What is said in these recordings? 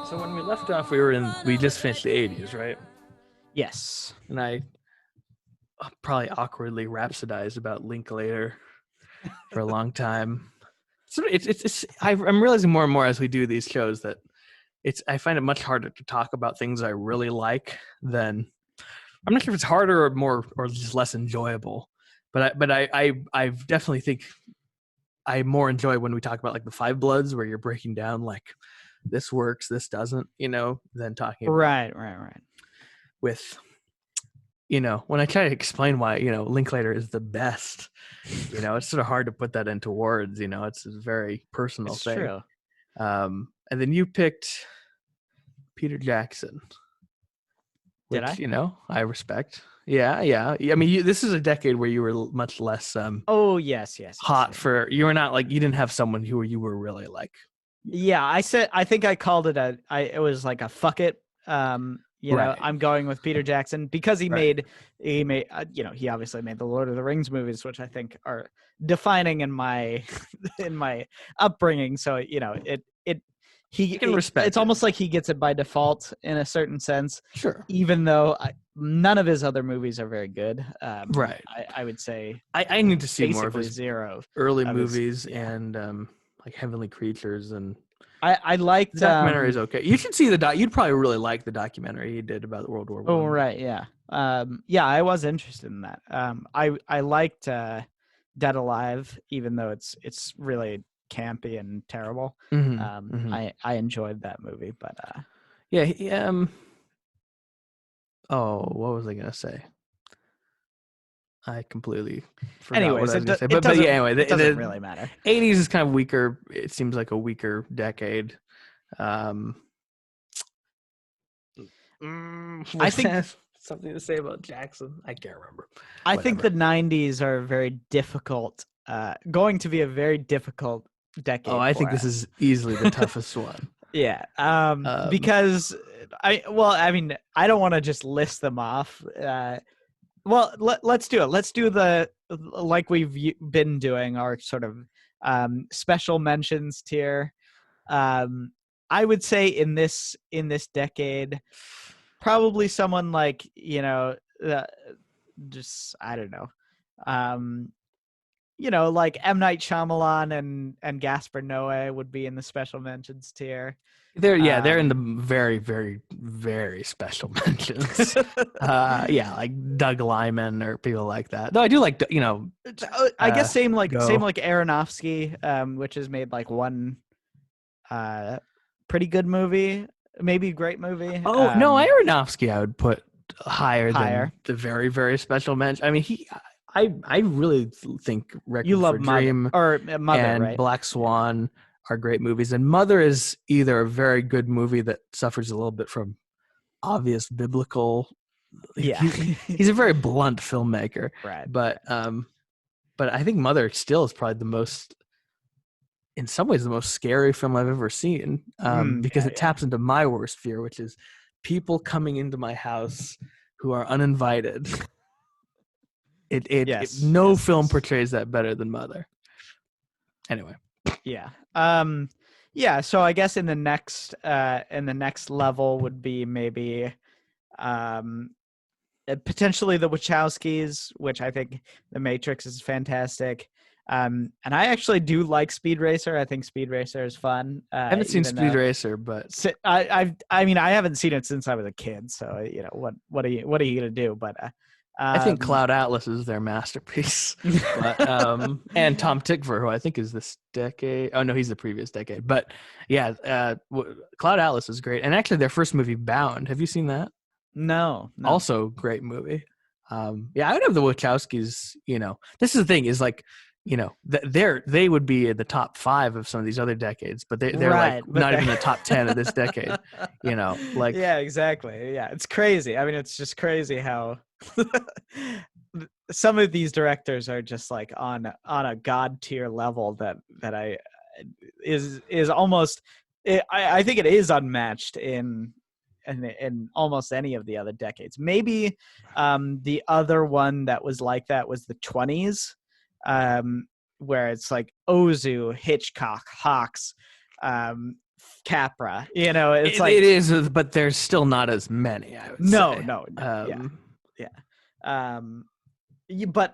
So when we left off, we just finished the 80s, right? Yes. And I probably awkwardly rhapsodized about Linklater for a long time. So I'm realizing more and more as we do these shows that I find it much harder to talk about things I really like than, I'm not sure if it's harder or just less enjoyable, but I definitely think I more enjoy when we talk about like the Five Bloods, where you're breaking down like this works, this doesn't, than talking about Right. with, when I try to explain why, Linklater is the best, it's sort of hard to put that into words, it's a very personal It's thing. true. And then you picked Peter Jackson, which, Did I? I respect. Yeah. I mean, this is a decade where you were much less Oh, yes. hot for, you were not like, you didn't have someone who you were really like. Yeah, I think I called it it was like a fuck it. Right. I'm going with Peter Jackson because he made, he obviously made the Lord of the Rings movies, which I think are defining in my upbringing. So, he can respect. It's almost like he gets it by default in a certain sense. Sure. Even though none of his other movies are very good. Right. I would say I need to see more of his zero early movies and like Heavenly Creatures, and I liked the documentary is okay. You should see you'd probably really like the documentary he did about World War I. Oh right, yeah. I was interested in that. I liked Dead Alive, even though it's really campy and terrible. I enjoyed that movie, but oh, what was I gonna say? I completely forgot. Anyways, what I was gonna say. But anyway, it doesn't really matter. 80s is kind of weaker. It seems like a weaker decade. I think something to say about Jackson. I can't remember. I think the 90s are very difficult. Going to be a very difficult decade. Oh, I think this is easily the toughest one. Yeah. Because I don't want to just list them off. Well, let's do it. Let's do like we've been doing, our sort of special mentions tier. I would say in this decade, probably someone like, just, I don't know. Like M. Night Shyamalan and Gaspar Noé would be in the special mentions tier. They're in the very, very, very special mentions. Like Doug Liman or people like that. Though I do like, I guess same like Aronofsky, which has made like one pretty good movie, maybe great movie. Oh no, Aronofsky I would put higher than the very, very special mention. I mean, I really think Requiem you love for a Dream Mother, and right? Black Swan are great movies, and Mother is either a very good movie that suffers a little bit from obvious biblical. Yeah, he's a very blunt filmmaker, right? But I think Mother still is probably the most, in some ways, the most scary film I've ever seen, because it taps into my worst fear, which is people coming into my house who are uninvited. No film portrays that better than Mother. Anyway. Yeah. So I guess in the next level would be maybe potentially the Wachowskis, which I think The Matrix is fantastic. And I actually do like Speed Racer. I think Speed Racer is fun. I haven't seen Speed Racer, but I haven't seen it since I was a kid. So what are you gonna do? But I think Cloud Atlas is their masterpiece. But, and Tom Tykwer, who I think is this decade. Oh no, he's the previous decade. But yeah, Cloud Atlas is great. And actually, their first movie, Bound. Have you seen that? No. Also, great movie. I would have the Wachowskis. This is the thing. Is like, they would be in the top 5 of some of these other decades, but they're right, like not even the top 10 of this decade. Like yeah, exactly. Yeah, it's crazy. I mean, it's just crazy how some of these directors are just like on a god tier level that is almost. I think it is unmatched in almost any of the other decades. Maybe the other one that was like that was the 20s. where it's like Ozu, Hitchcock, Hawks, Capra. You know, it's it is, but there's still not as many. I would say. No.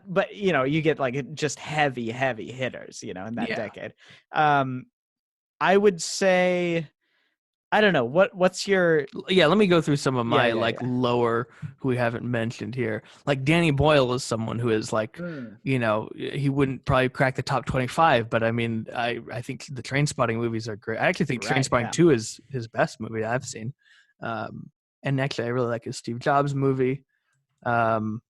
But you know, you get like just heavy hitters, you know, in that decade. I would say, I don't know, what's your... let me go through some of my lower who we haven't mentioned here. Like Danny Boyle is someone who is like, you know, he wouldn't probably crack the top 25, but I mean, I think the Trainspotting movies are great. I actually think Trainspotting 2 is his best movie I've seen. And actually I really like his Steve Jobs movie. You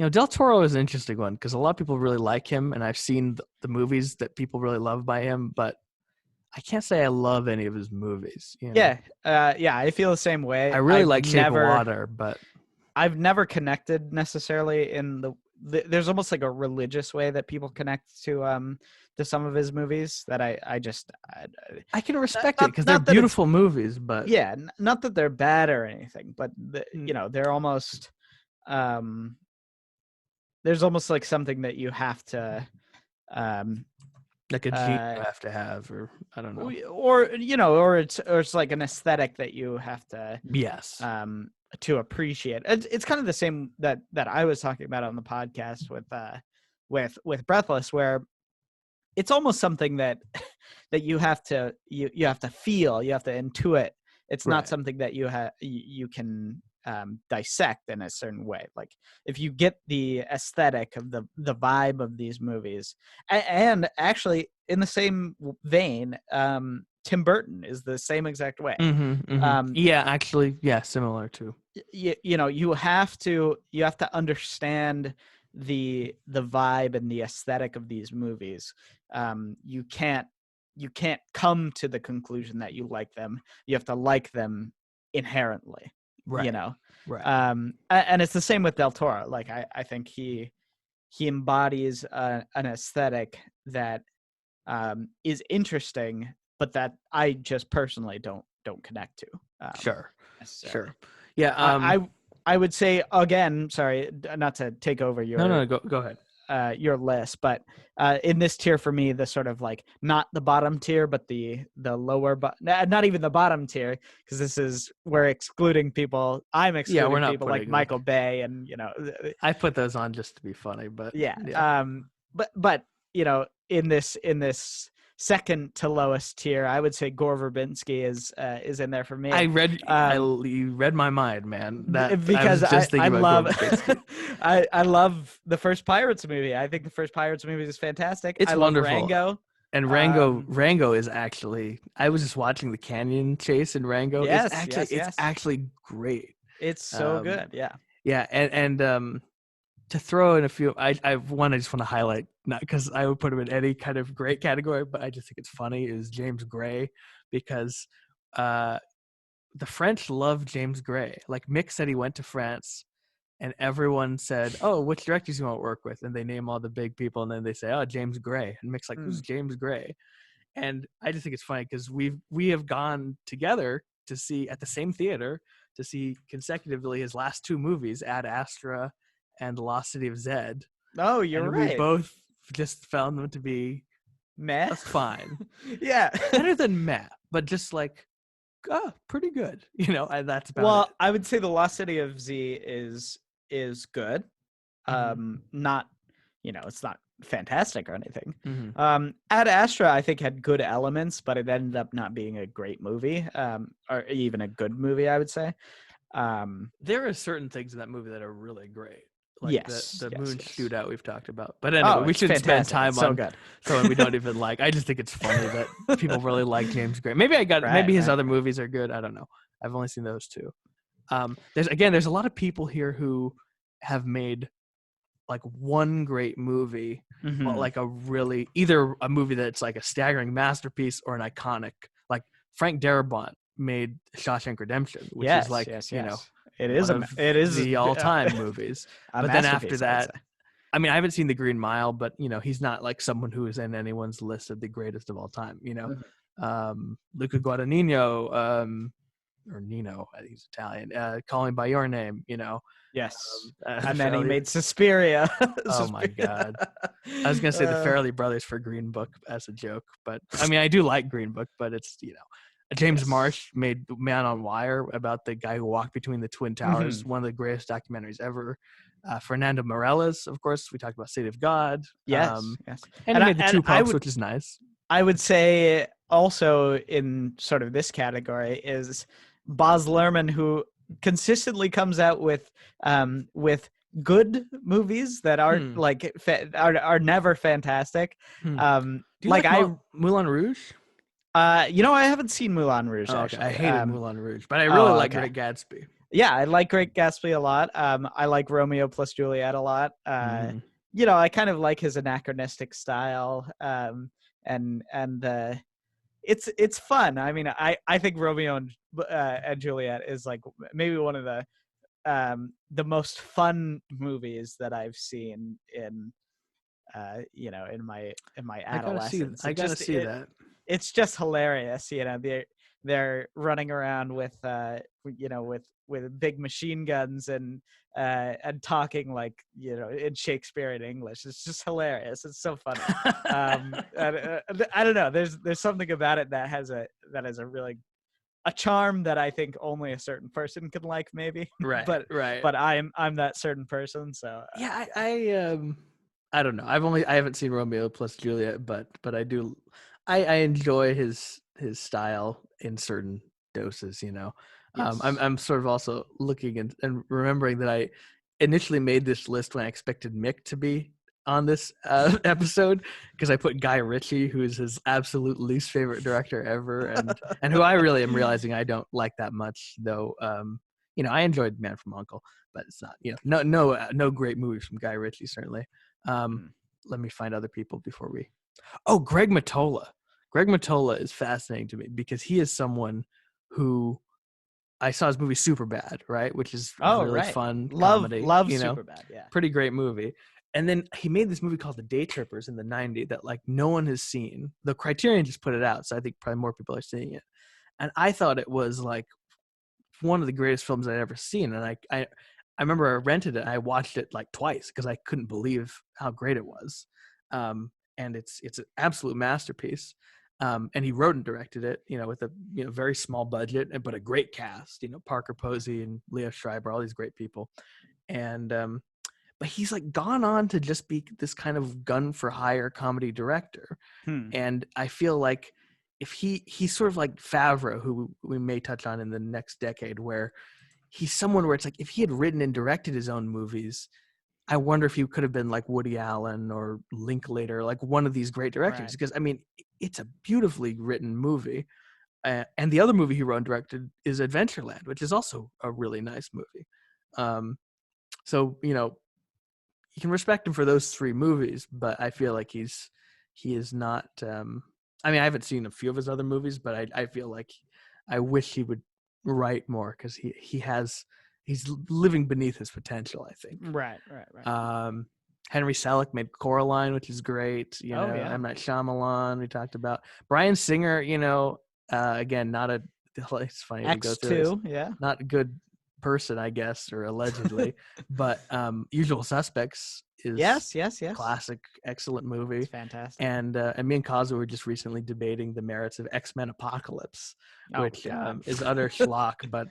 know, Del Toro is an interesting one because a lot of people really like him, and I've seen the movies that people really love by him, but I can't say I love any of his movies. You know? I feel the same way. I really like Shape of Water, but I've never connected necessarily in there's almost like a religious way that people connect to some of his movies that I can respect it because they're beautiful movies, but not that they're bad or anything, but you know, they're almost there's almost like something that you have to like a gene you have to have, or I don't know, or you know, or it's like an aesthetic that you have to to appreciate. It's kind of the same that I was talking about on the podcast with Breathless, where it's almost something that you have to feel, you have to intuit. It's not something that you can dissect in a certain way. Like if you get the aesthetic of the vibe of these movies, and actually in the same vein, Tim Burton is the same exact way. Similar too. You know, you have to understand the vibe and the aesthetic of these movies. You can't come to the conclusion that you like them. You have to like them inherently. You know, and it's the same with Del Toro. Like I think he embodies an aesthetic that is interesting, but that I just personally don't connect to. Sure. Yeah. I would say, again, sorry, not to take over your go ahead. Your list, but in this tier for me, the sort of like not the bottom tier, but the lower, not even the bottom tier, because this is, we're excluding people. I'm excluding people like Michael Bay, and you know, I put those on just to be funny, but but you know, in this second to lowest tier, I would say Gore Verbinski is in there for me. You read my mind, man. Because I love I love the first Pirates movie. I think the first Pirates movie is fantastic. It's wonderful. Rango. And Rango is actually, I was just watching the canyon chase in Rango. Yes, it's actually great. It's so good. Yeah. And to throw in a few, I just want to highlight, not because I would put him in any kind of great category, but I just think it's funny, is James Gray, because the French love James Gray. Like Mick said he went to France and everyone said, oh, which directors you want to work with? And they name all the big people, and then they say, oh, James Gray. And Mick's like, who's James Gray? And I just think it's funny because we have gone together to see at the same theater to see consecutively his last two movies, Ad Astra and The Lost City of Zed. Oh, you're right. We both just found them to be meh. That's fine. Yeah. Better than meh, but just like, pretty good. You know, and that's about it. I would say The Lost City of Z is good. Not, you know, it's not fantastic or anything. Ad Astra, I think, had good elements, but it ended up not being a great movie, or even a good movie, I would say. There are certain things in that movie that are really great. Like the moon shootout we've talked about. But anyway, we should spend time on someone we don't even like. I just think it's funny that people really like James Gray. Maybe maybe his other movies are good. I don't know. I've only seen those two. There's a lot of people here who have made like one great movie, but like either a movie that's like a staggering masterpiece or an iconic. Like Frank Darabont made Shawshank Redemption, which is like, you know, it is the all-time movies. But then after that, I mean, I haven't seen The Green Mile, but you know, he's not like someone who is in anyone's list of the greatest of all time. You know, Luca Guadagnino, or Nino, I think he's Italian. Call Me by Your Name, Yes. and And then he made Suspiria. Oh my God. I was gonna say the Farrelly brothers for Green Book as a joke, but I mean I do like Green Book, but it's James Marsh made Man on Wire about the guy who walked between the Twin Towers, one of the greatest documentaries ever. Fernando Meirelles, of course, we talked about City of God. Yes. And he made the Two Popes, which is nice. I would say also in sort of this category is Baz Luhrmann, who consistently comes out with good movies that aren't are never fantastic. Do you like Moulin Rouge? I haven't seen Moulin Rouge. Actually, I hated Moulin Rouge, but I really like Great Gatsby. Yeah, I like Great Gatsby a lot. I like Romeo plus Juliet a lot. I kind of like his anachronistic style. And it's fun. I mean, I think Romeo and Juliet is like maybe one of the most fun movies that I've seen in my adolescence. I gotta see that. It's just hilarious. They're running around with big machine guns and talking like in Shakespearean English. It's just hilarious. It's so funny. I don't know. There's something about it that has a really a charm that I think only a certain person can like, maybe. Right. But I'm that certain person. So yeah, I don't know. I haven't seen Romeo plus Juliet, but I do. I enjoy his style in certain doses. Yes. I'm sort of also looking and remembering that I initially made this list when I expected Mick to be on this episode, because I put Guy Ritchie, who is his absolute least favorite director ever, and who I really am realizing I don't like that much, though. I enjoyed Man from U.N.C.L.E., but it's not no great movies from Guy Ritchie, certainly. Let me find other people before we. Oh, Greg Mottola. Greg Mottola is fascinating to me because he is someone who I saw his movie Superbad, right, which is really fun comedy. Love Superbad, yeah, pretty great movie. And then he made this movie called The Day Trippers in the '90s that like no one has seen. The Criterion just put it out, so I think probably more people are seeing it. And I thought it was like one of the greatest films I'd ever seen. And I remember I rented it. And I watched it like twice because I couldn't believe how great it was. And it's an absolute masterpiece. And he wrote and directed it, with a very small budget, but a great cast. Parker Posey and Leo Schreiber, all these great people. And but he's like gone on to just be this kind of gun for hire comedy director. And I feel like if he's sort of like Favreau, who we may touch on in the next decade, where he's someone where it's like if he had written and directed his own movies, I wonder if he could have been like Woody Allen or Linklater, like one of these great directors. Because I mean, it's a beautifully written movie. And the other movie he wrote and directed is Adventureland, which is also a really nice movie. So, you can respect him for those three movies, but I feel like he is not. I mean, I haven't seen a few of his other movies, but I feel like I wish he would write more because he's living beneath his potential, I think. Right. Henry Selick made Coraline, which is great. M. Night Shyamalan, we talked about. Bryan Singer, again, not a. It's funny to go through. Yeah. Not a good person, I guess, or allegedly, but Usual Suspects is yes. classic, excellent movie. It's fantastic. And me and Kazu were just recently debating the merits of X-Men Apocalypse, which is utter schlock, but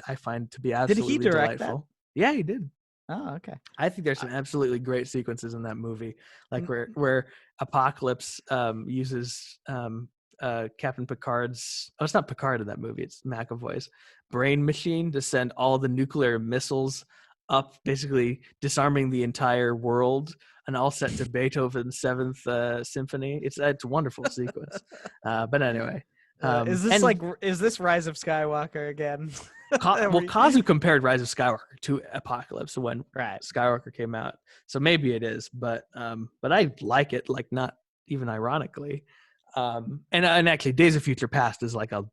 I find to be absolutely Did he direct delightful. Yeah, he did. Oh, okay. I think there's some absolutely great sequences in that movie, like where Apocalypse uses Captain Picard's. Oh, it's not Picard in that movie. It's McAvoy's brain machine to send all the nuclear missiles up, basically disarming the entire world, and all set to Beethoven's Seventh Symphony. It's a wonderful sequence. But anyway, is this Rise of Skywalker again? Kazu compared Rise of Skywalker to Apocalypse when Skywalker came out, so maybe it is. But I like it, like not even ironically. And actually, Days of Future Past is like a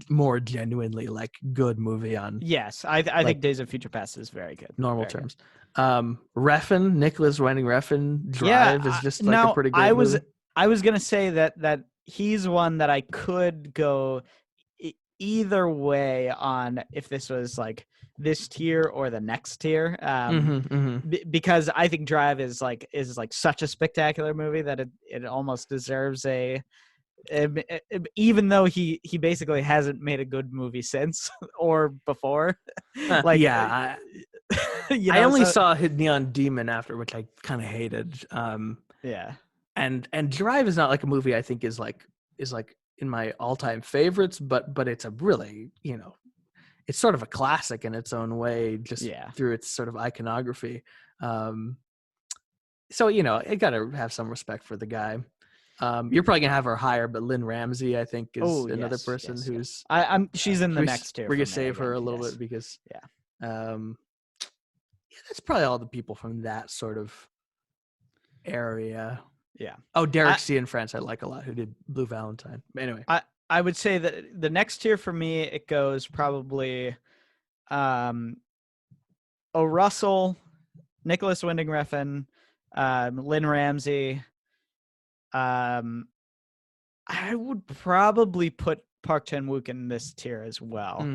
more genuinely like good movie on. Yes, I think Days of Future Past is very good. Normal terms. Refn, Nicholas Winding Refn, Drive is just like a pretty great movie. I was gonna say that he's one that I could go. either way on if this was like this tier or the next tier, because I think Drive is like such a spectacular movie that it almost deserves even though he basically hasn't made a good movie since or before. Like, yeah, I only saw Neon Demon after, which I kind of hated. Yeah, and Drive is not like a movie I think is like in my all-time favorites, but it's a really, it's sort of a classic in its own way, just through its sort of iconography. So I gotta have some respect for the guy. You're probably gonna have her higher, but Lynn Ramsey, I think, is another person who's. She's in the next tier. We're gonna save her a little bit because that's probably all the people from that sort of area. Yeah. Oh, Derek Cianfrance I like a lot, who did Blue Valentine. Anyway, I would say that the next tier for me, it goes probably O. Russell, Nicholas Winding Refn, Lynn Ramsey. I would probably put Park Chan-wook in this tier as well.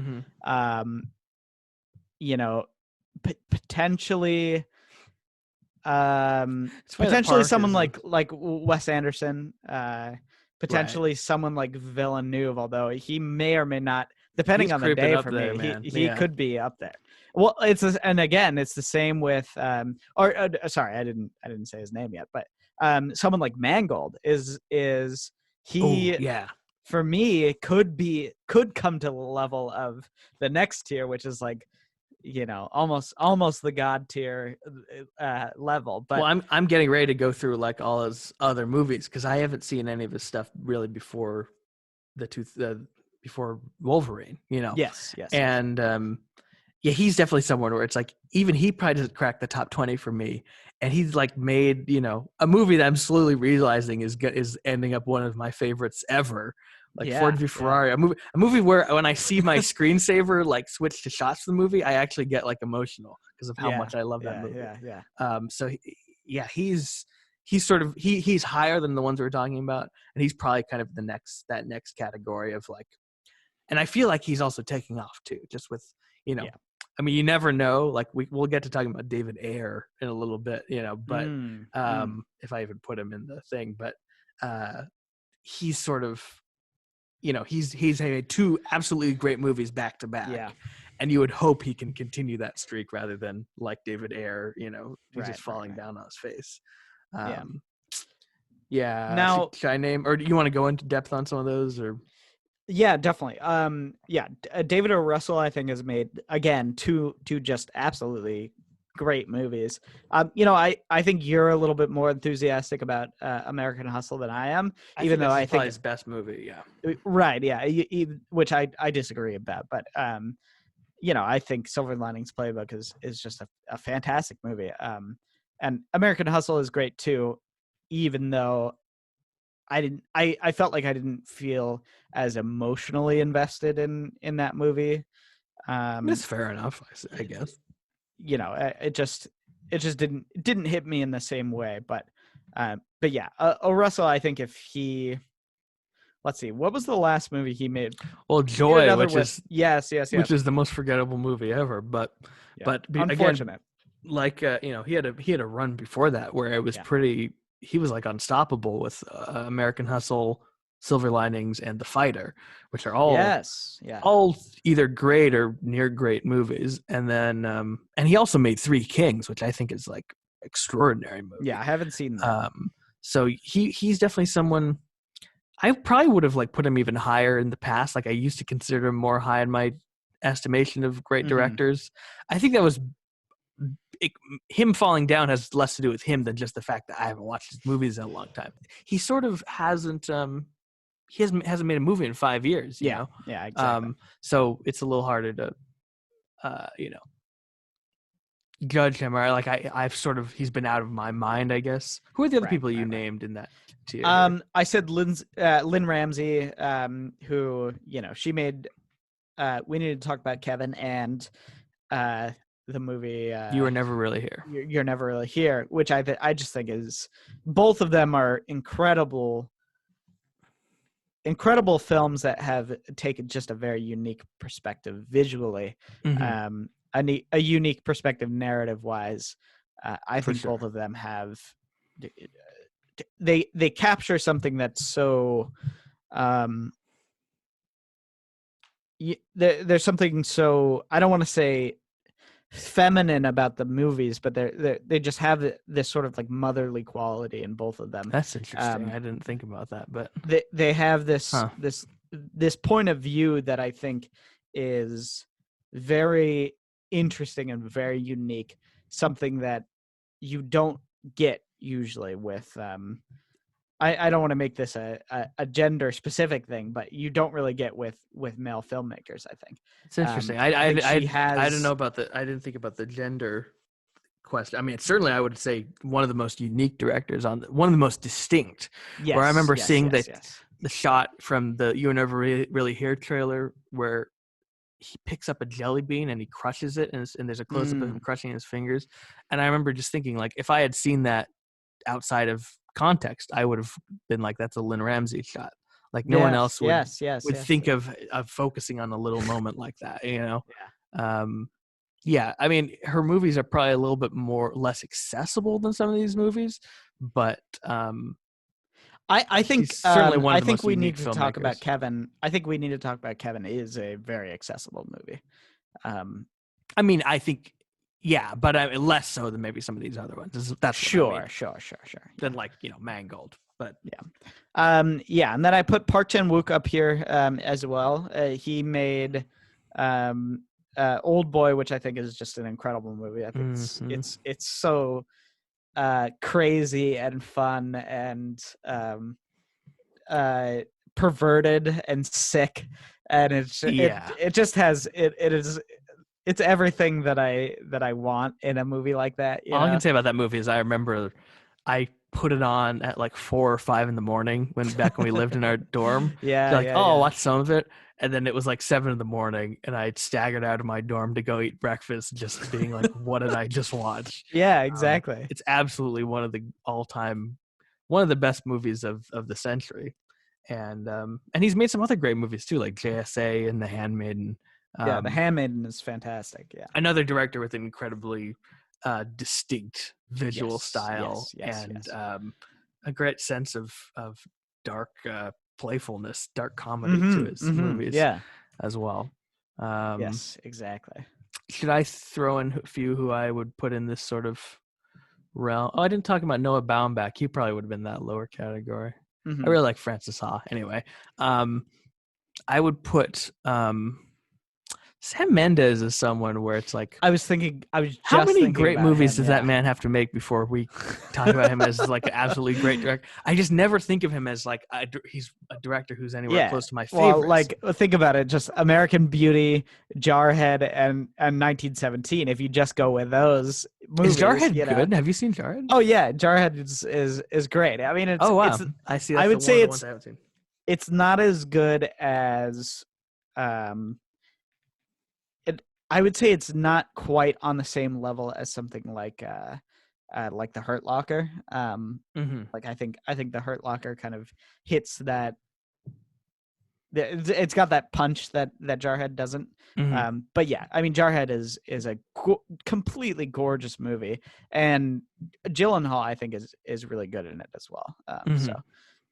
Potentially someone like Wes Anderson, potentially someone like Villeneuve, although he may or may not, depending on the day for me, he could be up there. Well, it's the same with sorry, I didn't say his name yet, but someone like Mangold is for me, it could come to the level of the next tier, which is like, almost the God tier level. But well, I'm getting ready to go through like all his other movies because I haven't seen any of his stuff really before before Wolverine. Yes, and he's definitely someone where it's like even he probably doesn't crack the top 20 for me, and he's like made a movie that I'm slowly realizing is ending up one of my favorites ever. Like Ford v Ferrari, a movie where when I see my screensaver like switch to shots of the movie, I actually get like emotional because of how much I love that movie. So he's sort of he's higher than the ones we're talking about, and he's probably kind of that next category of like, and I feel like he's also taking off too, just with I mean, you never know. Like we'll get to talking about David Ayer in a little bit, but if I even put him in the thing, but he's sort of. He's made two absolutely great movies back to back, and you would hope he can continue that streak rather than like David Ayer, he's just falling down on his face. Now, should I name, or do you want to go into depth on some of those, or? Yeah, definitely. David O. Russell, I think, has made again two just absolutely great movies. I think you're a little bit more enthusiastic about American Hustle than I am, even though I think his best movie. Right. Yeah. Which I disagree about, but I think Silver Linings Playbook is just a fantastic movie. And American Hustle is great too, even though I felt like I didn't feel as emotionally invested in that movie. That's fair enough, I guess. It just didn't hit me in the same way, but yeah, Russell, I think if he, let's see, what was the last movie he made? Well, Joy, which is which is the most forgettable movie ever, but unfortunate. Again, like he had a run before that where it was he was like unstoppable with American Hustle, Silver Linings, and The Fighter, which are all all either great or near great movies. And then and he also made Three Kings, which I think is like extraordinary movie. Yeah, I haven't seen that. So he's definitely someone I probably would have like put him even higher in the past. Like I used to consider him more high in my estimation of great directors. I think that was him falling down has less to do with him than just the fact that I haven't watched his movies in a long time. He sort of hasn't he hasn't made a movie in 5 years, you know? Yeah, exactly. So it's a little harder to judge him, or like I've sort of, he's been out of my mind, I guess. Who are the other people you named in that tier? I said Lynn Ramsey, who, she made We Need to Talk About Kevin and the movie You Were Never Really Here. You're Never Really Here, which I just think is, both of them are incredible incredible films that have taken just a very unique perspective visually, a unique perspective narrative wise. I think both of them have, they capture something that's so, there's something so, I don't want to say feminine about the movies, but they just have this sort of like motherly quality in both of them. That's interesting. I didn't think about that, but they have this point of view that I think is very interesting and very unique, something that you don't get usually with I don't want to make this a gender specific thing, but you don't really get with male filmmakers, I think. It's interesting. I don't know about I didn't think about the gender question. I mean, certainly I would say one of the most unique directors one of the most distinct. Yes, where I remember seeing the shot from the You Were Never Really Here trailer where he picks up a jelly bean and he crushes it, and there's a close up of him crushing his fingers. And I remember just thinking, like, if I had seen that outside of context, I would have been like, that's a Lynn Ramsey shot. Like no one else would think of focusing on a little moment like that, you know? Yeah. I mean, her movies are probably a little bit less accessible than some of these movies, but I think certainly one of I the think most we unique need to filmmakers. talk about Kevin. I think we need to talk about Kevin is a very accessible movie. I mean, I think, yeah, but less so than maybe some of these other ones. That's sure. Than like, you know, Mangold, but yeah. And then I put Park Chan-wook up here as well. He made Old Boy, which I think is just an incredible movie. I think it's so crazy and fun and perverted and sick, and it just has it's everything that I want in a movie like that. All I can say about that movie is I remember I put it on at like 4 or 5 in the morning when we lived in our dorm. I'll watch some of it. And then it was like 7 in the morning and I staggered out of my dorm to go eat breakfast, just being like, what did I just watch? Yeah, exactly. It's absolutely one of the one of the best movies of the century. And he's made some other great movies too, like JSA and The Handmaiden. The Handmaiden is fantastic. Yeah, another director with an incredibly distinct visual style and a great sense of dark playfulness, dark comedy to his movies, as well. Yes, exactly. Should I throw in a few who I would put in this sort of realm? Oh, I didn't talk about Noah Baumbach. He probably would have been that lower category. I really like Francis Ha. Anyway, I would put Sam Mendes is someone where it's like, how many great movies does that man have to make before we talk about him as like an absolutely great director? I just never think of him as like he's a director who's anywhere close to my favorites. Well, like think about it, just American Beauty, Jarhead, and 1917. If you just go with those movies, is Jarhead good? Have you seen Jarhead? Oh yeah, Jarhead is great. I mean, I see. I would say it's not as good as I would say it's not quite on the same level as something like The Hurt Locker. Like I think The Hurt Locker kind of hits that. It's got that punch that Jarhead doesn't. But yeah, I mean, Jarhead is a completely gorgeous movie, and Gyllenhaal I think is really good in it as well. So.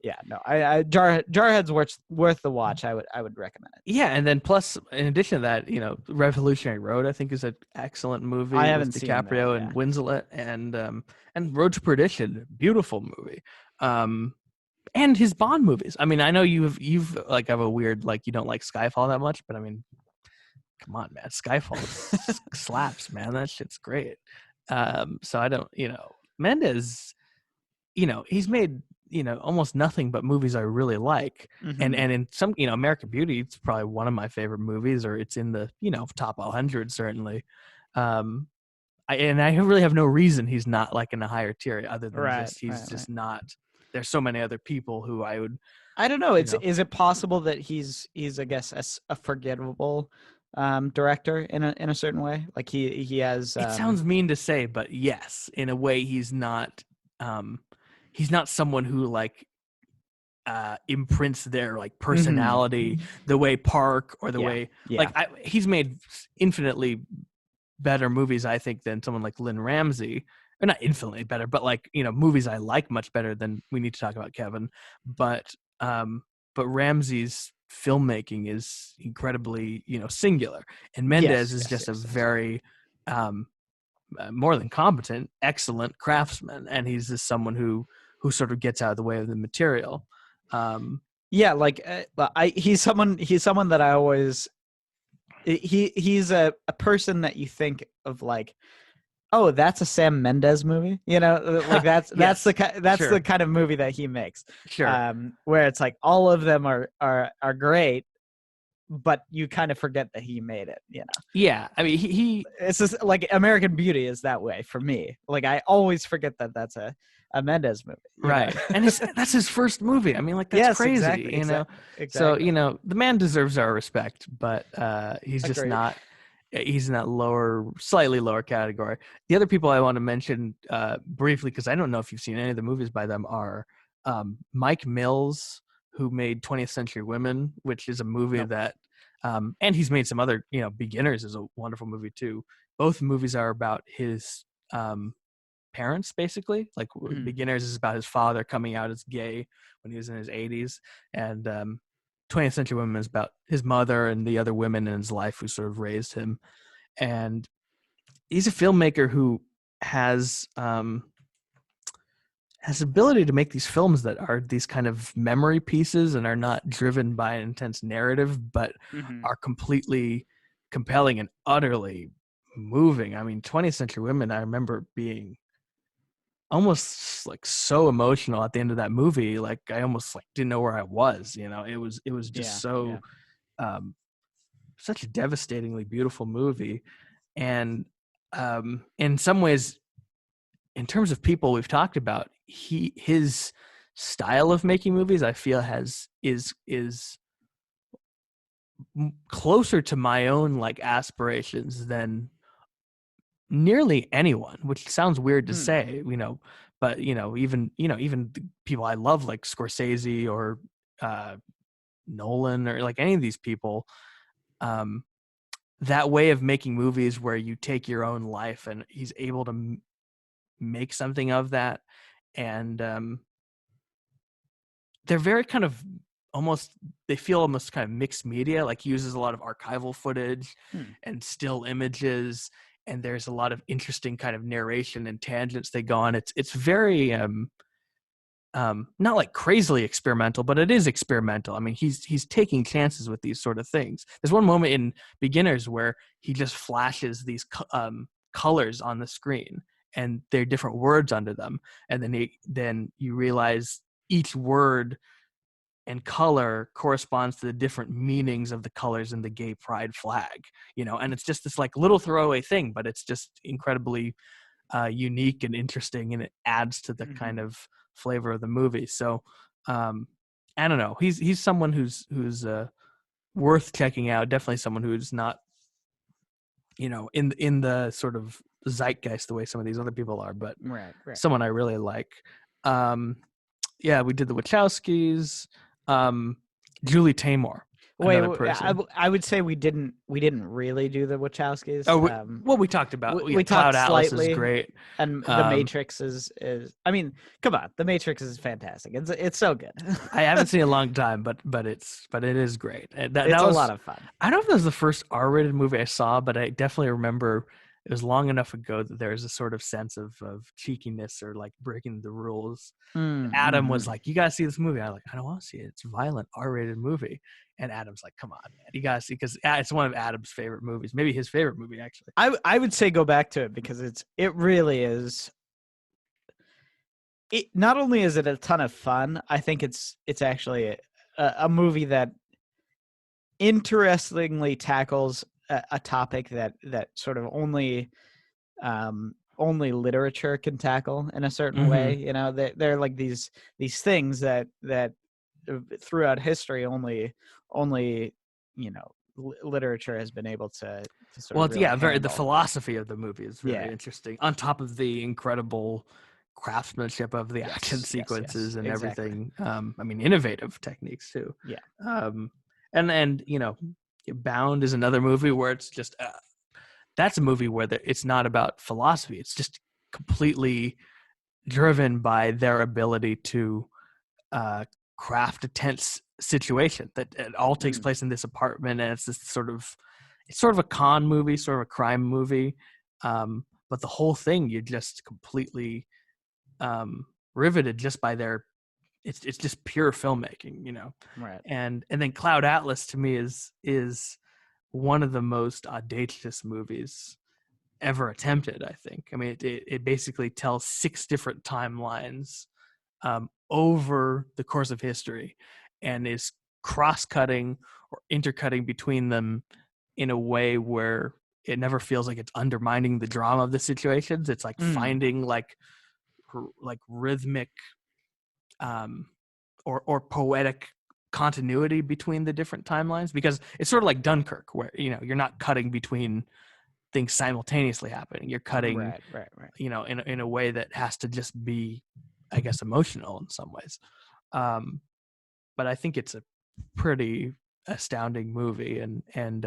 Yeah, no, Jarhead's worth the watch. I would recommend it. Yeah, and then plus, in addition to that, you know, Revolutionary Road I think is an excellent movie. I haven't seen DiCaprio and Winslet, and Road to Perdition, beautiful movie. And his Bond movies. I mean, I know you've like have a weird like you don't like Skyfall that much, but I mean, come on, man, Skyfall slaps, man. That shit's great. So I don't, you know, Mendes, you know, he's made, you know, almost nothing but movies I really like. And in some, you know, American Beauty, it's probably one of my favorite movies, or it's in the, you know, top 100 certainly. I really have no reason he's not like in a higher tier other than he's just not. There's so many other people who I don't know. Is it possible that he's I guess a forgettable director in a certain way? Like he has. It sounds mean to say, but yes, in a way, he's not someone who like imprints their like personality, the way Park or the way like he's made infinitely better movies, I think, than someone like Lynn Ramsey. Or not infinitely better, but like, you know, movies I like much better than We Need to Talk About Kevin. But Ramsey's filmmaking is incredibly, you know, singular, and Mendes is just a very more than competent, excellent craftsman, and he's just someone who sort of gets out of the way of the material. He's someone that I always he's a person that you think of like, oh, that's a Sam Mendes movie, you know, like that's the kind of movie that he makes. Sure. Where it's like all of them are great, but you kind of forget that he made it, you know. Yeah, I mean, he it's just like American Beauty is that way for me. Like I always forget that that's a Mendes movie, right? And that's his first movie. I mean, like that's crazy, exactly, you know. Exactly. So you know, the man deserves our respect, but he's just not. He's in that slightly lower category. The other people I want to mention briefly, because I don't know if you've seen any of the movies by them, are Mike Mills, who made 20th Century Women, which is a movie that, and he's made some other, you know, Beginners is a wonderful movie too. Both movies are about his parents, basically. Like Beginners is about his father coming out as gay when he was in his 80s, and 20th Century Women is about his mother and the other women in his life who sort of raised him. And he's a filmmaker who has ability to make these films that are these kind of memory pieces and are not driven by an intense narrative, but are completely compelling and utterly moving. I mean, 20th Century Women, I remember being almost like so emotional at the end of that movie. Like I almost like didn't know where I was, you know. It was just such a devastatingly beautiful movie. And in some ways, in terms of people we've talked about, his style of making movies, I feel is closer to my own like aspirations than nearly anyone, which sounds weird to say, you know, but even people I love like Scorsese or Nolan or like any of these people, that way of making movies where you take your own life and he's able to make something of that. And they're very kind of they feel almost kind of mixed media, like he uses a lot of archival footage and still images, and there's a lot of interesting kind of narration and tangents they go on. It's very not like crazily experimental, but it is experimental. I mean, he's taking chances with these sort of things. There's one moment in Beginners where he just flashes these colors on the screen, and there are different words under them, and then you realize each word and color corresponds to the different meanings of the colors in the gay pride flag, you know. And it's just this like little throwaway thing, but it's just incredibly unique and interesting, and it adds to the kind of flavor of the movie. So I don't know, he's someone who's worth checking out. Definitely someone who's not, you know, in the sort of zeitgeist the way some of these other people are, but right. Someone I really like. We did the Wachowskis. Julie Taymor. Wait, I would say we didn't really do the Wachowskis. Oh, we talked about. We talked Cloud Atlas slightly, is great, and The Matrix is. I mean, come on, The Matrix is fantastic. It's so good. I haven't seen it in a long time, but it is great. It's a lot of fun. I don't know if it was the first R-rated movie I saw, but I definitely remember it was long enough ago that there's a sort of sense of cheekiness or like breaking the rules. Adam was like, "You gotta see this movie." I was like, "I don't want to see it. It's a violent R-rated movie." And Adam's like, "Come on, man, you gotta see," because it's one of Adam's favorite movies, maybe his favorite movie actually. I would say go back to it because it really is. It not only is it a ton of fun, I think it's actually a movie that interestingly tackles a topic that sort of only literature can tackle in a certain way. You know, they're like these things that throughout history only you know literature has been able to sort of really the philosophy of the movie is very interesting, on top of the incredible craftsmanship of the action sequences and exactly. everything. I mean, innovative techniques too. Yeah. And Bound is another movie where it's just that's a movie where it's not about philosophy. It's just completely driven by their ability to craft a tense situation that it all takes place in this apartment, and it's sort of a con movie, sort of a crime movie, but the whole thing you're just completely riveted just by their it's just pure filmmaking, Right. And then Cloud Atlas to me is one of the most audacious movies ever attempted, I think. I mean, it basically tells 6 different timelines over the course of history, and is cross-cutting or intercutting between them in a way where it never feels like it's undermining the drama of the situations. It's like finding like rhythmic or poetic continuity between the different timelines, because it's sort of like Dunkirk, where you're not cutting between things simultaneously happening. You're cutting right. in a way that has to just be, I guess, emotional in some ways. But I think it's a pretty astounding movie, and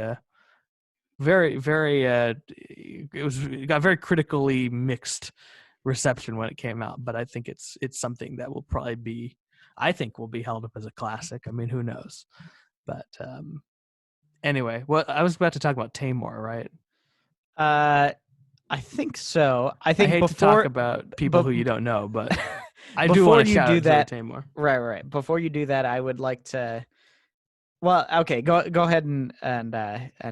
very, very it got very critically mixed reception when it came out, but I think it's something that will probably be held up as a classic. I mean, who knows? But anyway, well, I was about to talk about Tamor, right? I think so. I hate think to talk about people who you don't know, but I do want to shout out Julie Taymor. Right. Before you do that, I would like to. Well, okay, go ahead and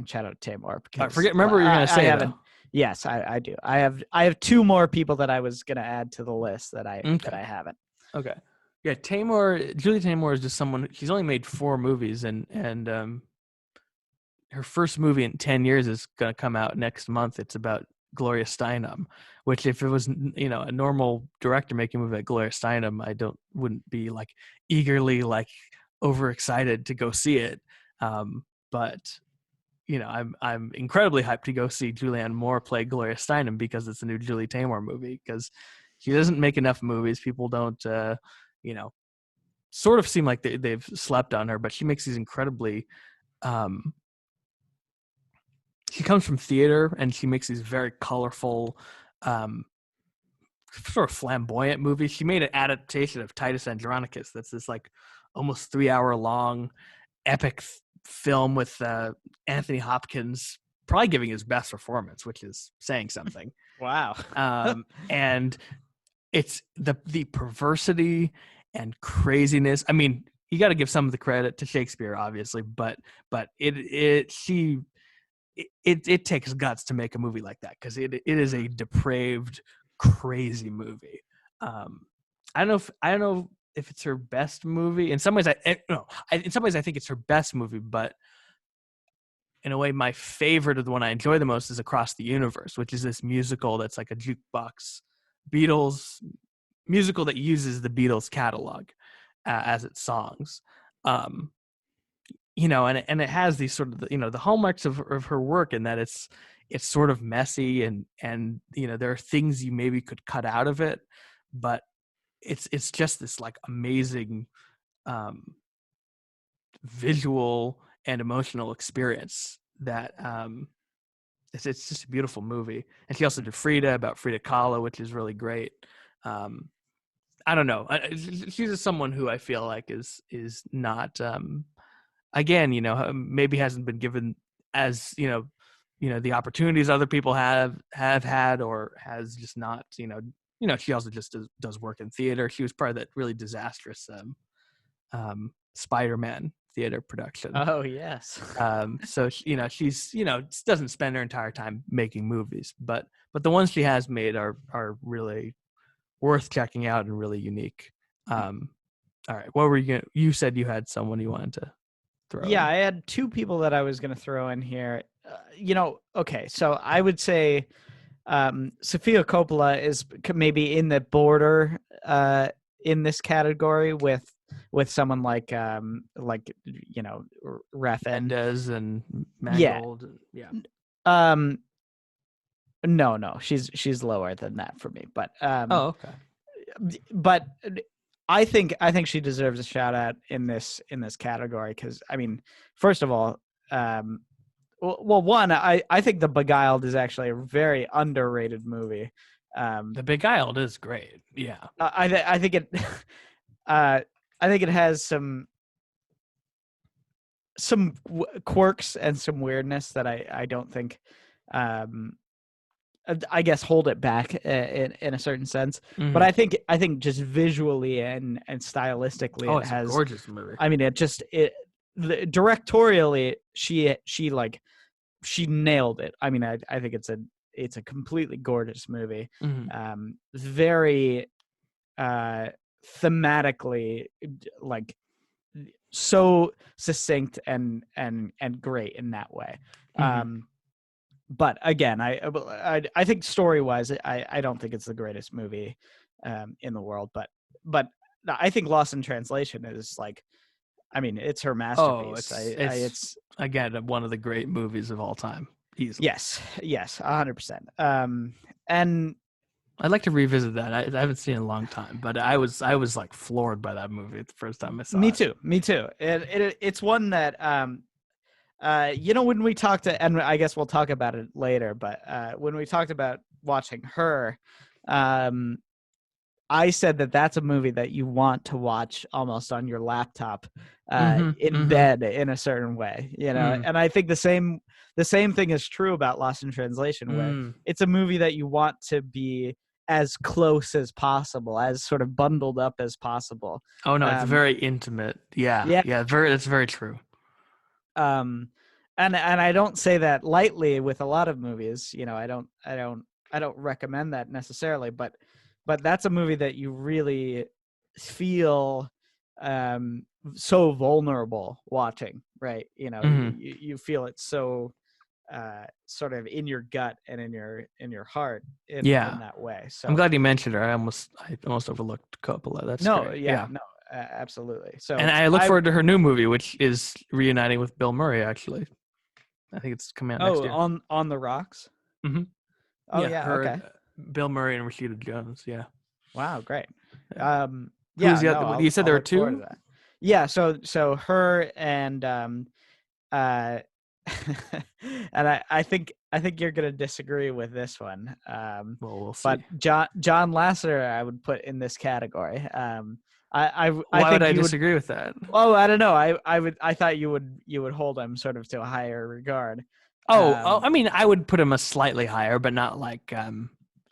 shout out Tamor. Because remember what you're gonna say. Yes, I do. I have 2 more people that I was gonna add to the list that I haven't. Okay. Yeah, Julie Taymor is just someone. She's only made 4 movies, and her first movie in 10 years is gonna come out next month. It's about Gloria Steinem, which if it was a normal director making a movie like Gloria Steinem, I wouldn't be like eagerly like overexcited to go see it. But I'm incredibly hyped to go see Julianne Moore play Gloria Steinem, because it's a new Julie Taymor movie, because she doesn't make enough movies. People don't sort of seem like they've slept on her, but she makes these incredibly she comes from theater, and she makes these very colorful, sort of flamboyant movies. She made an adaptation of Titus Andronicus that's this like almost 3-hour long epic film with Anthony Hopkins probably giving his best performance, which is saying something. Wow. And it's the perversity and craziness. I mean, you got to give some of the credit to Shakespeare, obviously, but it takes guts to make a movie like that, because it is a depraved, crazy movie. I don't know if it's her best movie. In some ways, I think it's her best movie, but in a way, my favorite, of the one I enjoy the most, is Across the Universe, which is this musical that's like a jukebox Beatles musical that uses the Beatles catalog as its songs. And it has these sort of the hallmarks of her work, in that it's sort of messy, and there are things you maybe could cut out of it, but it's just this like amazing visual and emotional experience that it's just a beautiful movie. And she also did Frida, about Frida Kahlo, which is really great. I don't know. She's just someone who I feel like is not again, maybe hasn't been given as the opportunities other people have had, or has just not she also just does work in theater. She was part of that really disastrous Spider-Man theater production. Oh yes. So she's doesn't spend her entire time making movies, but the ones she has made are really worth checking out and really unique. All right, what were you said you had someone you wanted to throw in. I had 2 people that I was going to throw in here. Okay, so I would say Sofia Coppola is maybe in the border in this category with someone like Refn. Mendes and Mangold. Yeah. No, she's lower than that for me. But okay. but I think she deserves a shout out in this category because I mean, first of all, well, one, I think The Beguiled is actually a very underrated movie. The Beguiled is great. Yeah, I think it. I think it has some quirks and some weirdness that I don't think, I guess, hold it back in a certain sense. Mm-hmm. But I think just visually and stylistically, it's a gorgeous movie. I mean, directorially, she nailed it. I mean, I think it's a completely gorgeous movie. Mm-hmm. Very thematically, like, so succinct and great in that way. Mm-hmm. But again, I think story wise, I don't think it's the greatest movie in the world. But I think Lost in Translation is like, I mean, it's her masterpiece. It's again one of the great movies of all time. Easily. Yes, 100%. And I'd like to revisit that. I haven't seen it in a long time, but I was like floored by that movie the first time I saw it. Me too. It's one that when we talked to, and I guess we'll talk about it later, but when we talked about watching Her, I said that's a movie that you want to watch almost on your laptop in bed in a certain way, and I think the same thing is true about Lost in Translation, where it's a movie that you want to be as close as possible, as sort of bundled up as possible. Oh no, it's very intimate. Yeah. That's very true. And I don't say that lightly with a lot of movies. I don't recommend that necessarily, but that's a movie that you really feel so vulnerable watching, right? You feel it so sort of in your gut and in your heart in that way. So I'm glad you mentioned her. I almost overlooked Coppola. That's great. Absolutely. So, and I look forward to her new movie, which is reuniting with Bill Murray. Actually, I think it's coming out next year. On the Rocks. Mm-hmm. Oh yeah. Okay. Bill Murray and Rashida Jones. Yeah. Wow. Great. You said there were two. Yeah. So her and and I think you're gonna disagree with this one. Well, we'll see. But John Lasseter, I would put in this category. Why would I disagree with that? Oh, I don't know. I thought you would hold him sort of to a higher regard. I mean, I would put him a slightly higher, but not like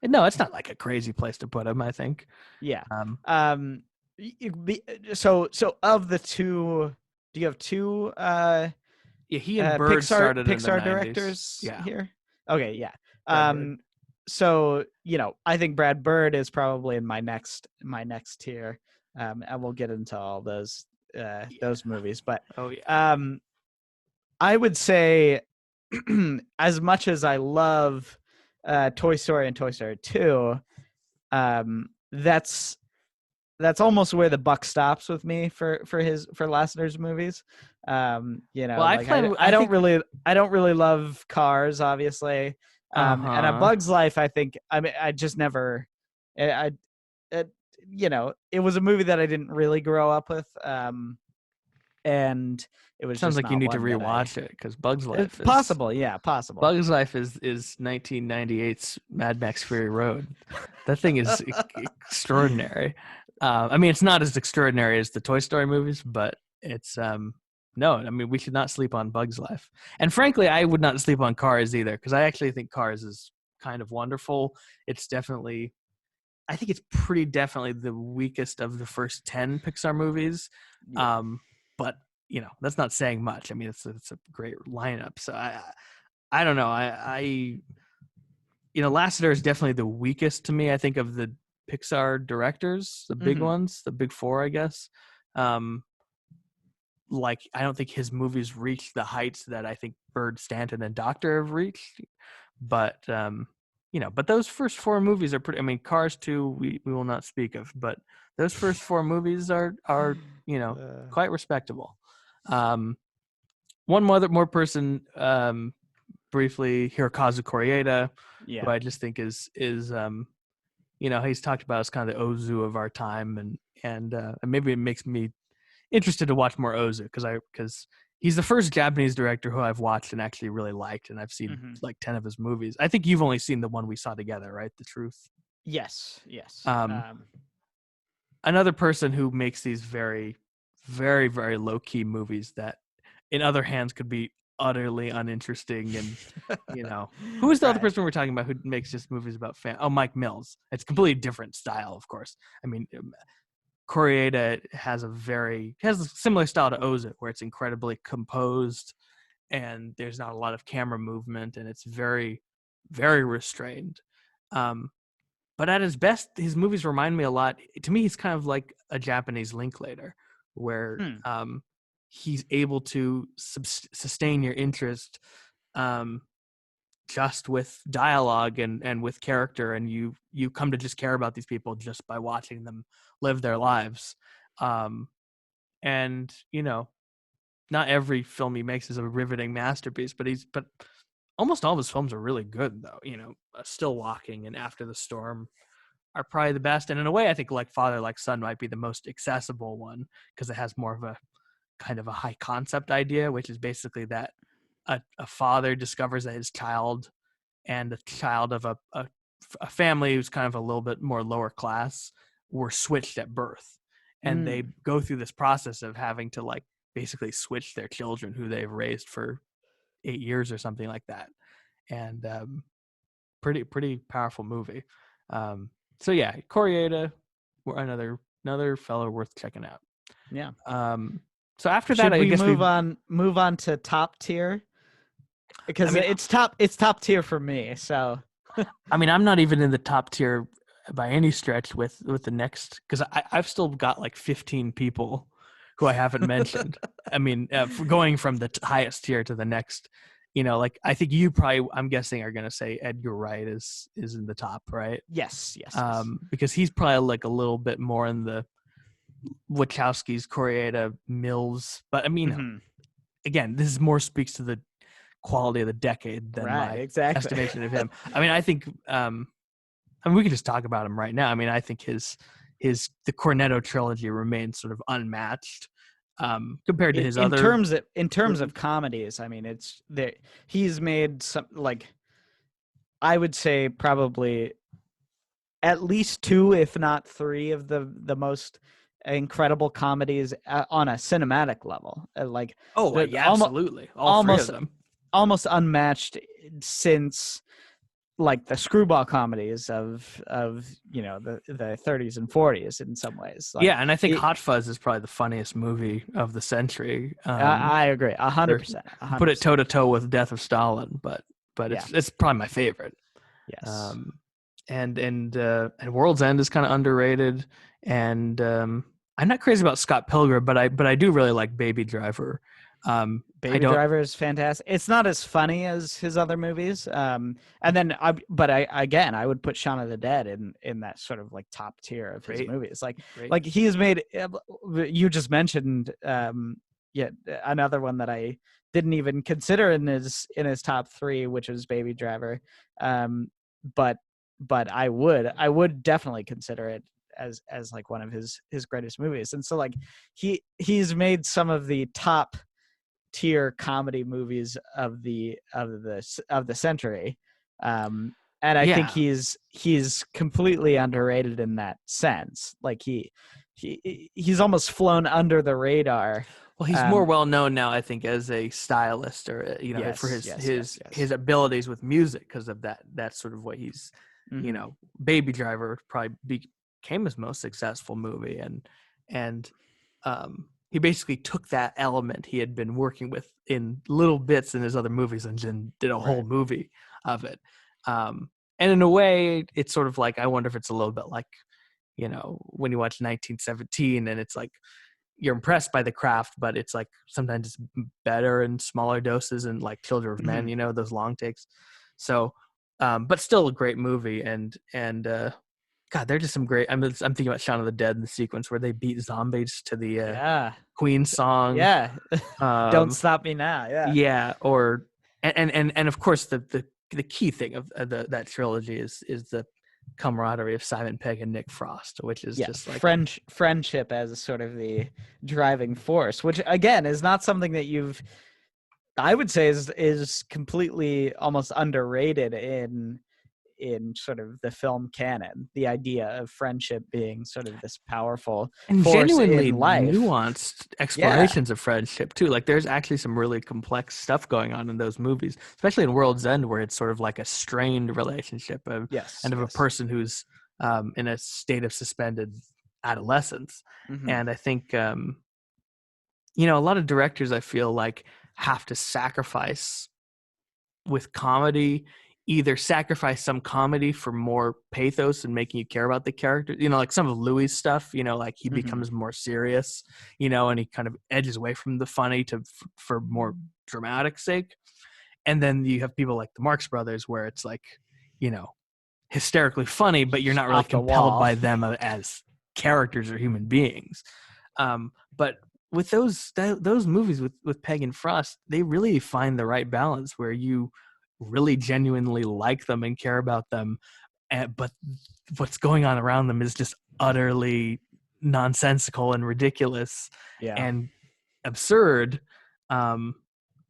no, it's not like a crazy place to put him, I think. Yeah. So of the two, do you have two? Yeah, he and Bird started Pixar in the 90s. Directors here. Okay, yeah. So I think Brad Bird is probably in my next tier, and we'll get into all those movies. But I would say, as much as I love Toy Story and Toy Story 2, that's almost where the buck stops with me for Lasseter's movies. I don't really love Cars, obviously, and A Bug's Life. I think I just never. It was a movie that I didn't really grow up with, and it was. Sounds just like you need to rewatch it because Bug's Life. It's possible, possible. Bug's Life is 1998's Mad Max Fury Road. That thing is extraordinary. I mean, it's not as extraordinary as the Toy Story movies, but it's no. I mean, we should not sleep on Bug's Life. And frankly, I would not sleep on Cars either, because I actually think Cars is kind of wonderful. It's definitely, I think it's pretty definitely the weakest of the first 10 Pixar movies. Yeah. But that's not saying much. I mean, it's a great lineup. So I don't know. Lasseter is definitely the weakest to me, I think, of the Pixar directors, the big ones, the big four, I guess. I don't think his movies reach the heights that I think Bird, Stanton, and Docter have reached. But but those first four movies are pretty. I mean, Cars 2, we will not speak of, but those first four movies are quite respectable. One more person, briefly, Hirokazu Koreeda, who I just think is he's talked about as kind of the Ozu of our time, and maybe it makes me interested to watch more Ozu because he's the first Japanese director who I've watched and actually really liked, and I've seen like 10 of his movies. I think you've only seen the one we saw together, right? The Truth. Yes. Another person who makes these very, very, very low key movies that, in other hands, could be utterly uninteresting, and who is the other person we're talking about who makes just movies about Mike Mills. It's a completely different style, of course. I mean, Koreeda has a similar style to Ozu, where it's incredibly composed and there's not a lot of camera movement and it's very, very restrained. But at his best, his movies remind me a lot. To me, he's kind of like a Japanese Linklater, where he's able to sustain your interest just with dialogue and with character, and you come to just care about these people just by watching them live their lives. And not every film he makes is a riveting masterpiece, but almost all of his films are really good, though. Still Walking and After the Storm are probably the best, and in a way I think Like Father Like Son might be the most accessible one, because it has more of a kind of a high concept idea, which is basically that a father discovers that his child and a child of a family who's kind of a little bit more lower class were switched at birth, and they go through this process of having to like basically switch their children who they've raised for 8 years or something like that. And pretty powerful movie. So yeah, Koreeda, another fellow worth checking out. Yeah. So after Should that, I guess move on to top tier, because it's top tier for me. So I mean, I'm not even in the top tier by any stretch with the next, because I've still got like 15 people who I haven't mentioned. I mean, going from the highest tier to the next, like I think you probably, I'm guessing, are going to say Edgar Wright is in the top, right? Yes. Because he's probably like a little bit more in the Wachowski's, Koreeda, Mills. But I mean, again, this more speaks to the quality of the decade than my estimation of him. I mean, I think, we can just talk about him right now. I mean, I think the Cornetto trilogy remains sort of unmatched compared to his other. In terms of comedies, I mean, he's made some, like, I would say probably at least 2, if not 3, of the most incredible comedies on a cinematic level. Absolutely, all 3 of them, almost unmatched since like the screwball comedies of the 30s and 40s in some ways. Like, and I think Hot Fuzz is probably the funniest movie of the century. I agree 100%. Put it toe to toe with Death of Stalin, but it's probably my favorite. Yes. And World's End is kind of underrated, and I'm not crazy about Scott Pilgrim, but I do really like Baby Driver. Baby Driver is fantastic. It's not as funny as his other movies. And then I would put Shaun of the Dead in that sort of like top tier of his movies. Like he has made, you just mentioned another one that I didn't even consider in his top 3, which was Baby Driver. But I would definitely consider it as like one of his greatest movies. And so like he's made some of the top tier comedy movies of the century, and I think he's completely underrated in that sense. Like he's almost flown under the radar. Well, he's more well known now, I think, as a stylist, or for his abilities with music, because of that's sort of what he's Baby Driver probably became his most successful movie, and he basically took that element he had been working with in little bits in his other movies and then did a whole movie of it. And in a way, it's sort of like, I wonder if it's a little bit like, when you watch 1917 and it's like, you're impressed by the craft, but it's like sometimes it's better in smaller doses, and like Children of Men, those long takes. So, but still a great movie. And God, they're just some great. I'm thinking about Shaun of the Dead in the sequence where they beat zombies to the Queen song. Yeah, Don't Stop Me Now. Yeah, yeah. Or and of course the key thing of that trilogy is camaraderie of Simon Pegg and Nick Frost, which is just like friendship as sort of the driving force, which again is not something that I would say is completely almost underrated in sort of the film canon, the idea of friendship being sort of this powerful and force genuinely in life. nuanced explorations of friendship too. Like there's actually some really complex stuff going on in those movies, especially in World's End, where it's sort of like a strained relationship of a person who's in a state of suspended adolescence. Mm-hmm. And I think a lot of directors, I feel like, have to sacrifice with comedy, either sacrifice some comedy for more pathos and making you care about the character, like some of Louis' stuff, like he becomes more serious, and he kind of edges away from the funny for more dramatic sake. And then you have people like the Marx Brothers, where it's like, hysterically funny, but you're not really compelled by them as characters or human beings. But with those movies with Pegg and Frost, they really find the right balance where you really genuinely like them and care about them, but what's going on around them is just utterly nonsensical and ridiculous and absurd. But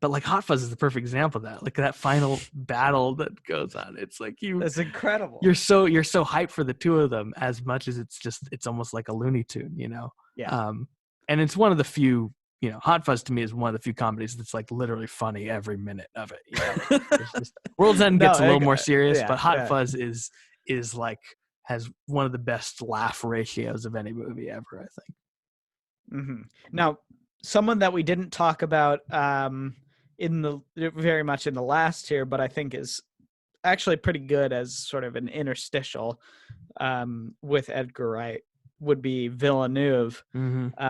like Hot Fuzz is the perfect example of that. Like that final battle that goes on, it's like it's incredible. You're so hyped for the two of them as much as it's almost like a Looney Tune, and it's one of the few. Hot Fuzz to me is one of the few comedies that's like literally funny every minute of it. It's just, World's End gets a little more serious, but Hot Fuzz is like has one of the best laugh ratios of any movie ever, I think. Mm-hmm. Now, someone that we didn't talk about very much in the last here, but I think is actually pretty good as sort of an interstitial with Edgar Wright would be Villeneuve. Mm-hmm.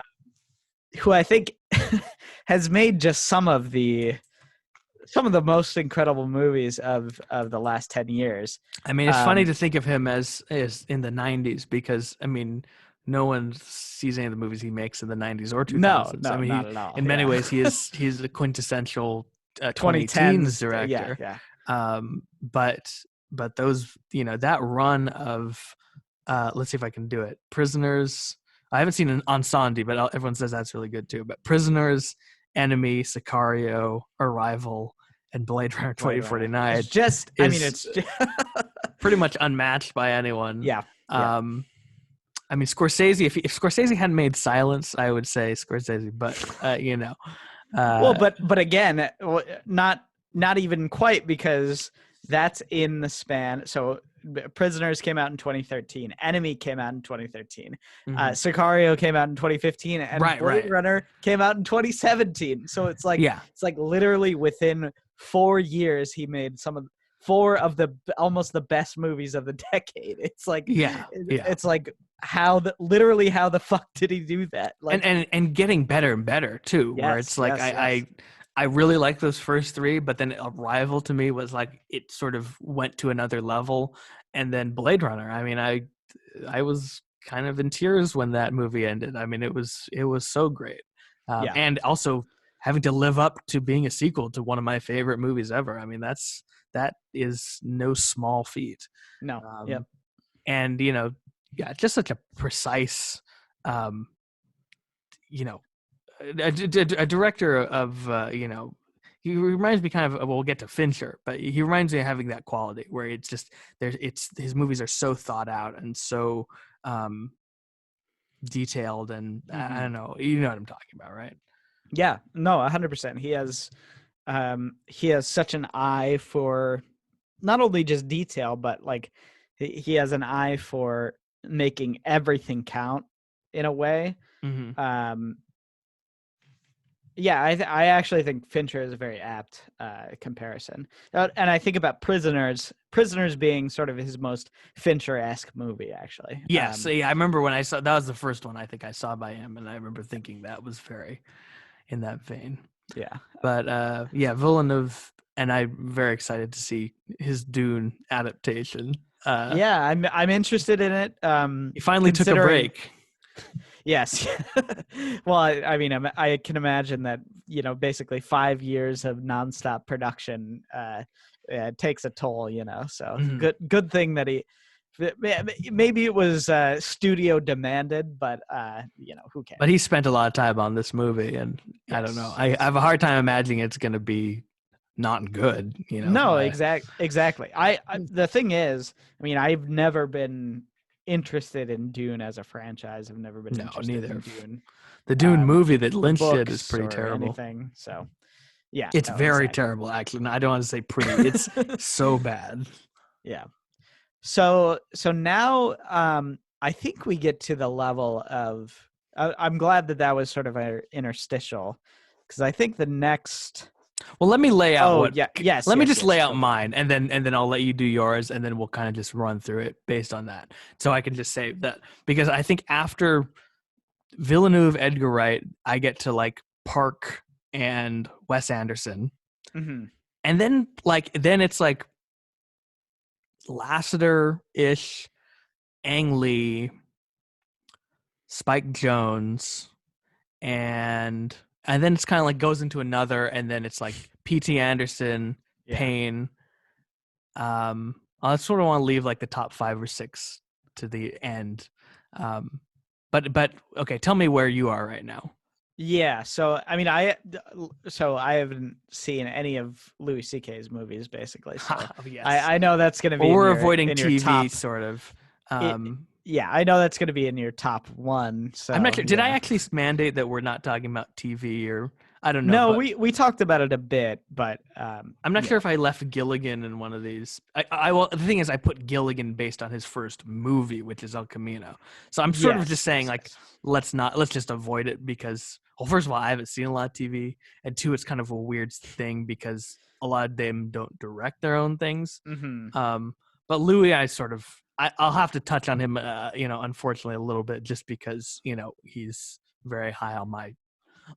Who I think has made just some of the most incredible movies of the last 10 years. I mean, it's funny to think of him as in the 90s, because I mean, no one sees any of the movies he makes in the 90s or 2000s. No, I mean, not at all. In many ways, he's a quintessential 2010s director. But those, that run of let's see if I can do it. Prisoners. I haven't seen an Ensemble, but everyone says that's really good too. But Prisoners, Enemy, Sicario, Arrival, and Blade Runner 2049. It's just, it's pretty much unmatched by anyone. Yeah. I mean, Scorsese. If Scorsese hadn't made Silence, I would say Scorsese. But well, but again, not even quite, because that's in the span. So Prisoners came out in 2013. Enemy came out in 2013. Mm-hmm. Sicario came out in 2015, and Blade Runner came out in 2017. So it's like it's like literally within 4 years he made four of the almost the best movies of the decade. It's like it's like how the fuck did he do that? Like, and getting better and better too. Where it's like I really like those first three, but then Arrival to me was like it sort of went to another level, and then Blade Runner. I mean, I was kind of in tears when that movie ended. I mean, it was so great, and also having to live up to being a sequel to one of my favorite movies ever. I mean, that is no small feat. No, and just such a precise, a director of he reminds me kind of, we'll get to Fincher, but he reminds me of having that quality where it's just his movies are so thought out and so detailed, and I don't know, you know what I'm talking about, right? Yeah, no, 100%. He has such an eye for not only just detail, but like he has an eye for making everything count in a way. Mm-hmm. I actually think Fincher is a very apt comparison. And I think about Prisoners being sort of his most Fincher-esque movie, actually. Yes, I remember when I saw, that was the first one I think I saw by him, and I remember thinking that was very in that vein. Yeah. But Villeneuve, and I'm very excited to see his Dune adaptation. I'm interested in it. He finally took a break. Yes. Well, I mean, I can imagine that, basically 5 years of nonstop production takes a toll, so good thing that he maybe it was studio demanded, but who cares? But he spent a lot of time on this movie, and I don't know. I have a hard time imagining it's going to be not good. No, exactly. I the thing is, I mean, I've never been interested in Dune as a franchise. I've never been interested in Dune. The Dune movie that Lynch did is pretty terrible. Anything, so yeah, it's very terrible. Actually, no, I don't want to say pretty. It's so bad. Yeah. So now I think we get to the level of. I'm glad that was sort of an interstitial, because I think the next. Well, let me lay out Let me just lay out mine, and then I'll let you do yours, and then we'll kind of just run through it based on that. So I can just say that, because I think after Villeneuve, Edgar Wright, I get to like Park and Wes Anderson, and then it's like Lasseter-ish, Ang Lee, Spike Jonze, and then it's kind of like goes into another, and then it's like P.T. Anderson, Payne. I sort of want to leave like the top 5 or 6 to the end. But okay, tell me where you are right now. Yeah, so I mean, I haven't seen any of Louis C.K.'s movies, basically. So yes. I know that's going to be. We're avoiding TV, top, sort of. Yeah, I know that's going to be in your top 1. So I'm not sure. Did I actually mandate that we're not talking about TV, or I don't know? No, we talked about it a bit, but I'm not sure if I left Gilligan in one of these. Well, the thing is, I put Gilligan based on his first movie, which is El Camino. So I'm sort of just saying like, let's just avoid it, because, well, first of all, I haven't seen a lot of TV, and 2, it's kind of a weird thing because a lot of them don't direct their own things. But Louis, I'll have to touch on him, unfortunately a little bit, just because, he's very high on my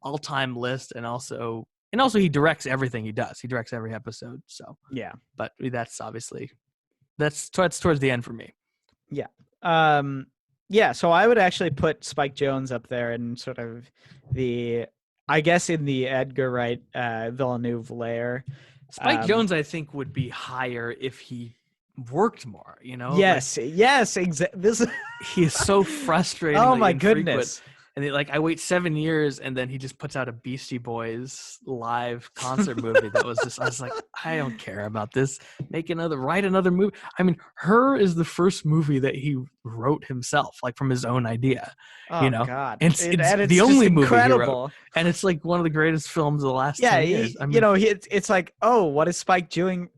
all-time list, and also he directs everything he does. He directs every episode. So yeah, but that's obviously towards the end for me. Yeah. Yeah. So I would actually put Spike Jonze up there in sort of I guess in the Edgar Wright, Villeneuve layer. Spike Jonze, I think, would be higher if he worked more, Yes, exactly. He is so frustrating. Oh my goodness. And I wait 7 years, and then he just puts out a Beastie Boys live concert movie that was just, I was like, I don't care about this. Write another movie. I mean, Her is the first movie that he wrote himself, like from his own idea. Oh God. And it's the only movie he wrote. And it's like one of the greatest films of the last 10 years. It's like, oh, what is Spike doing?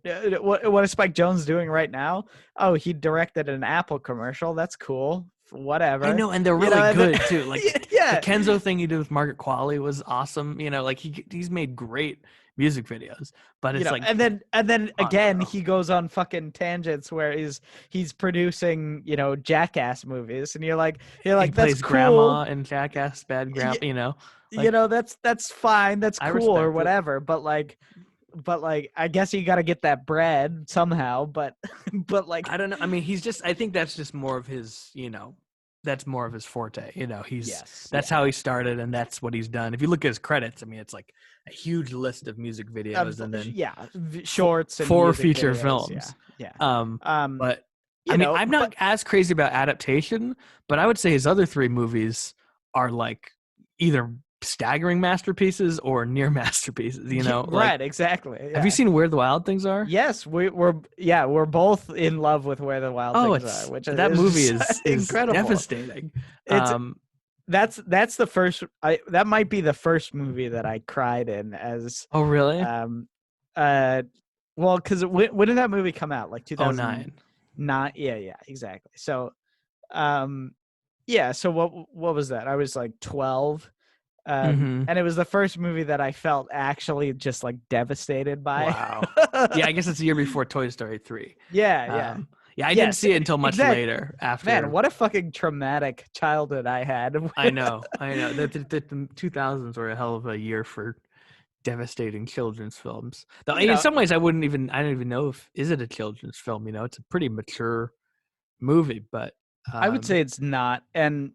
What is Spike Jonze doing right now? Oh, he directed an Apple commercial. That's cool. Whatever. I know, and they're really good too. Like the Kenzo thing he did with Margaret Qualley was awesome. He's made great music videos, but it's and then again he goes on fucking tangents where he's producing Jackass movies, and you're like he that's plays cool. Grandma in Jackass, bad grandma. That's fine, that's cool or whatever, but I guess you got to get that bread somehow. But I don't know. I mean, I think that's just more of his, that's more of his forte. That's how he started, and that's what he's done. If you look at his credits, I mean, it's like a huge list of music videos, and then shorts and 4 feature videos, films. Yeah. But I'm not as crazy about adaptation, but I would say his other 3 movies are like either staggering masterpieces or near masterpieces, right, exactly. Yeah. Have you seen Where the Wild Things Are? Yes, we're both in love with Where the Wild Things Are, which that movie is incredible, devastating. That's the first. That might be the first movie that I cried in as. Oh really? Well, because when did that movie come out? Like 2009. 9. Yeah, exactly. So, So what was that? I was like 12. And it was the first movie that I felt actually just like devastated by. Wow. Yeah, I guess it's the year before Toy Story 3. Yeah. I didn't see it until much later. After. Man, what a fucking traumatic childhood I had. I know. The 2000s were a hell of a year for devastating children's films. Though in some ways, I don't even know is it a children's film. It's a pretty mature movie, but I would say it's not. And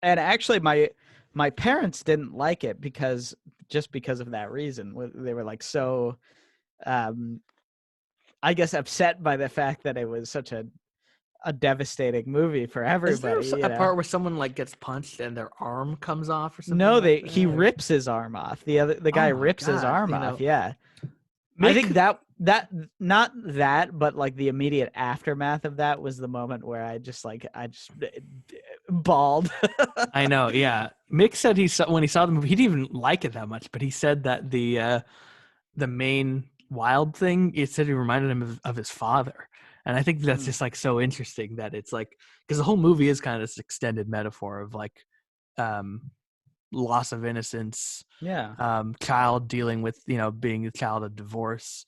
actually, my parents didn't like it because of that reason. They were like so, I guess, upset by the fact that it was such a a devastating movie for Is there everybody. a part where someone like gets punched and their arm comes off or something? No, like that? he rips his arm off. The guy my rips his God, arm off. Yeah. I think that not that, but like the immediate aftermath of that was the moment where I just bawled. I know, yeah. Mick said when he saw the movie, he didn't even like it that much, but he said that the main wild thing, it said it reminded him of his father. And I think that's just like so interesting that it's like, because the whole movie is kind of this extended metaphor of like loss of innocence, child dealing with, being a child of divorce.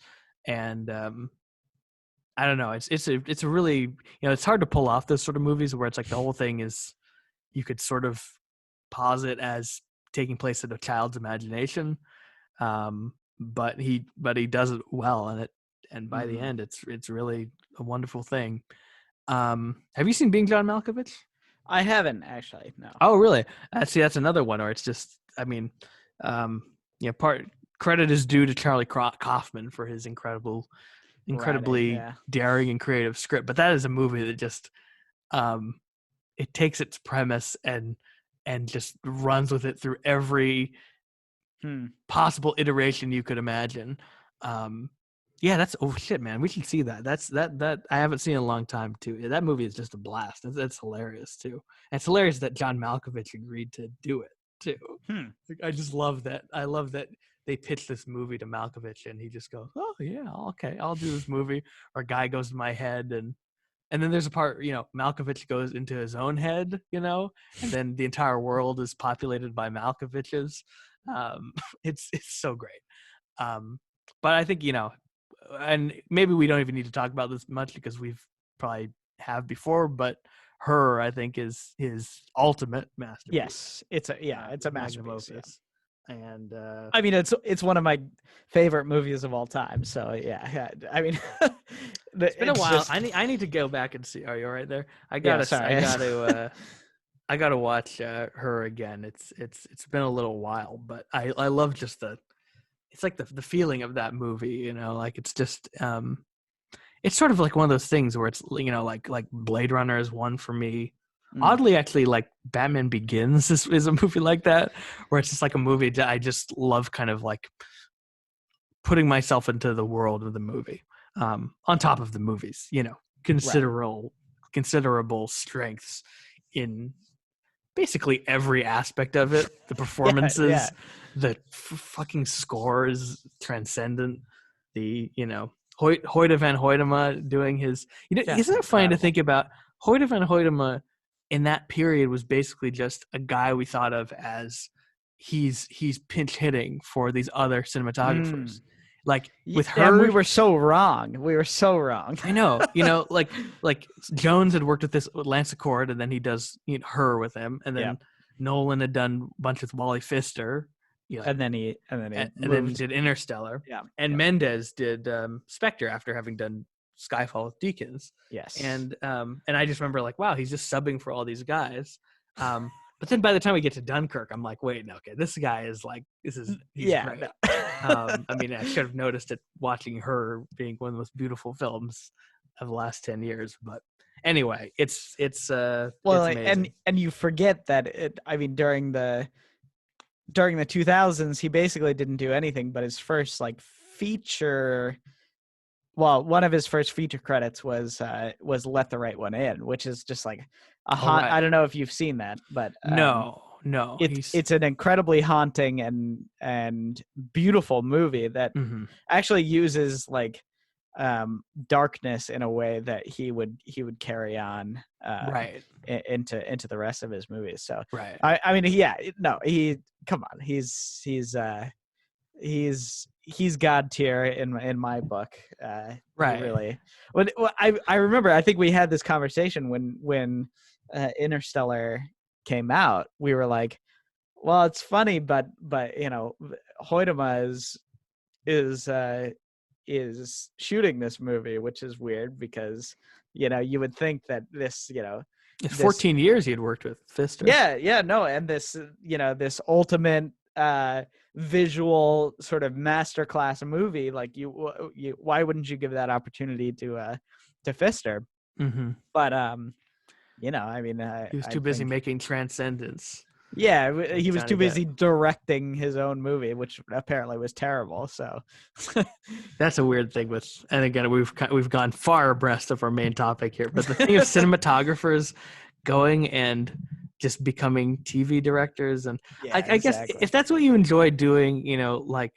And I don't know, it's a really, it's hard to pull off those sort of movies where it's like the whole thing is, you could sort of pause it as taking place in a child's imagination, but he does it well, and by the end it's really a wonderful thing. Have you seen Being John Malkovich? I haven't actually, no. Oh really? See, that's another one where it's just, I mean, part credit is due to Charlie Kaufman for his incredibly daring and creative script, but that is a movie that just it takes its premise and just runs with it through every possible iteration you could imagine. That's shit, man. We should see that. That I haven't seen in a long time too. That movie is just a blast. It's hilarious too. And it's hilarious that John Malkovich agreed to do it too. I just love that. I love that they pitched this movie to Malkovich and he just goes, "Oh yeah, okay, I'll do this movie." Or a guy goes to my head and then there's a part, Malkovich goes into his own head, and then the entire world is populated by Malkoviches. It's so great. But I think, and maybe we don't even need to talk about this much because we've probably have before, but Her, I think, is his ultimate masterpiece. Yes, it's a masterpiece. Yeah. And I mean, it's one of my favorite movies of all time. So yeah, I mean, it's been a while. I need to go back and see. Are you all right there? I gotta watch Her again. It's been a little while, but I love just it's like the feeling of that movie. Like it's just it's sort of like one of those things where it's like Blade Runner is one for me. Oddly, actually, like Batman Begins is a movie like that, where it's just like a movie that I just love, kind of like putting myself into the world of the movie. On top of the movies, considerable strengths in basically every aspect of it. The performances, the fucking score is transcendent. The Hoyte van Hoytema doing his. Isn't it funny to think about Hoyte van Hoytema? In that period was basically just a guy we thought of as he's pinch hitting for these other cinematographers. Like with Her, we were so wrong. I know, like Jones had worked with Lance Accord, and then he does Her with him, and then Nolan had done a bunch with Wally Pfister, and then he did Interstellar, and Mendes did Spectre after having done Skyfall with Deakins. Yes. And I just remember like, wow, he's just subbing for all these guys. But then by the time we get to Dunkirk, I'm like, wait, no, okay, this guy is like, he's great. No. I mean, I should have noticed it watching Her being one of the most beautiful films of the last 10 years. But anyway, it's amazing. and you forget that during the 2000s, he basically didn't do anything, but his first like feature. Well, one of his first feature credits was Let the Right One In, which is just like a haunt. Right. I don't know if you've seen that, but no, it's an incredibly haunting and beautiful movie that actually uses like darkness in a way that he would carry on into the rest of his movies. So I mean, come on, he's God tier in my book. Really. Well, I remember, I think we had this conversation when Interstellar came out. We were like, well, it's funny, but Hoytema is shooting this movie, which is weird because you would think that this it's 14 years he had worked with Pfister. And this ultimate visual sort of masterclass movie, like you why wouldn't you give that opportunity to Pfister? Mm-hmm. But you know, I mean, He was I too busy think, making Transcendence. yeah, he was Johnny too busy Depp. directing his own movie, which apparently was terrible. So That's a weird thing with, and again, we've gone far abreast of our main topic here. But the thing of cinematographers going and just becoming TV directors, and yeah, I guess exactly. if that's what you enjoy doing, you know, like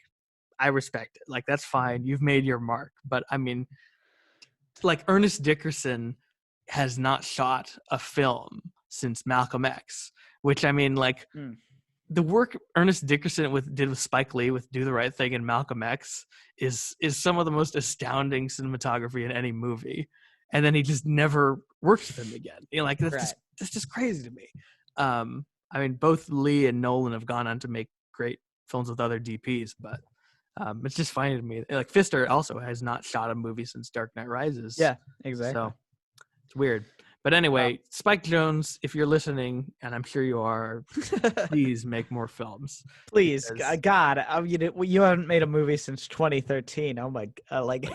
I respect it. Like that's fine. You've made your mark. But I mean, like Ernest Dickerson has not shot a film since Malcolm X, which I mean, like. The work Ernest Dickerson did with Spike Lee with Do the Right Thing and Malcolm X is some of the most astounding cinematography in any movie, and then he just never worked with him again. You know, like that's just crazy to me. I mean, both Lee and Nolan have gone on to make great films with other DPs, but it's just funny to me. Like Pfister also has not shot a movie since Dark Knight Rises. Yeah, exactly. So it's weird. But anyway, Spike Jonze, if you're listening, and I'm sure you are, please make more films. Please, Because, God, you haven't made a movie since 2013. Oh my, like,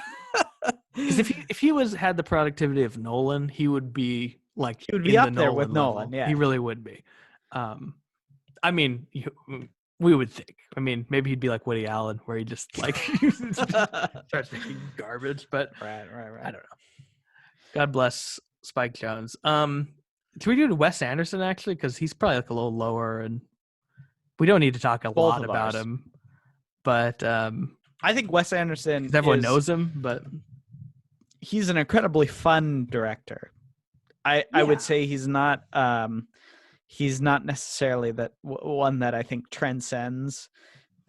because if he had the productivity of Nolan, he would be like he would be up there with level. Nolan. Yeah, he really would be. I mean, we would think. I mean, maybe he'd be like Woody Allen, where he just like starts making garbage. But right. I don't know. God bless Spike Jonze. Can we do Wes Anderson actually? Because he's probably like a little lower, and we don't need to talk a lot about him. But I think Wes Anderson, everyone knows him, but he's an incredibly fun director. I would say he's not necessarily that one that I think transcends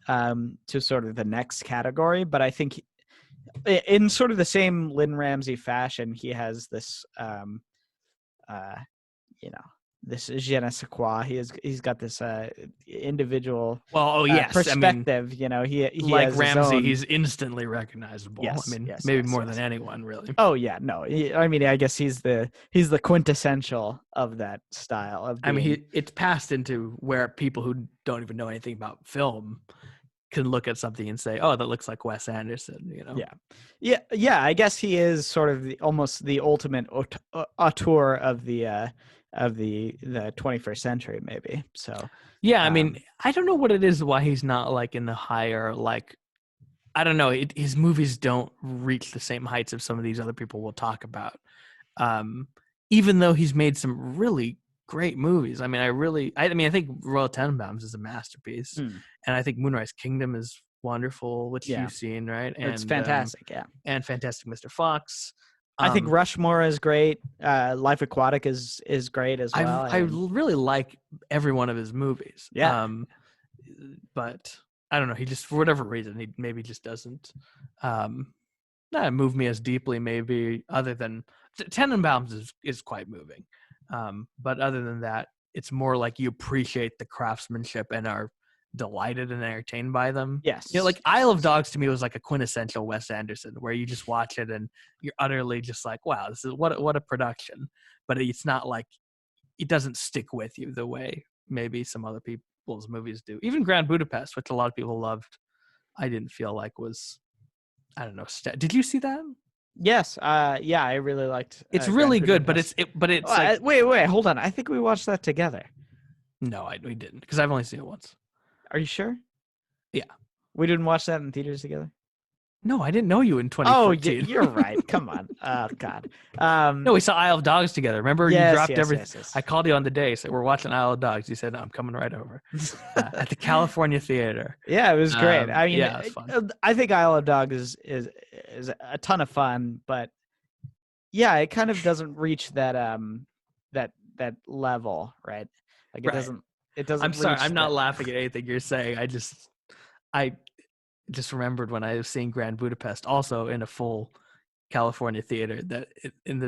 to sort of the next category, but I think in sort of the same Lynn Ramsey fashion, he has this this je ne sais quoi. He's got this individual perspective. I mean, he like has Ramsey, he's instantly recognizable. Yes, I mean, maybe more than anyone, really. Oh yeah, no. I mean, I guess he's the quintessential of that style of being, I mean, it's passed into where people who don't even know anything about film can look at something and say, "Oh, that looks like Wes Anderson," you know? Yeah. I guess he is sort of almost the ultimate auteur of the 21st century, maybe. So yeah, I mean, I don't know what it is why he's not like in the higher, like, I don't know. His movies don't reach the same heights of some of these other people we'll talk about. Even though he's made some really great movies. I mean, I think Royal Tenenbaums is a masterpiece, and I think Moonrise Kingdom is wonderful, which you've seen, right? And it's fantastic, and Fantastic Mr. Fox. I think Rushmore is great. Life Aquatic is great as well. I really like every one of his movies. Yeah. But I don't know. He just, for whatever reason, he maybe just doesn't not move me as deeply. Maybe other than Tenenbaums is quite moving. But other than that, it's more like you appreciate the craftsmanship and are delighted and entertained by them. Yes. You know, like Isle of Dogs to me was like a quintessential Wes Anderson, where you just watch it and you're utterly just like, wow, this is what a production. But it's not like, it doesn't stick with you the way maybe some other people's movies do. Even Grand Budapest, which a lot of people loved, I didn't feel like was, I don't know. Did you see that? Yes. Yeah, I really liked. It's really good, but it's like, wait, hold on. I think we watched that together. No, we didn't, because I've only seen it once. Are you sure? Yeah. We didn't watch that in theaters together? No, I didn't know you in 2014. Oh, you're right. Come on. Oh, God. No, we saw Isle of Dogs together. Remember? Yes, you dropped everything. Yes. I called you on the day, said, we're watching Isle of Dogs. You said, no, I'm coming right over. At the California Theater. Yeah, it was great. I mean, yeah, it was fun. I think Isle of Dogs is a ton of fun, but yeah, it kind of doesn't reach that that level, right? Like it doesn't. It doesn't. I'm sorry. I'm not laughing at anything you're saying. I just remembered when I was seeing Grand Budapest, also in a full California theater, that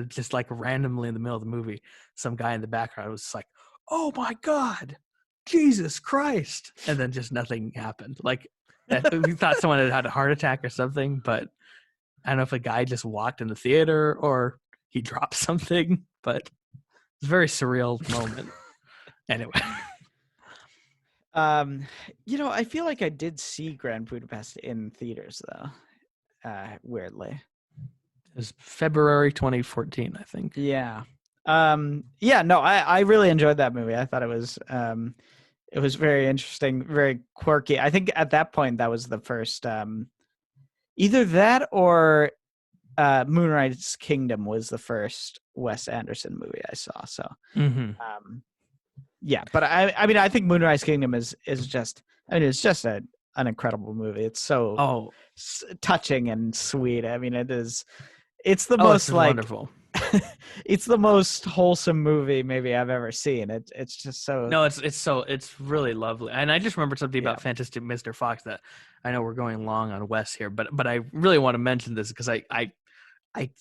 just like randomly in the middle of the movie, some guy in the background was just like, "Oh my God, Jesus Christ!" and then just nothing happened. Like we thought someone had a heart attack or something, but I don't know if a guy just walked in the theater or he dropped something, but it's a very surreal moment. Anyway. I feel like I did see Grand Budapest in theaters though. Weirdly. It was February 2014, I think. Yeah. Yeah, no, I really enjoyed that movie. I thought it was very interesting, very quirky. I think at that point that was the first either that or Moonrise Kingdom was the first Wes Anderson movie I saw. So yeah, but I mean I think Moonrise Kingdom is just, I mean it's just an incredible movie. It's so touching and sweet. I mean it's the most it's like wonderful. it's the most wholesome movie maybe I've ever seen. It's just so it's really lovely. And I just remembered something about Fantastic Mr. Fox that I know we're going long on Wes here, but I really want to mention this because I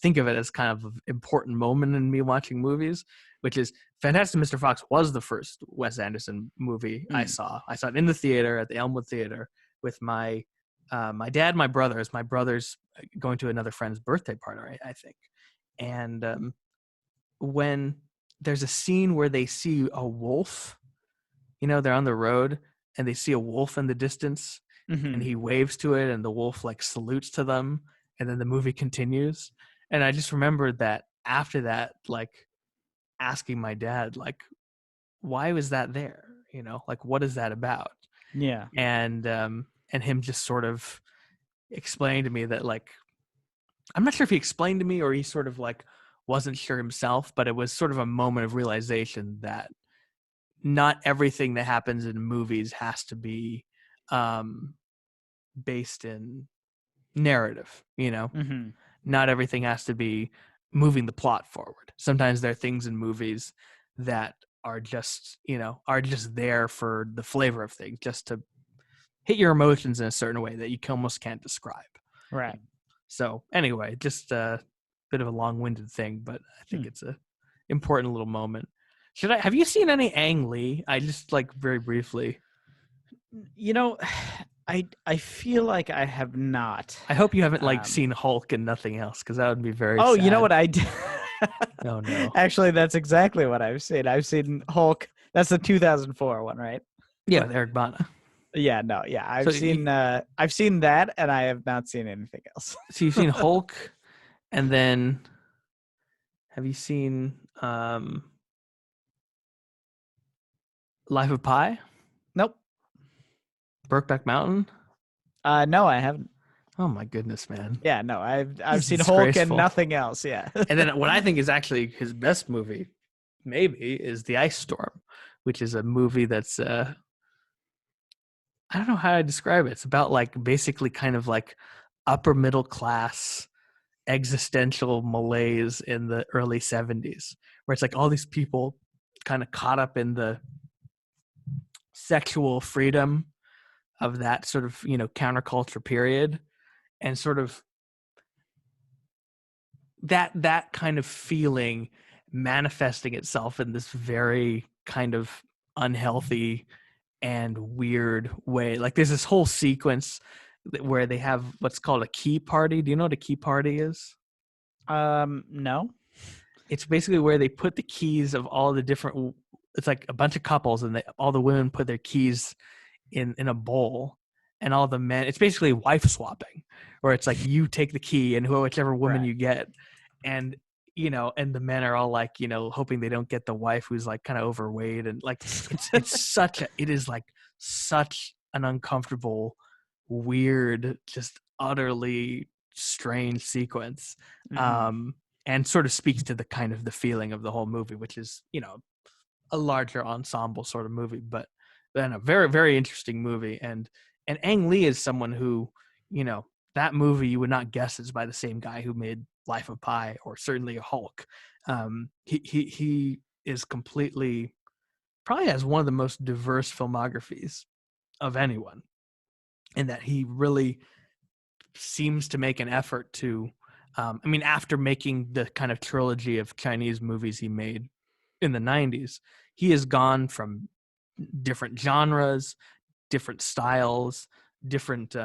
think of it as kind of an important moment in me watching movies, which is Fantastic Mr. Fox was the first Wes Anderson movie I saw. I saw it in the theater at the Elmwood Theater with my dad, my brothers. My brother's going to another friend's birthday party, I think. And when there's a scene where they see a wolf, they're on the road and they see a wolf in the distance and he waves to it and the wolf like salutes to them. And then the movie continues. And I just remembered that after that, like asking my dad, like, why was that there? Like, what is that about? Yeah. And him just sort of explained to me that, like, I'm not sure if he explained to me or he sort of like wasn't sure himself, but it was sort of a moment of realization that not everything that happens in movies has to be based in narrative, Not everything has to be moving the plot forward. Sometimes there are things in movies that are just, are just there for the flavor of things, just to hit your emotions in a certain way that you almost can't describe. Right. So anyway, just a bit of a long-winded thing, but I think it's a important little moment. Have you seen any Ang Lee? I just like very briefly. I feel like I have not. I hope you haven't like seen Hulk and nothing else, because that would be very sad. You know what I did? Oh no. Actually, that's exactly what I've seen. I've seen Hulk. That's the 2004 one, right? Yeah, with Eric Bana. Yeah, no, yeah. I've seen that and I have not seen anything else. So you've seen Hulk, and then have you seen Life of Pi? Nope. Brokeback Mountain? No, I haven't. Oh my goodness, man. Yeah, no, I've seen Hulk and nothing else. Yeah. And then what I think is actually his best movie, maybe, is The Ice Storm, which is a movie that's I don't know how to describe it. It's about like basically kind of like upper middle class existential malaise in the early 70s, where it's like all these people kind of caught up in the sexual freedom of that sort of, counterculture period, and sort of that kind of feeling manifesting itself in this very kind of unhealthy and weird way. Like there's this whole sequence where they have what's called a key party. Do you know what a key party is? No. It's basically where they put the keys of all the different, it's like a bunch of couples and all the women put their keys in a bowl, and all the men, it's basically wife swapping, where it's like you take the key and whichever woman you get, and and the men are all like, hoping they don't get the wife who's like kind of overweight, and like it is like such an uncomfortable, weird, just utterly strange sequence, and sort of speaks to the kind of the feeling of the whole movie, which is a larger ensemble sort of movie, but then a very, very interesting movie. And Ang Lee is someone who, that movie you would not guess is by the same guy who made Life of Pi or certainly Hulk. He is completely, probably has one of the most diverse filmographies of anyone, in that he really seems to make an effort to, after making the kind of trilogy of Chinese movies he made in the 90s, he has gone from different genres, different styles, different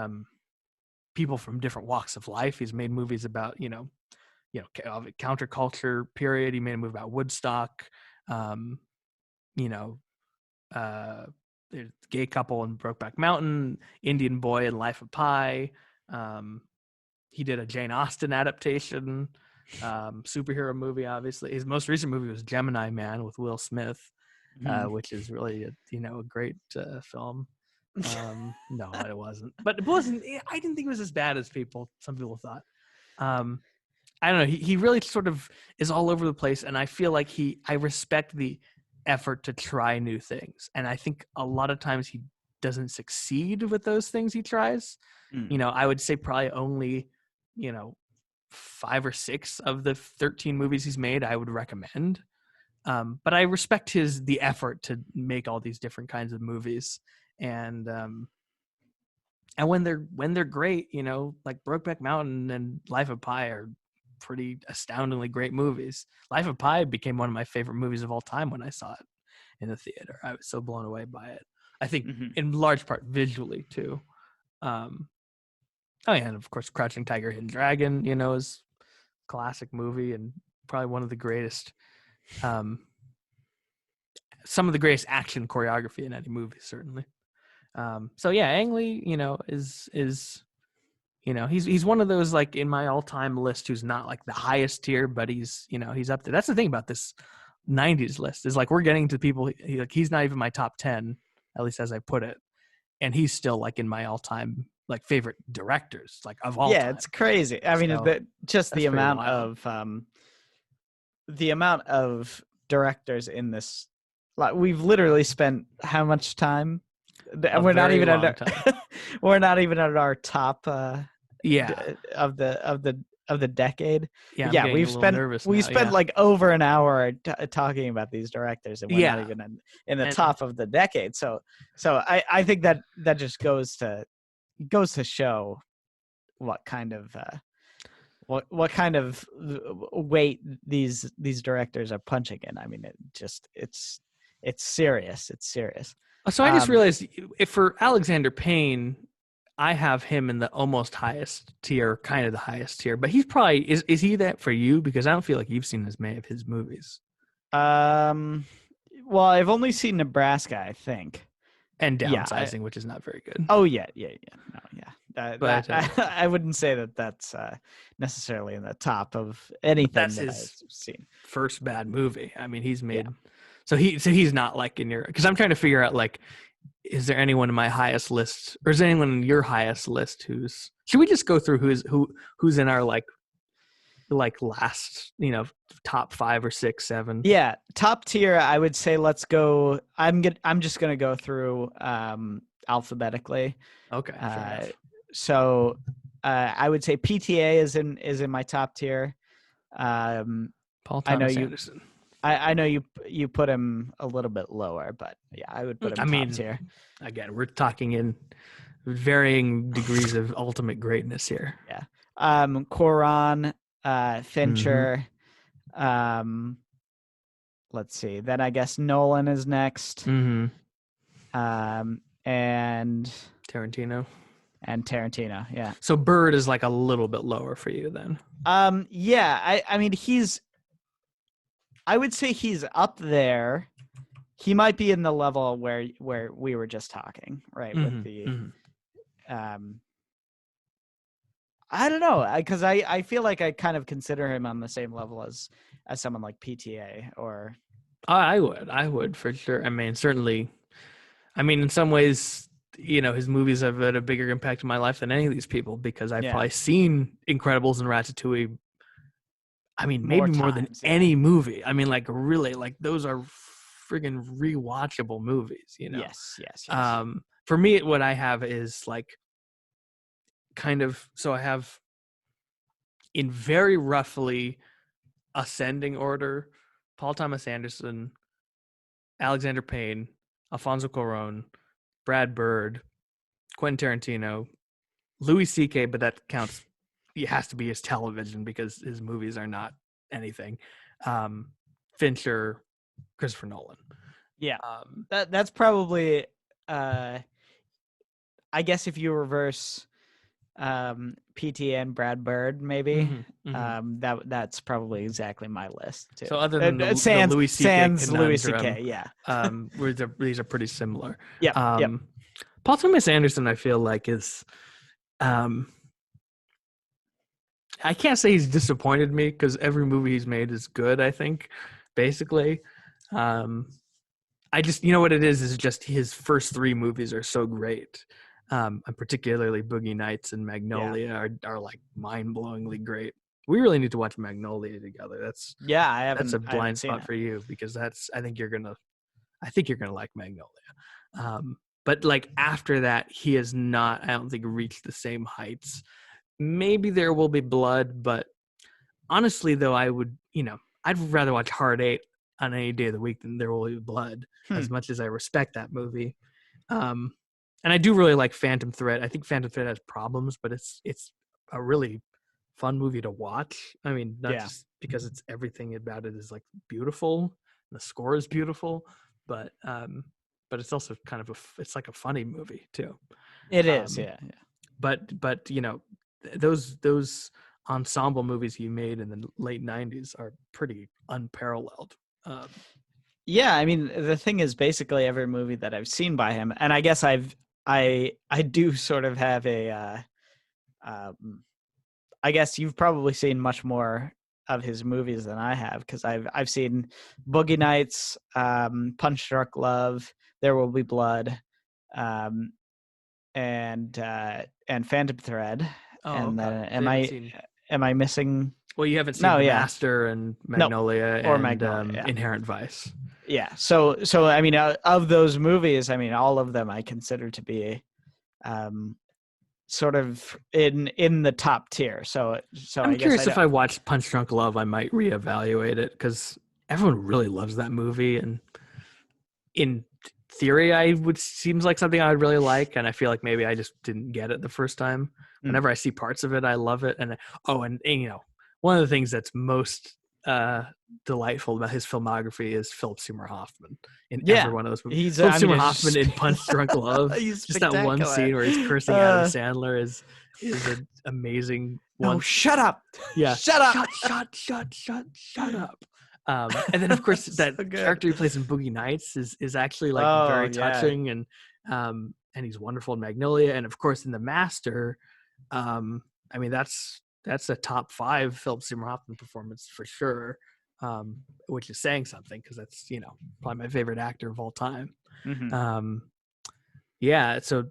people from different walks of life. He's made movies about counterculture period. He made a movie about Woodstock. There's Gay Couple in Brokeback Mountain, Indian Boy in Life of Pi. he did a Jane Austen adaptation, superhero movie. Obviously, his most recent movie was Gemini Man with Will Smith, which is really a great film. No, it wasn't, but it wasn't. I didn't think it was as bad as some people thought. I don't know. He really sort of is all over the place, and I feel like I respect the effort to try new things, and I think a lot of times he doesn't succeed with those things he tries. I would say probably only 5 or 6 of the 13 movies he's made I would recommend. But I respect the effort to make all these different kinds of movies, and when they're great, like Brokeback Mountain and Life of Pi are pretty astoundingly great movies. Life of Pi became one of my favorite movies of all time when I saw it in the theater. I was so blown away by it. I think in large part visually too. And of course Crouching Tiger, Hidden Dragon, is a classic movie and probably one of the greatest, some of the greatest action choreography in any movie, certainly. So yeah, Ang Lee, is he's one of those, like, in my all-time list who's not like the highest tier, but he's up there. That's the thing about this 90s list is, like, we're getting to people, he's not even my top 10, at least as I put it, and he's still like in my all-time like favorite directors, like, of all time. It's crazy. I mean, the amount of directors in this, like, we've literally spent how much time, and we're not even at our top of the decade. We spent like over an hour talking about these directors, and we're not even in the top of the decade. So I think that just goes to show what kind of weight these directors are punching in. I mean, it's serious. It's serious. So I just realized, if for Alexander Payne, I have him in the almost highest tier, kind of the highest tier, but he's probably is he that for you? Because I don't feel like you've seen as many of his movies. Well, I've only seen Nebraska, I think, and Downsizing, which is not very good. Oh yeah. But I wouldn't say that that's necessarily in the top of anything that's that his I've seen. First bad movie. I mean, he's made. Yeah. So he's not like in your, because I'm trying to figure out, like, is there anyone in my highest list, or is there anyone in your highest list should we just go through who's in our like last, top 5 or 6, 7? Yeah, top tier. I would say let's go. I'm just gonna go through alphabetically. Okay. So I would say PTA is in my top tier. Paul Thomas Anderson. I know you put him a little bit lower, but yeah, I would put him top tier. Again, we're talking in varying degrees of ultimate greatness here. Yeah. Cuarón, Fincher. Let's see. Then I guess Nolan is next. Mm-hmm. And Tarantino. Yeah. So Bird is like a little bit lower for you then. Yeah. I mean, I would say he's up there. He might be in the level where we were just talking, right? Mm-hmm, With the, I don't know, because I feel like I kind of consider him on the same level as someone like PTA or. I would for sure. I mean, certainly. I mean, in some ways, his movies have had a bigger impact in my life than any of these people, because I've probably seen Incredibles and Ratatouille. I mean, maybe more than any movie. I mean, like, really, like, those are friggin' rewatchable movies, Yes. For me, what I have is like kind of, so I have in very roughly ascending order, Paul Thomas Anderson, Alexander Payne, Alfonso Cuarón, Brad Bird, Quentin Tarantino, Louis C.K., but that counts. It has to be his television because his movies are not anything. Fincher, Christopher Nolan. Yeah, that's probably. I guess if you reverse PTA and Brad Bird, maybe that's probably exactly my list too. So other than the Louis C.K., yeah, these are pretty similar. Yeah. Paul Thomas Anderson, I feel like, is I can't say he's disappointed me because every movie he's made is good, I think, basically. I just, you know what it is just his first three movies are so great. And particularly Boogie Nights and Magnolia are like mind-blowingly great. We really need to watch Magnolia together. That's a blind spot for you because I think you're gonna like Magnolia. But like after that, he has not, I don't think, reached the same heights. Maybe There Will Be Blood, but honestly, though, I'd rather watch Hard Eight on any day of the week than There Will Be Blood, as much as I respect that movie. And I do really like Phantom Thread. I think Phantom Thread has problems, but it's a really fun movie to watch. I mean, not just because it's everything about it is like beautiful, and the score is beautiful, but it's also kind of it's like a funny movie too. It is, yeah. But you know, those ensemble movies he made in the late 90s are pretty unparalleled. Yeah, I mean, the thing is, basically every movie that I've seen by him, and I guess I do sort of have a I guess you've probably seen much more of his movies than I have, because I've seen Boogie Nights, Punch Drunk Love, There Will Be Blood, and Phantom Thread. And am I missing? Well, you haven't seen The Master and Magnolia and Inherent Vice. Yeah. So I mean, of those movies, I mean, all of them I consider to be sort of in the top tier. So I'm curious if I watched Punch Drunk Love, I might reevaluate it, because everyone really loves that movie, and in theory, seems like something I would really like, and I feel like maybe I just didn't get it the first time. Whenever I see parts of it, I love it, and you know, one of the things that's most delightful about his filmography is Philip Seymour Hoffman in every one of those movies. Philip Seymour Hoffman in Punch Drunk Love, just that one scene where he's cursing Adam Sandler is an amazing one. Oh, shut up! Yeah, shut up! Shut up! And then of course that character he plays in Boogie Nights is actually like very touching, and he's wonderful in Magnolia, and of course in The Master. I mean, that's a top 5 Philip Seymour Hoffman performance for sure, which is saying something, because that's, you know, probably my favorite actor of all time. Mm-hmm. So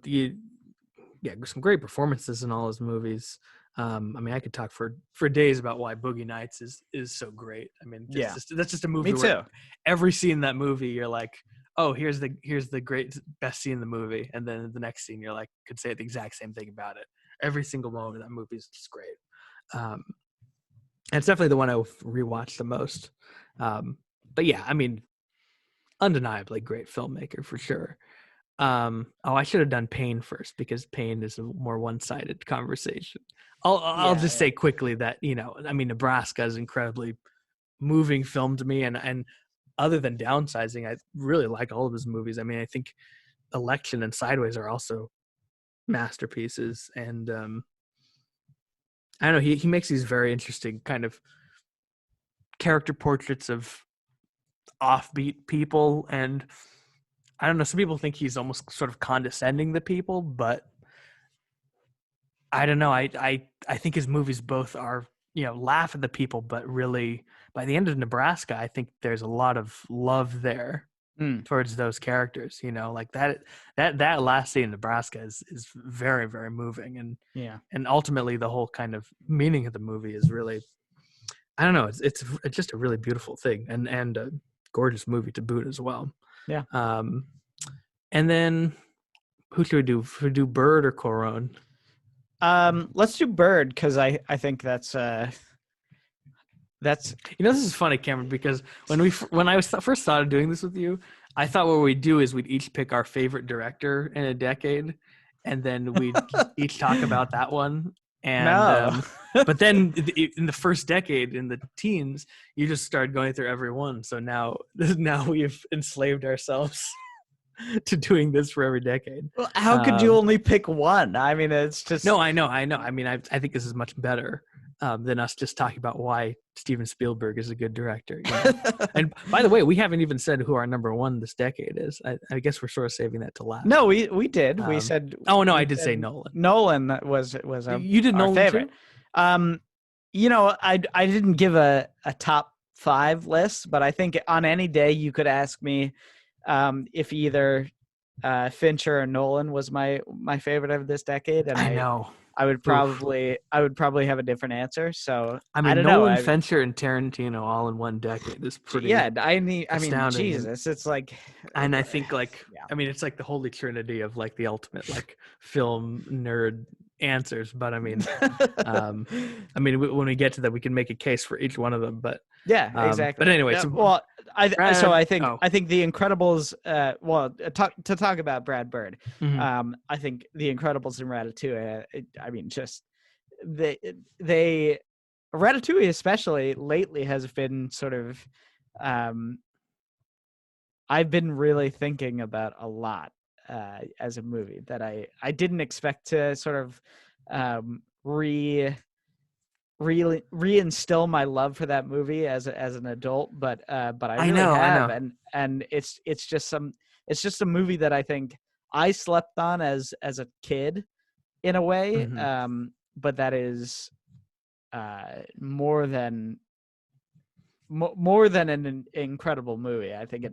some great performances in all his movies. I mean, I could talk for days about why Boogie Nights is so great. I mean, that's just a movie. Me too. Where every scene in that movie, you're like, oh, here's the best scene in the movie, and then the next scene, you're like, could say the exact same thing about it. Every single moment of that movie is just great. And it's definitely the one I rewatched the most. But yeah, I mean, undeniably great filmmaker for sure. I should have done Pain first, because Pain is a more one-sided conversation. I'll just say quickly that, you know, I mean, Nebraska is incredibly moving film to me, and other than Downsizing, I really like all of his movies. I mean, I think Election and Sideways are also masterpieces, and I don't know, he makes these very interesting kind of character portraits of offbeat people, and I don't know, some people think he's almost sort of condescending to people, but I don't know, I think his movies both are, you know, laugh at the people, but really by the end of Nebraska, I think there's a lot of love there towards those characters, you know, like that last scene in Nebraska is very, very moving, and ultimately the whole kind of meaning of the movie is really, I don't know, it's just a really beautiful thing, and a gorgeous movie to boot as well. Yeah. And then who should we do? Should we do Bird or Corone? Let's do Bird, because I think that's you know, this is funny, Cameron, because when I first started doing this with you, I thought what we'd do is we'd each pick our favorite director in a decade, and then we'd each talk about that one. And but then in the first decade, in the teens, you just started going through every one. So now we've enslaved ourselves to doing this for every decade. Well, how could you only pick one? I mean, it's just no. I know. I mean, I think this is much better than us just talking about why Steven Spielberg is a good director. You know? And by the way, we haven't even said who our number one this decade is. I guess we're sort of saving that to last. No, we did. We said. Oh no, I did say Nolan. Nolan was you did our Nolan favorite. Too? I didn't give a top 5 list, but I think on any day you could ask me if either Fincher or Nolan was my favorite of this decade, and I know. I would Oof. probably have a different answer. So I I mean, don't know. Nolan, Fincher, and Tarantino all in one decade is pretty Yeah, I mean, astounding. Jesus, it's like, And I think like, yeah. I mean, it's like the holy trinity of like the ultimate like film nerd answers. But I mean, when we get to that, we can make a case for each one of them. But yeah, exactly. But anyway, Yeah, well, I think oh. I think The Incredibles. To talk about Brad Bird, Mhm. I think The Incredibles and Ratatouille. I mean, just they Ratatouille especially lately has been sort of I've been really thinking about a lot as a movie that I didn't expect to sort of reinstill my love for that movie as an adult, but I really have, and it's just a movie that I think I slept on as a kid in a way, but that is more than an incredible movie. I think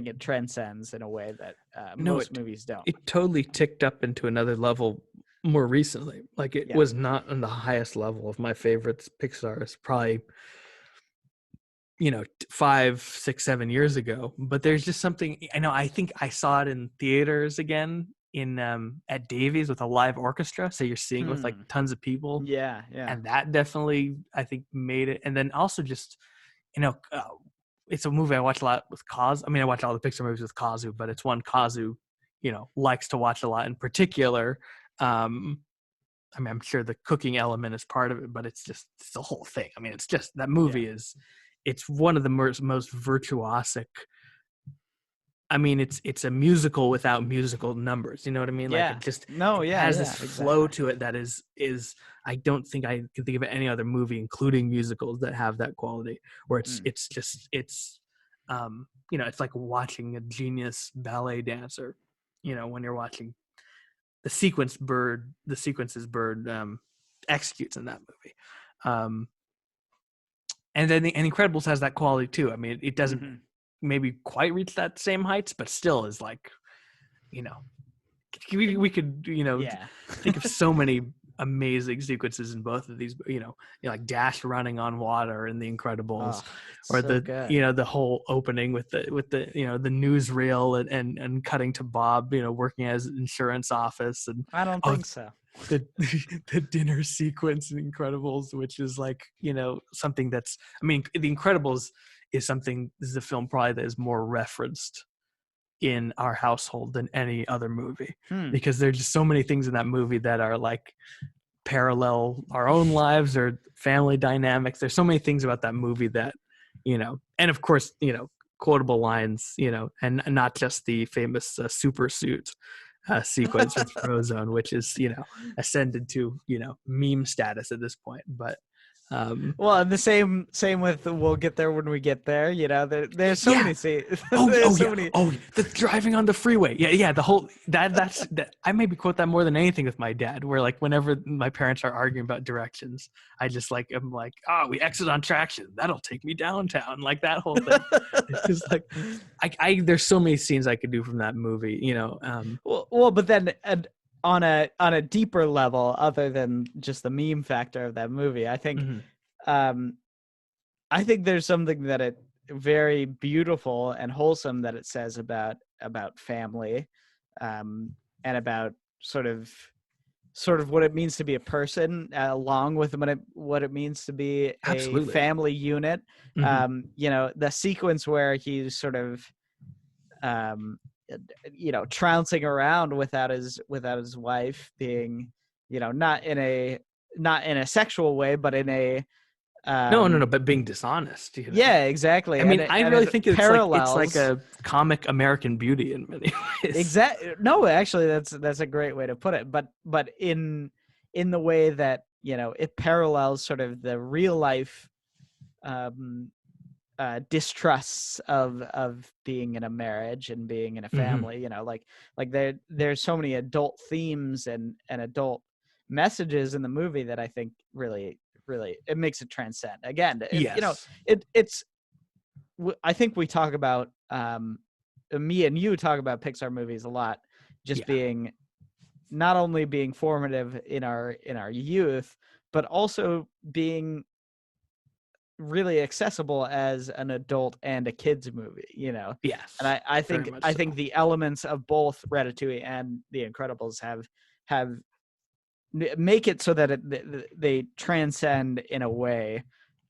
it transcends in a way that most movies don't. It totally ticked up into another level more recently. Like it was not on the highest level of my favorites. Pixar is probably 5, 6, 7 years ago. But there's just something. I think I saw it in theaters again in at Davies with a live orchestra. So you're seeing it with like tons of people. Yeah. And that definitely I think made it. And then also just it's a movie I watch a lot with Kazu. I mean, I watch all the Pixar movies with Kazu, but it's one Kazu, likes to watch a lot in particular. I mean, I'm sure the cooking element is part of it, but it's the whole thing. I mean, it's just that movie it's one of the most virtuosic. I mean, it's a musical without musical numbers. You know what I mean? Yeah. Like it just has this flow to it that is I don't think I can think of any other movie, including musicals, that have that quality. Where it's it's like watching a genius ballet dancer. When you're watching the sequences Bird executes in that movie. And then the Incredibles has that quality too. I mean, it doesn't maybe quite reach that same heights, but still is like, we could think of so many amazing sequences in both of these. Like Dash running on water in The Incredibles, or so the good. the whole opening with the the newsreel and cutting to Bob working at his insurance office, and I don't think so. The dinner sequence in Incredibles, which is like something that's, I mean, The Incredibles is a film probably that is more referenced in our household than any other movie, because there's just so many things in that movie that are like parallel our own lives or family dynamics. There's so many things about that movie that and of course quotable lines, and not just the famous super suit sequence with Frozone, which is ascended to meme status at this point. But well, and the same with we'll get there when we get there. There's so many scenes. The driving on the freeway. The whole that's I maybe quote that more than anything with my dad. Where like whenever my parents are arguing about directions, I'm like, oh, we exit on traction. That'll take me downtown. Like that whole thing. It's just like there's so many scenes I could do from that movie. Well, but then. On a deeper level, other than just the meme factor of that movie, I think, I think there's something that it very beautiful and wholesome that it says about family, and about sort of what it means to be a person, along with what it means to be a family unit. The sequence where he's sort of, trouncing around without his wife, being not in a sexual way, but in a no, but being dishonest. Yeah, exactly. I mean, I really think it's like a comic American Beauty in many ways. Exactly. No, actually, that's a great way to put it. But in the way that it parallels sort of the real life distrusts of being in a marriage and being in a family. Like there's so many adult themes and adult messages in the movie that I think really really, it makes it transcend. Again, Yes. I think we talk about, me and you talk about Pixar movies a lot, just being, not only being formative in our youth, but also being really accessible as an adult and a kids movie, Yes. And I think so. the elements of both Ratatouille and The Incredibles have make it so that they transcend in a way,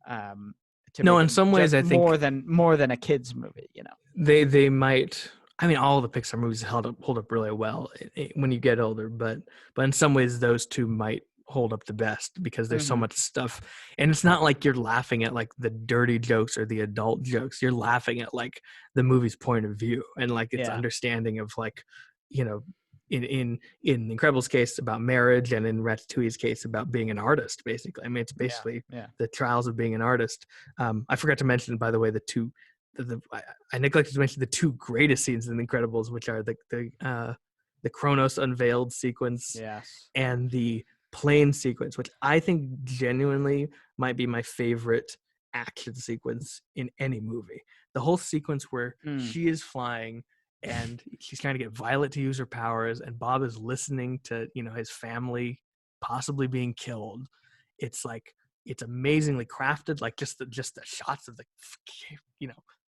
to No, make in it some ways, just I think more than a kids movie, they might. I mean, all the Pixar movies hold up really well when you get older, but in some ways, those two might hold up the best because there's so much stuff, and it's not like you're laughing at like the dirty jokes or the adult jokes. You're laughing at like the movie's point of view and like its understanding of like, in The Incredibles case about marriage, and in Ratatouille's case about being an artist. Basically, I mean, it's basically the trials of being an artist. I forgot to mention, by the way, I neglected to mention the two greatest scenes in The Incredibles, which are the Kronos unveiled sequence and the plane sequence, which I think genuinely might be my favorite action sequence in any movie. The whole sequence where she is flying and she's trying to get Violet to use her powers, and Bob is listening to his family possibly being killed. It's amazingly crafted, like just the shots of the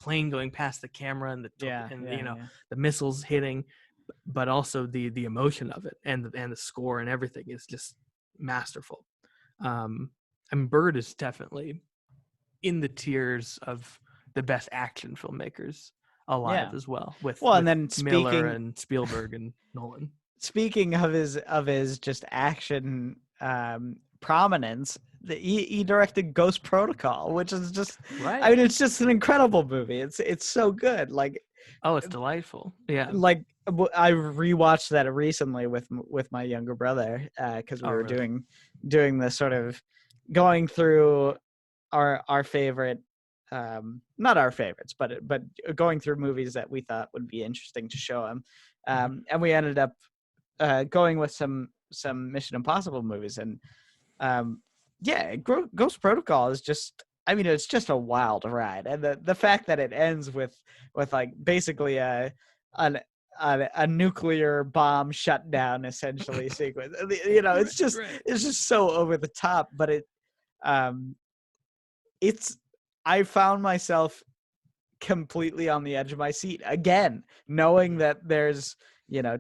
plane going past the camera and the missiles hitting, but also the emotion of it and the score and everything is just masterful. And Bird is definitely in the tiers of the best action filmmakers alive as well, with and then Miller and Spielberg and Nolan. Speaking of his just action prominence, he directed Ghost Protocol, which is just I mean, it's just an incredible movie. It's so good. Like, it's delightful. Yeah. Like, I rewatched that recently with my younger brother, because we were doing this sort of going through our favorite, not our favorites, but going through movies that we thought would be interesting to show him, and we ended up going with some Mission Impossible movies, and Ghost Protocol is just, I mean, it's just a wild ride, and the fact that it ends with like basically a nuclear bomb shutdown essentially sequence, it's just so over the top, but I found myself completely on the edge of my seat again, knowing that there's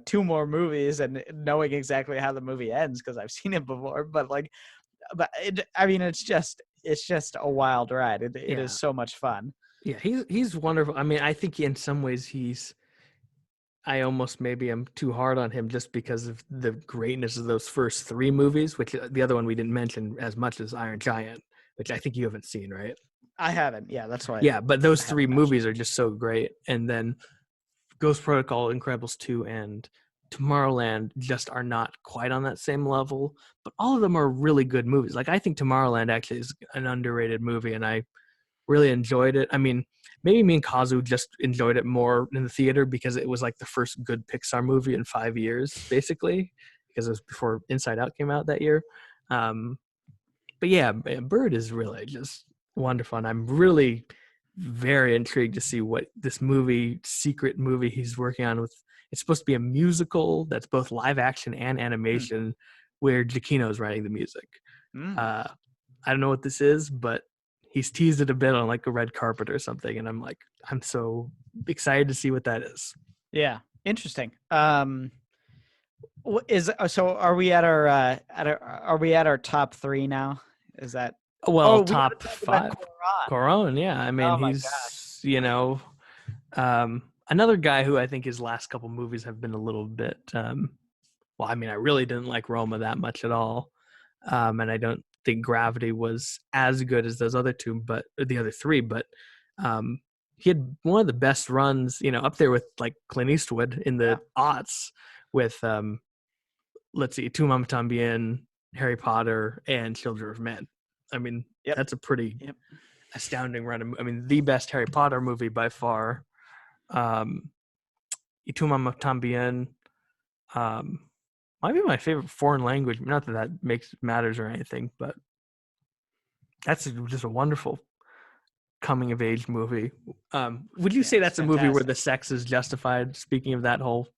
two more movies and knowing exactly how the movie ends because I've seen it before, it's just a wild ride. It is so much fun. Yeah, he's wonderful. I mean, I think in some ways I almost maybe am too hard on him just because of the greatness of those first three movies, which the other one we didn't mention as much as Iron Giant, which I think you haven't seen, right? I haven't. Yeah, that's why. Yeah, but those three movies are just so great. And then Ghost Protocol, Incredibles 2, and Tomorrowland just are not quite on that same level, but all of them are really good movies. Like, I think Tomorrowland actually is an underrated movie, and I really enjoyed it. I mean, maybe me and Kazu just enjoyed it more in the theater because it was like the first good Pixar movie in 5 years, basically, because it was before Inside Out came out that year. But yeah, Bird is really just wonderful, and I'm really very intrigued to see what this secret movie he's working on with. It's supposed to be a musical that's both live action and animation, where Giacchino's writing the music. I don't know what this is, but he's teased it a bit on like a red carpet or something, and I'm so excited to see what that is. Yeah, interesting. So are we at our top three now? Is that top five? Cuarón, yeah. I mean, he's another guy who I think his last couple movies have been a little bit. I mean, I really didn't like Roma that much at all, and I don't think Gravity was as good as those other two, but the other three. But he had one of the best runs, up there with like Clint Eastwood in the aughts with let's see, Tu Mamma Tambien, Harry Potter, and Children of Men. I mean, that's a pretty astounding run. I mean, the best Harry Potter movie by far. Tu Mamma Tambien might be my favorite foreign language. Not that matters or anything, but That's just a wonderful coming of age movie. Would you say that's a movie where fantastic. the sex is justified? Speaking of that whole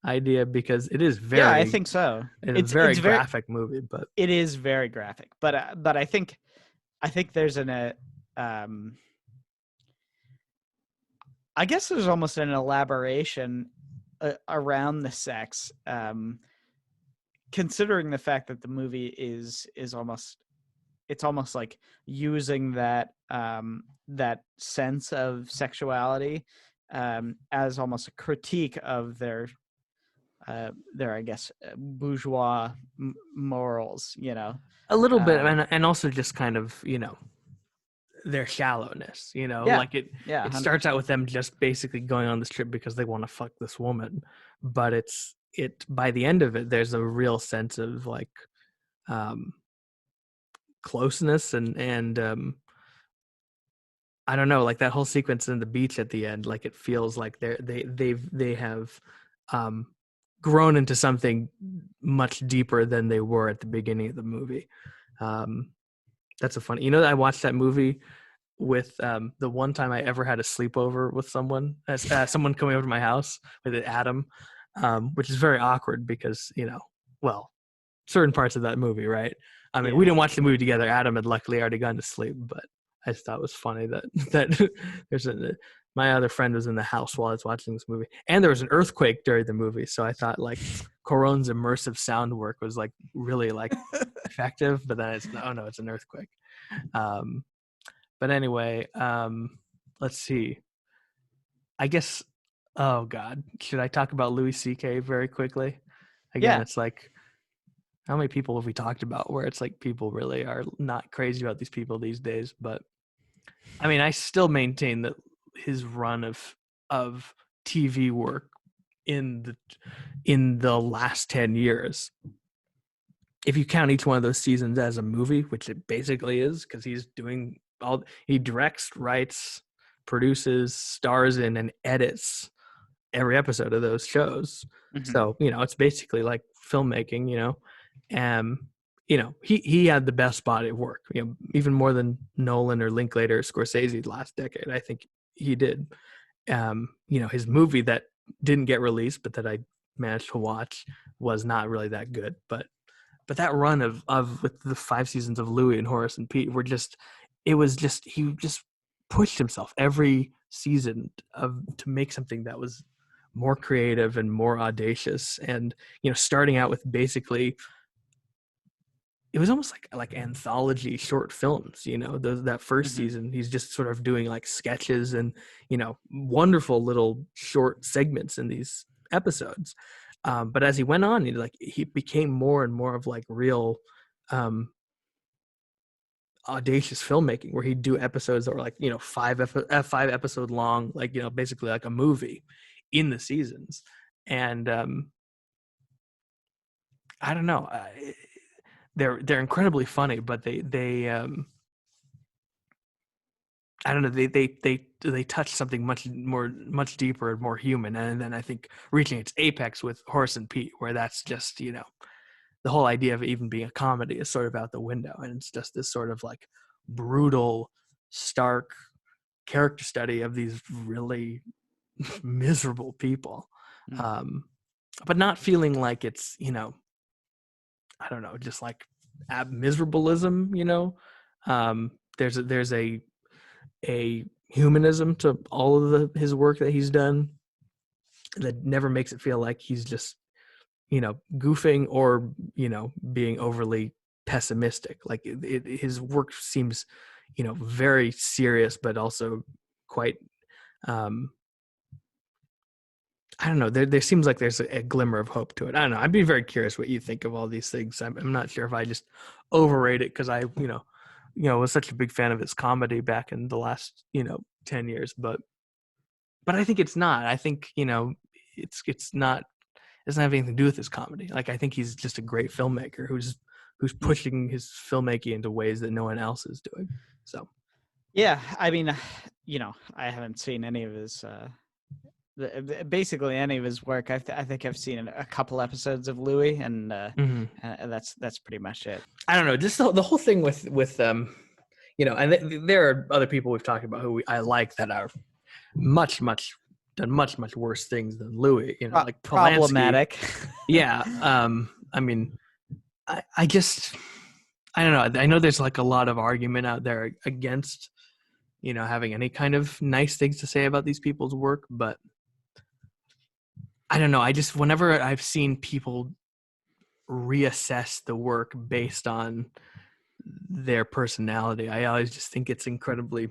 idea, because it is very, Yeah, I think so. it's a very graphic movie, but it is very graphic. But I think there's I guess there's almost an elaboration around the sex, considering the fact that the movie is almost, it's almost like using that that sense of sexuality as almost a critique of their I guess bourgeois morals, you know. a little bit, and also just kind of, you know, their shallowness, you know, Yeah. like it 100%. starts out with them just basically going on this trip because they want to fuck this woman, but it by the end of it, there's a real sense of like closeness and I don't know, like that whole sequence in the beach at the end, like it feels like they have grown into something much deeper than they were at the beginning of the movie. That's a funny, you know, I watched that movie with the one time I ever had a sleepover with someone, someone coming over to my house with Adam, which is very awkward because, you know, well, certain parts of that movie, right? I mean, we didn't watch the movie together. Adam had luckily already gone to sleep, but I just thought it was funny that there's my other friend was in the house while I was watching this movie, and there was an earthquake during the movie, so I thought like Coron's immersive sound work was like really like effective, but then it's no, it's an earthquake. But anyway, let's see. I guess, oh God, should I talk about Louis C.K. very quickly? Again, it's like, how many people have we talked about where it's like people really are not crazy about these people these days? But I mean, I still maintain that his run of TV work in the last 10 years, if you count each one of those seasons as a movie, which it basically is, because he's doing he directs, writes, produces, stars in, and edits every episode of those shows. Mm-hmm. So, you know, it's basically like filmmaking, you know. You know, he had the best body of work, you know, even more than Nolan or Linklater or Scorsese last decade. I think he did. You know, his movie that didn't get released, but that I managed to watch, was not really that good. But that run of with the 5 seasons of Louis and Horace and Pete were just, he just pushed himself every season to make something that was more creative and more audacious. And, you know, starting out with basically, it was almost like anthology short films, you know, that first season, he's just sort of doing like sketches and, you know, wonderful little short segments in these episodes. But as he went on, he became more and more of like real audacious filmmaking, where he'd do episodes that were like, you know, 5 episode long, like, you know, basically like a movie in the seasons. And I don't know, they're incredibly funny, but they I don't know, they touch something much deeper and more human. And then I think reaching its apex with Horace and Pete, where that's just, you know, the whole idea of it even being a comedy is sort of out the window, and it's just this sort of like brutal, stark character study of these really miserable people, but not feeling like it's, you know, I don't know, just like miserableism, you know. There's a humanism to all of his work that he's done that never makes it feel like he's just, you know, goofing or, you know, being overly pessimistic. Like his work seems, you know, very serious, but also quite, I don't know, there seems like there's a glimmer of hope to it. I don't know. I'd be very curious what you think of all these things. I'm not sure if I just overrate it because I, you know, was such a big fan of his comedy back in the last, you know, 10 years, but I think it's not. I think, you know, it's not, it doesn't have anything to do with his comedy. Like, I think he's just a great filmmaker who's pushing his filmmaking into ways that no one else is doing. So, yeah, I mean, you know, I haven't seen any of his, basically any of his work. I think I've seen a couple episodes of Louis, and that's pretty much it. I don't know, just the whole thing with and there are other people we've talked about who I like that are much worse things than Louis, like Polanski. Problematic. Yeah. I mean, I don't know. I know there's like a lot of argument out there against, having any kind of nice things to say about these people's work, but I don't know. Whenever I've seen people reassess the work based on their personality, I always just think it's incredibly,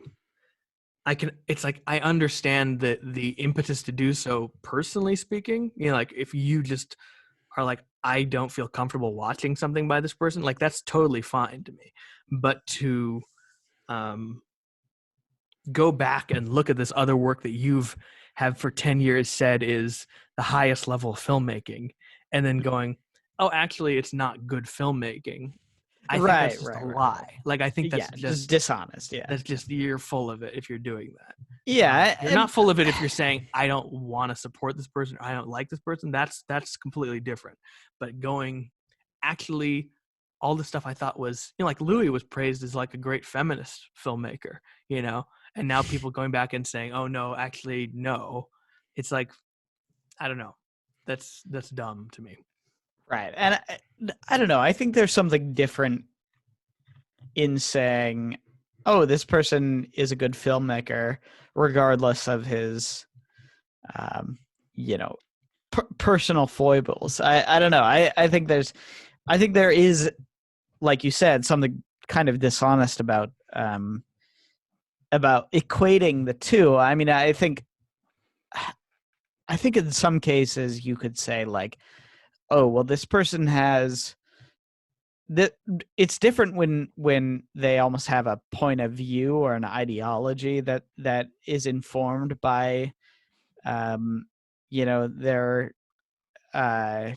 it's like, I understand the impetus to do so personally speaking, like if you just are like, I don't feel comfortable watching something by this person, like that's totally fine to me. But to go back and look at this other work that you've have for 10 years said is the highest level of filmmaking, and then going, oh, actually it's not good filmmaking. I think that's just a lie. Like, I think that's just dishonest. Yeah. That's just, you're full of it if you're doing that. Yeah. You're not full of it if you're saying, I don't want to support this person, or I don't like this person. That's completely different. But going, actually, all the stuff I thought was, like Louis was praised as like a great feminist filmmaker, and now people going back and saying, oh no, actually, no. It's like, I don't know. That's dumb to me. Right. And I don't know. I think there's something different in saying, oh, this person is a good filmmaker, regardless of his, personal foibles. I don't know. I think there is, like you said, something kind of dishonest about equating the two. I mean, I think in some cases you could say like, oh, well, this person has that. It's different when they almost have a point of view or an ideology that is informed by, their, I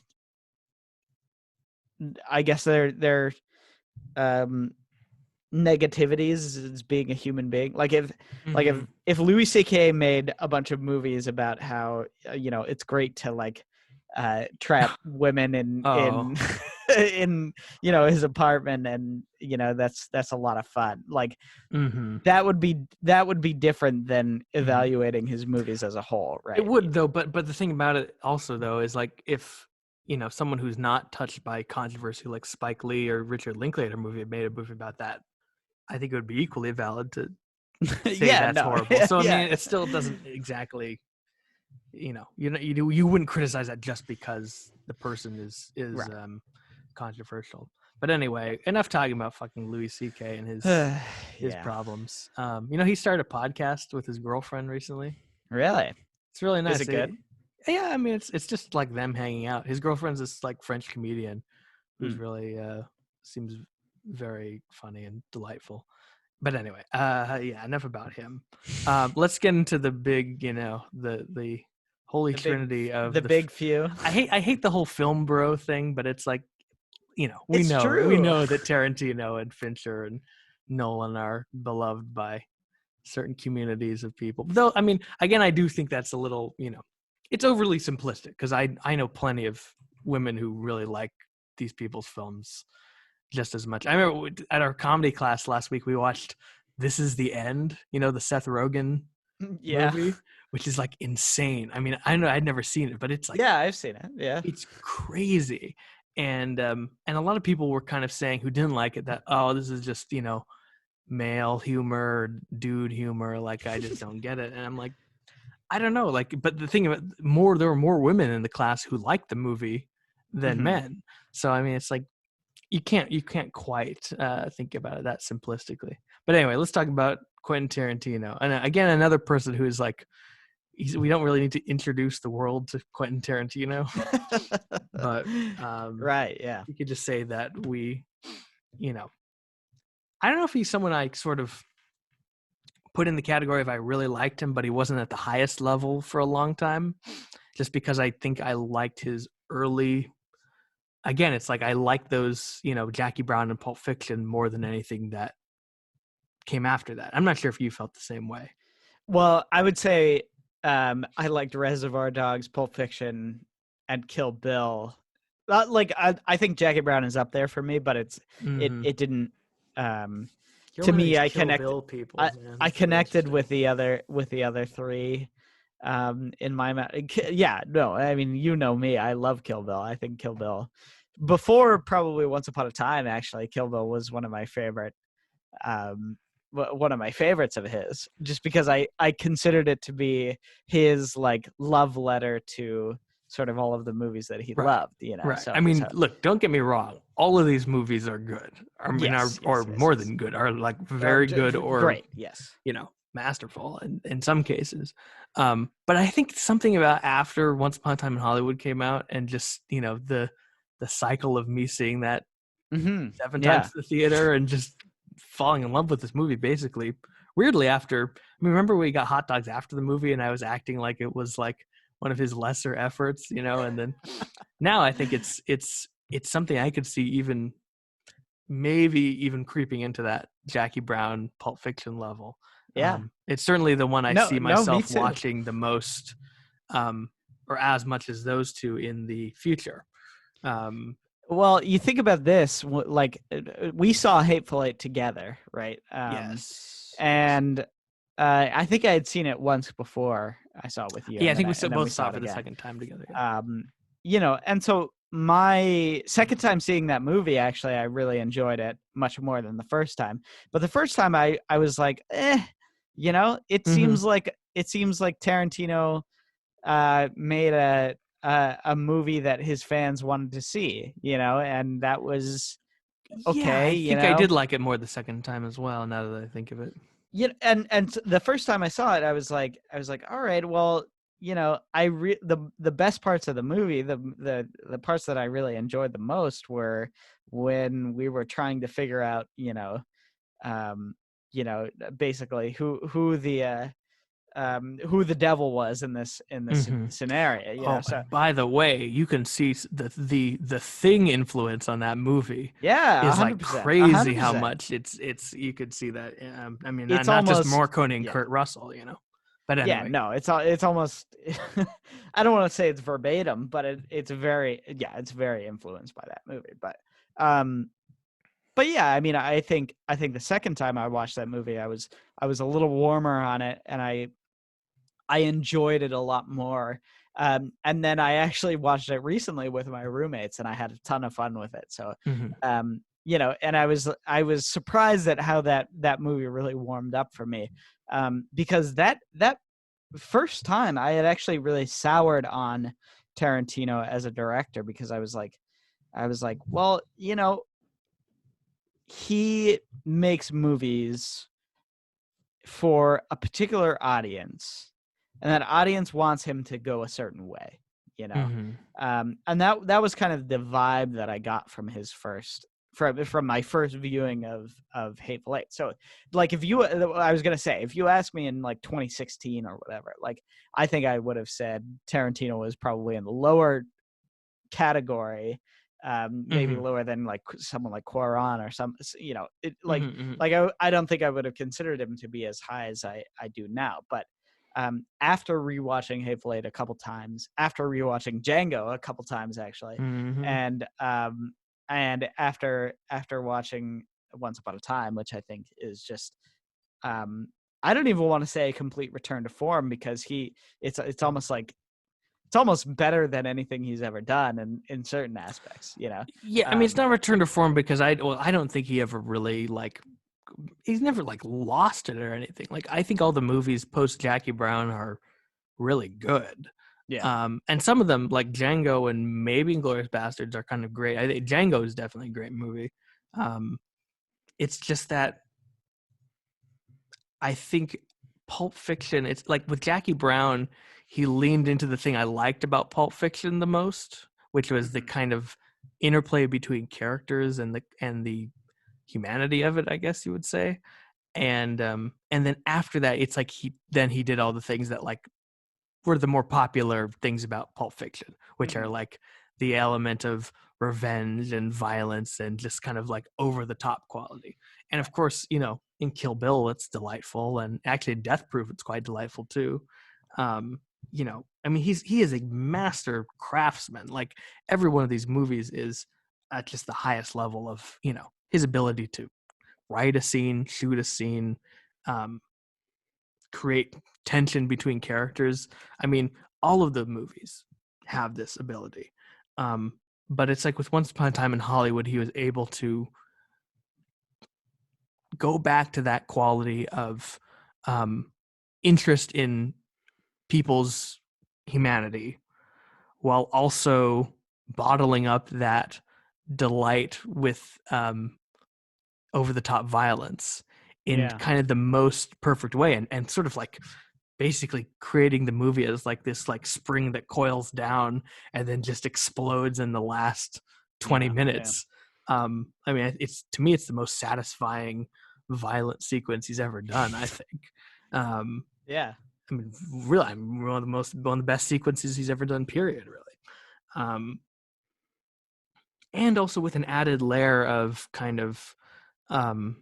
guess their negativities as being a human being. Like if Louis C.K. made a bunch of movies about how it's great to like trap women in in his apartment, and that's a lot of fun, like that would be different than evaluating his movies as a whole, right? It would, though, but the thing about it also, though, is like if someone who's not touched by controversy like Spike Lee or Richard Linklater made a movie about that, I think it would be equally valid to say horrible. So I mean, it still doesn't exactly, you wouldn't criticize that just because the person is right. Controversial. But anyway, enough talking about fucking Louis C.K. and his problems. He started a podcast with his girlfriend recently. Really? It's really nice. Is it good? Yeah, I mean, it's just like them hanging out. His girlfriend's this like French comedian who's really seems very funny and delightful. But anyway, enough about him. Let's get into the big, the holy trinity of the big few. I hate the whole film bro thing, but it's like, we know that Tarantino and Fincher and Nolan are beloved by certain communities of people. Though, I mean, again, I do think that's a little, it's overly simplistic, because I know plenty of women who really like these people's films just as much. I remember at our comedy class last week, we watched This Is the End, the Seth Rogen movie, which is like insane. I mean, I know I'd never seen it, but it's like, I've seen it. Yeah. It's crazy. And a lot of people were kind of saying, who didn't like it, that, oh, this is just, male humor, dude humor. Like, I just don't get it. And I'm like, I don't know. Like, but the thing about there were more women in the class who liked the movie than men. So, I mean, it's like, you can't quite think about it that simplistically. But anyway, let's talk about Quentin Tarantino. And again, another person who is like, we don't really need to introduce the world to Quentin Tarantino. But right, yeah. You could just say that we, I don't know if he's someone I sort of put in the category of I really liked him, but he wasn't at the highest level for a long time, just because I think I liked his early. Again, it's like I like those, Jackie Brown and Pulp Fiction more than anything that came after that. I'm not sure if you felt the same way. Well, I would say I liked Reservoir Dogs, Pulp Fiction, and Kill Bill. I think Jackie Brown is up there for me, but it didn't. to me, I Kill connected. Bill people, I, man. I It's really connected interesting. with the other three. In my yeah, no, I mean, you know me, I love Kill Bill. I think Kill Bill, before probably Once Upon a Time, actually, Kill Bill was one of my favorite. One of my favorites of his, just because I considered it to be his like love letter to sort of all of the movies that he Right. loved, you know. Right. So I mean, look, don't get me wrong. All of these movies are good. I mean, yes, are yes, more yes. than good, are like very good or, Great, yes. Masterful in some cases. But I think something about after Once Upon a Time in Hollywood came out, and just, the cycle of me seeing that seven times Yeah. in the theater and just falling in love with this movie, basically. Weirdly, after, I mean, remember we got hot dogs after the movie, and I was acting like it was like one of his lesser efforts, and then now I think it's something I could see even maybe even creeping into that Jackie Brown Pulp Fiction level. Yeah. It's certainly the one I No, see no, me myself too. watching the most, or as much as those two in the future. Well, you think about this, like we saw Hateful Eight together, right? Yes. And I think I had seen it once before. I saw it with you. Yeah, I think we and then both we saw saw it it for the again. second time together. Yeah. And so my second time seeing that movie, actually, I really enjoyed it much more than the first time. But the first time I was like, it Mm-hmm. seems like Tarantino made a movie that his fans wanted to see, and that was Yeah, okay, I think I did like it more the second time as well, now that I think of it. Yeah, and the first time I saw it, I was like, all right, well, the best parts of the movie, the parts that I really enjoyed the most were when we were trying to figure out, um, basically who the devil was in this Mm-hmm. scenario, Oh, So and by the way, you can see the Thing influence on that movie yeah, is like 100%, crazy. How 100%. much it's you could see that. I mean, It's not just almost Morricone and yeah. Kurt Russell, But Yeah, anyway, no, it's almost I don't want to say it's verbatim, but it's very influenced by that movie. But yeah, I mean, I think the second time I watched that movie, I was a little warmer on it, and I enjoyed it a lot more. And then I actually watched it recently with my roommates, and I had a ton of fun with it. So, mm-hmm. And I was surprised at how that movie really warmed up for me, because that first time I had actually really soured on Tarantino as a director, because I was like, well, he makes movies for a particular audience, and that audience wants him to go a certain way, Mm-hmm. And that was kind of the vibe that I got from his from my first viewing of Hateful Eight. So, like, I was gonna say, if you asked me in like 2016 or whatever, like, I think I would have said Tarantino was probably in the lower category, maybe Mm-hmm. lower than like someone like Cuarón or some, like, Mm-hmm. I don't think I would have considered him to be as high as I do now. But after rewatching Hateful Eight a couple times, after rewatching Django a couple times actually, Mm-hmm. and after watching Once Upon a Time, which I think is just, I don't even want to say a complete return to form, because it's almost like it's almost better than anything he's ever done in certain aspects, Yeah, I mean, it's not return to form because I don't think he ever really he's never like lost it or anything. Like, I think all the movies post Jackie Brown are really good. Yeah. And some of them, like Django and maybe Inglourious Bastards, are kind of great. I think Django is definitely a great movie. It's just that I think Pulp Fiction, it's like with Jackie Brown, he leaned into the thing I liked about Pulp Fiction the most, which was the kind of interplay between characters and the humanity of it, I guess you would say. And then after that, it's like he did all the things that like were the more popular things about Pulp Fiction, which are like the element of revenge and violence and just kind of like over the top quality. And of course, in Kill Bill, it's delightful, and actually in Death Proof, it's quite delightful too. I mean, he is a master craftsman. Like, every one of these movies is at just the highest level of his ability to write a scene, shoot a scene, create tension between characters. I mean, all of the movies have this ability. But it's like with Once Upon a Time in Hollywood, he was able to go back to that quality of interest in people's humanity while also bottling up that delight with over-the-top violence in kind of the most perfect way, and sort of like basically creating the movie as like this like spring that coils down and then just explodes in the last 20 minutes. I mean, it's, to me, it's the most satisfying violent sequence he's ever done, I think. I mean, really, one of the best sequences he's ever done, period, really. And also with an added layer of kind of, I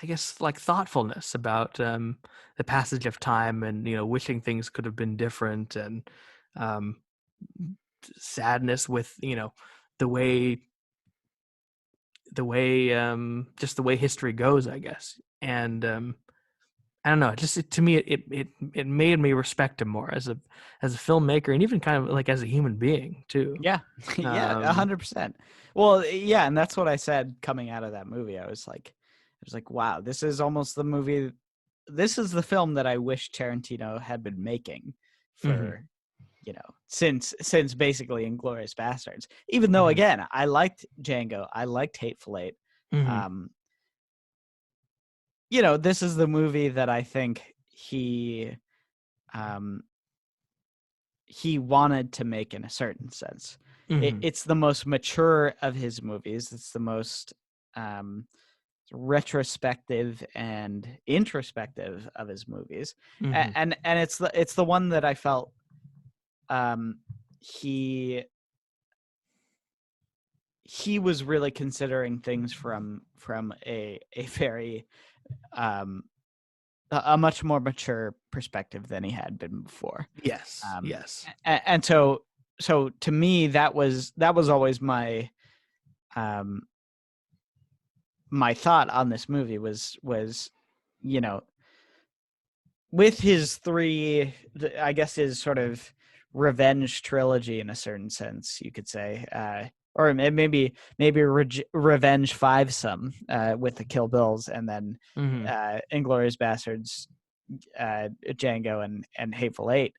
guess, like thoughtfulness about the passage of time, and wishing things could have been different, and sadness with the way just the way history goes, I guess. And I don't know, to me it made me respect him more as a filmmaker, and even kind of like as a human being too. Yeah. 100%. Well, yeah, and that's what I said coming out of that movie. I was like, wow, this is almost the movie. This is the film that I wish Tarantino had been making for, since basically Inglourious Bastards. Even though, again, I liked Django, I liked Hateful Eight. This is the movie that I think he wanted to make in a certain sense. It's the most mature of his movies. It's the most retrospective and introspective of his movies, and it's the one that I felt he was really considering things from a very a much more mature perspective than he had been before. Yes. And so to me, that was always my my thought on this movie was with his three, I guess, his sort of revenge trilogy in a certain sense, you could say, or maybe revenge fivesome with the Kill Bills, and then Inglourious Bastards, Django, and Hateful Eight.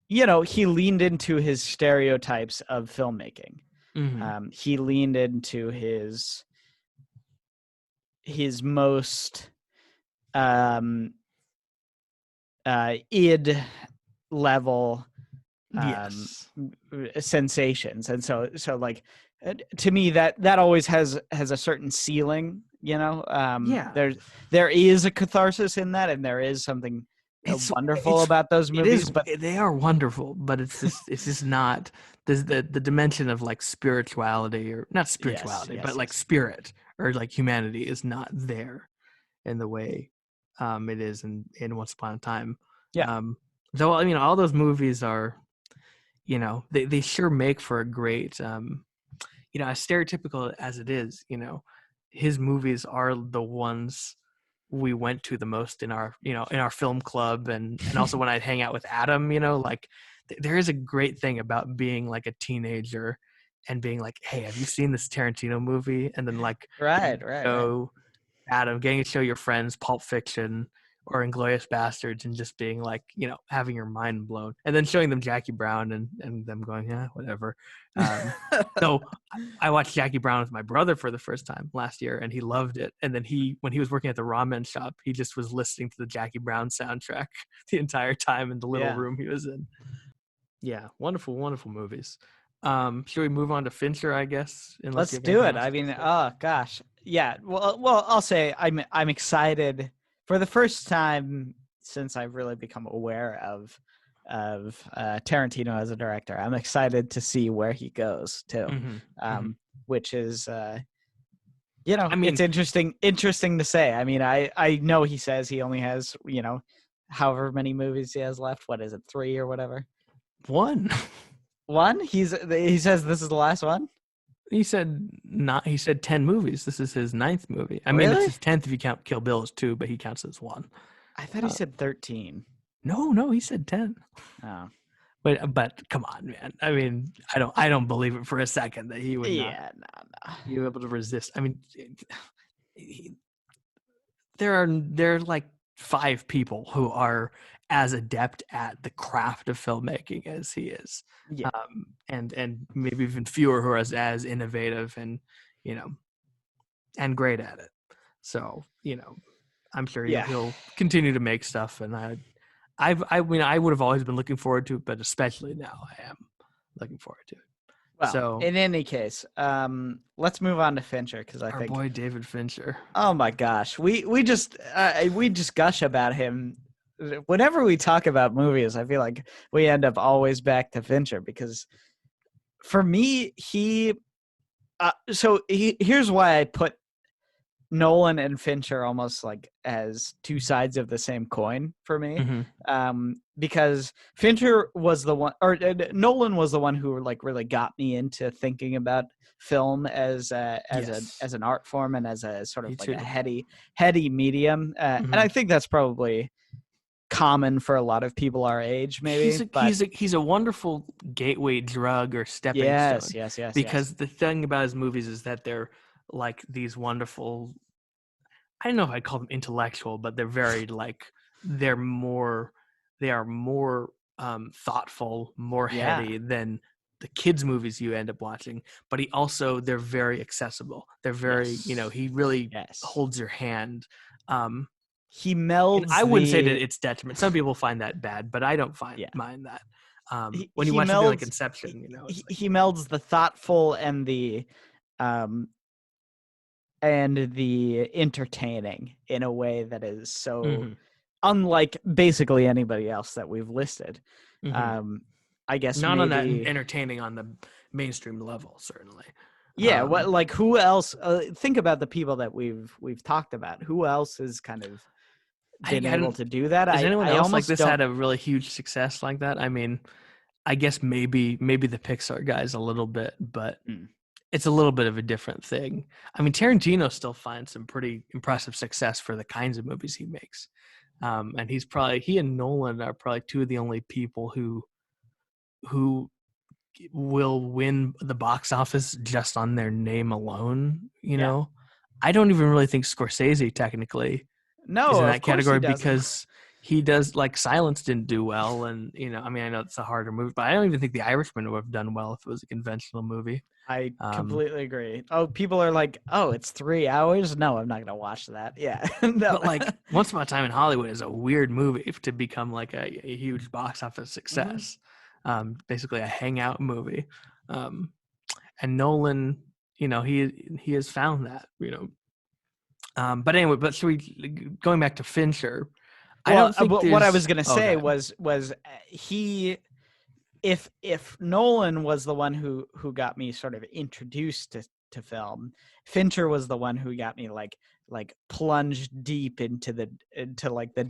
He leaned into his stereotypes of filmmaking. He leaned into his most id level sensations, and so like to me that always has a certain ceiling. There is a catharsis in that, and there is something wonderful about those movies. But they are wonderful, but it's just not the dimension of like spirituality, or not spirituality, but like spirit or like humanity is not there in the way it is in Once Upon a Time. So I mean, all those movies are, they sure make for a great, as stereotypical as it is, his movies are the ones we went to the most in our film club, and also when I'd hang out with Adam, like there is a great thing about being like a teenager and being like, hey, have you seen this Tarantino movie? And then like Adam, getting to show your friends Pulp Fiction or Inglourious Bastards, and just being like, having your mind blown, and then showing them Jackie Brown and them going, yeah, whatever. So I watched Jackie Brown with my brother for the first time last year, and he loved it. And then when he was working at the ramen shop, he just was listening to the Jackie Brown soundtrack the entire time in the little room he was in. Yeah, wonderful, wonderful movies. Should we move on to Fincher, I guess? Let's do it. I mean, oh gosh. Yeah. Well, I'll say I'm excited for the first time since I've really become aware of Tarantino as a director. I'm excited to see where he goes too. Which is I mean, it's interesting to say. I mean, I know he says he only has, however many movies he has left. What is it, 3 or whatever? One? He says this is the last one? He said not. He said 10 movies. This is his 9th movie. I mean, Really? it's his 10th if you count Kill Bill as 2, but he counts it as 1. I thought he said 13. No, he said 10. Oh. But come on, man. I mean, I don't believe it for a second that he would Yeah, not be able to resist. I mean, there are like 5 people who are as adept at the craft of filmmaking as he is. Yeah. And maybe even fewer who are as innovative and, you know, and great at it. So, you know, I'm sure he'll continue to make stuff, and I mean, I would have always been looking forward to it, but especially now I am looking forward to it. Well, so, in any case, let's move on to Fincher, because I think our boy David Fincher. Oh my gosh, we just gush about him whenever we talk about movies. I feel like we end up always back to Fincher, because for me, here's why I put Nolan and Fincher almost like as 2 sides of the same coin for me. Mm-hmm. Because Fincher was the one, or Nolan was the one who like really got me into thinking about film as an art form and as a sort of like a heady medium. And I think that's probably common for a lot of people our age, maybe. He's a wonderful gateway drug or stepping stone. Yes. Because the thing about his movies is that they're like these wonderful, I don't know if I'd call them intellectual, but they're very like they are more thoughtful, more heady than the kids movies you end up watching. But they're very accessible. They're very, he really holds your hand. He melds. I wouldn't say that it's detriment. Some people find that bad, but I don't mind that. When you watch something like Inception, he melds the thoughtful and the entertaining in a way that is so unlike basically anybody else that we've listed. I guess not on that entertaining on the mainstream level, certainly. Yeah, who else? Think about the people that we've talked about. Who else has kind of been able to do that? Has anyone else like this had a really huge success like that? I mean, I guess maybe the Pixar guys a little bit, but it's a little bit of a different thing. I mean, Tarantino still finds some pretty impressive success for the kinds of movies he makes. And he and Nolan are probably 2 of the only people who will win the box office just on their name alone. You know, I don't even really think Scorsese technically is in that category, because he does, like, Silence didn't do well, and I mean, I know it's a harder movie, but I don't even think The Irishman would have done well if it was a conventional movie. I completely agree. Oh, people are like, oh, it's 3 hours? No, I'm not going to watch that. Yeah. No. But like Once Upon a Time in Hollywood is a weird movie to become like a huge box office success. Basically a hangout movie. And Nolan, he has found that, but anyway, should we, going back to Fincher, I don't think what I was going to say was he, if Nolan was the one who got me sort of introduced to film, Fincher was the one who got me like plunged deep into the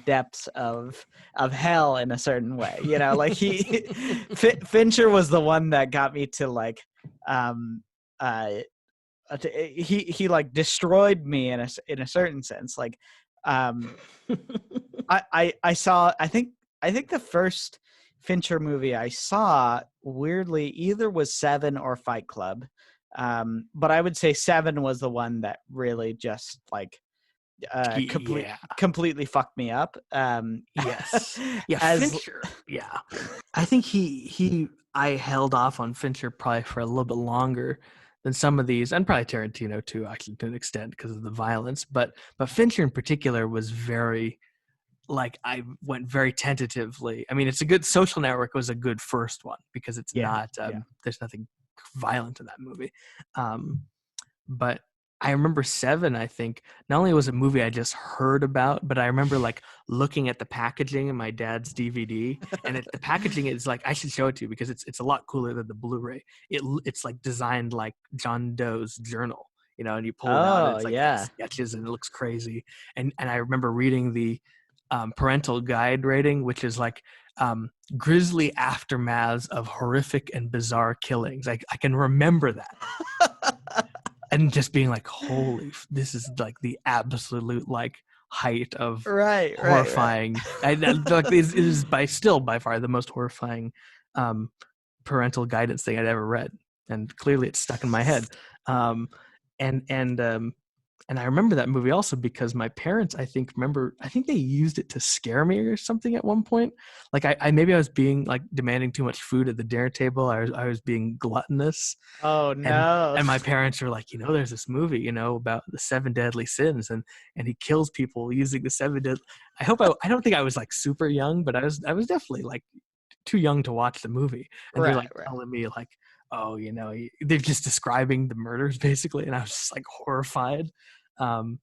depths of hell in a certain way. Like Fincher was the one that got me to he like destroyed me in a certain sense. Like I saw, I think the first Fincher movie I saw, weirdly, either was Seven or Fight Club. But I would say Seven was the one that really just like completely fucked me up. Yes. Yeah. Fincher. Yeah. I think I held off on Fincher probably for a little bit longer than some of these, and probably Tarantino too, actually, to an extent, because of the violence. But Fincher in particular was very, like, I went very tentatively. I mean, it's a good, Social Network was a good first one because it's not, there's nothing violent in that movie. But I remember Seven, I think, not only was a movie I just heard about, but I remember like looking at the packaging in my dad's DVD, and the packaging is like, I should show it to you because it's a lot cooler than the Blu-ray. It's like designed like John Doe's journal, and you pull it out, and it's like sketches, and it looks crazy. And I remember reading the parental guide rating, which is like grisly aftermaths of horrific and bizarre killings. I can remember that. and just being like, this is like the absolute like height of horrifying. Like it is by far the most horrifying parental guidance thing I'd ever read, and clearly it's stuck in my head. And I remember that movie also because my parents, I think they used it to scare me or something at one point. Like maybe I was being like demanding too much food at the dinner table. I was being gluttonous. Oh no. And my parents were like, there's this movie, about the 7 deadly sins, and he kills people using the 7 deadly. I don't think I was like super young, but I was definitely like too young to watch the movie. And they're like telling me like, oh, they're just describing the murders basically, and I was just like horrified. And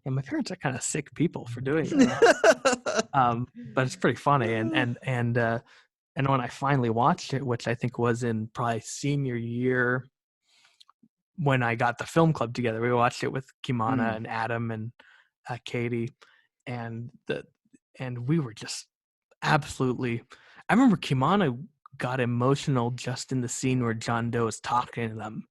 my parents are kind of sick people for doing that. But it's pretty funny. And when I finally watched it, which I think was in probably senior year, when I got the film club together, we watched it with Kimana and Adam and Katie, and we were just absolutely. I remember Kimana got emotional just in the scene where John Doe is talking to them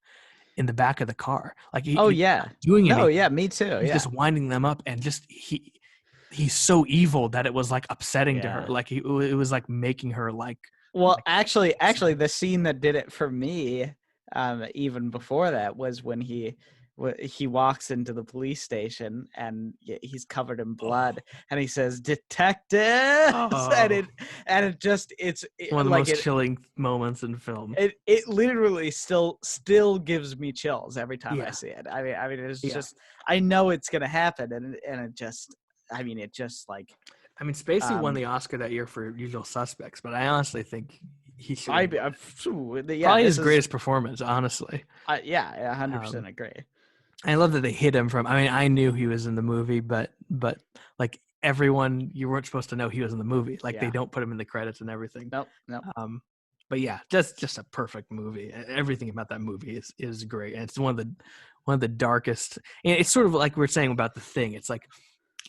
in the back of the car. Like doing it. Oh yeah, me too. He's just winding them up, and just he's so evil that it was like upsetting to her. Like it was like making her like. Well, actually, the scene that did it for me, even before that, was when he walks into the police station and he's covered in blood, and he says "detectives," and it's one of the most chilling moments in film. It literally still gives me chills every time I see it. I mean, it's just, I know it's gonna happen, and it just, Spacey won the Oscar that year for Usual Suspects, but I honestly think he should. Probably his greatest performance, honestly. 100% agree. I love that they hid him from. I knew he was in the movie, but like everyone, you weren't supposed to know he was in the movie. Like they don't put him in the credits and everything. Nope. But yeah, just a perfect movie. Everything about that movie is great, and it's one of the darkest. And it's sort of like we're saying about The Thing. It's like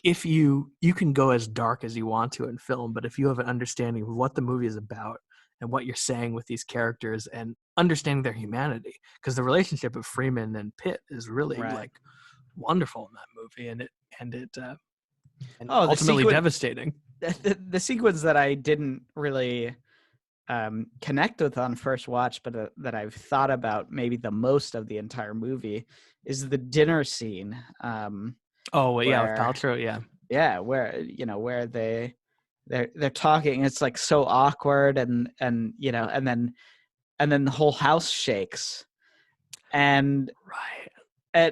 if you can go as dark as you want to in film, but if you have an understanding of what the movie is about and what you're saying with these characters and understanding their humanity, because the relationship of Freeman and Pitt is really like wonderful in that movie, and ultimately devastating. The sequence that I didn't really connect with on first watch, but that I've thought about maybe the most of the entire movie is the dinner scene. With Paltrow, where they're talking. It's like so awkward, and then the whole house shakes, and I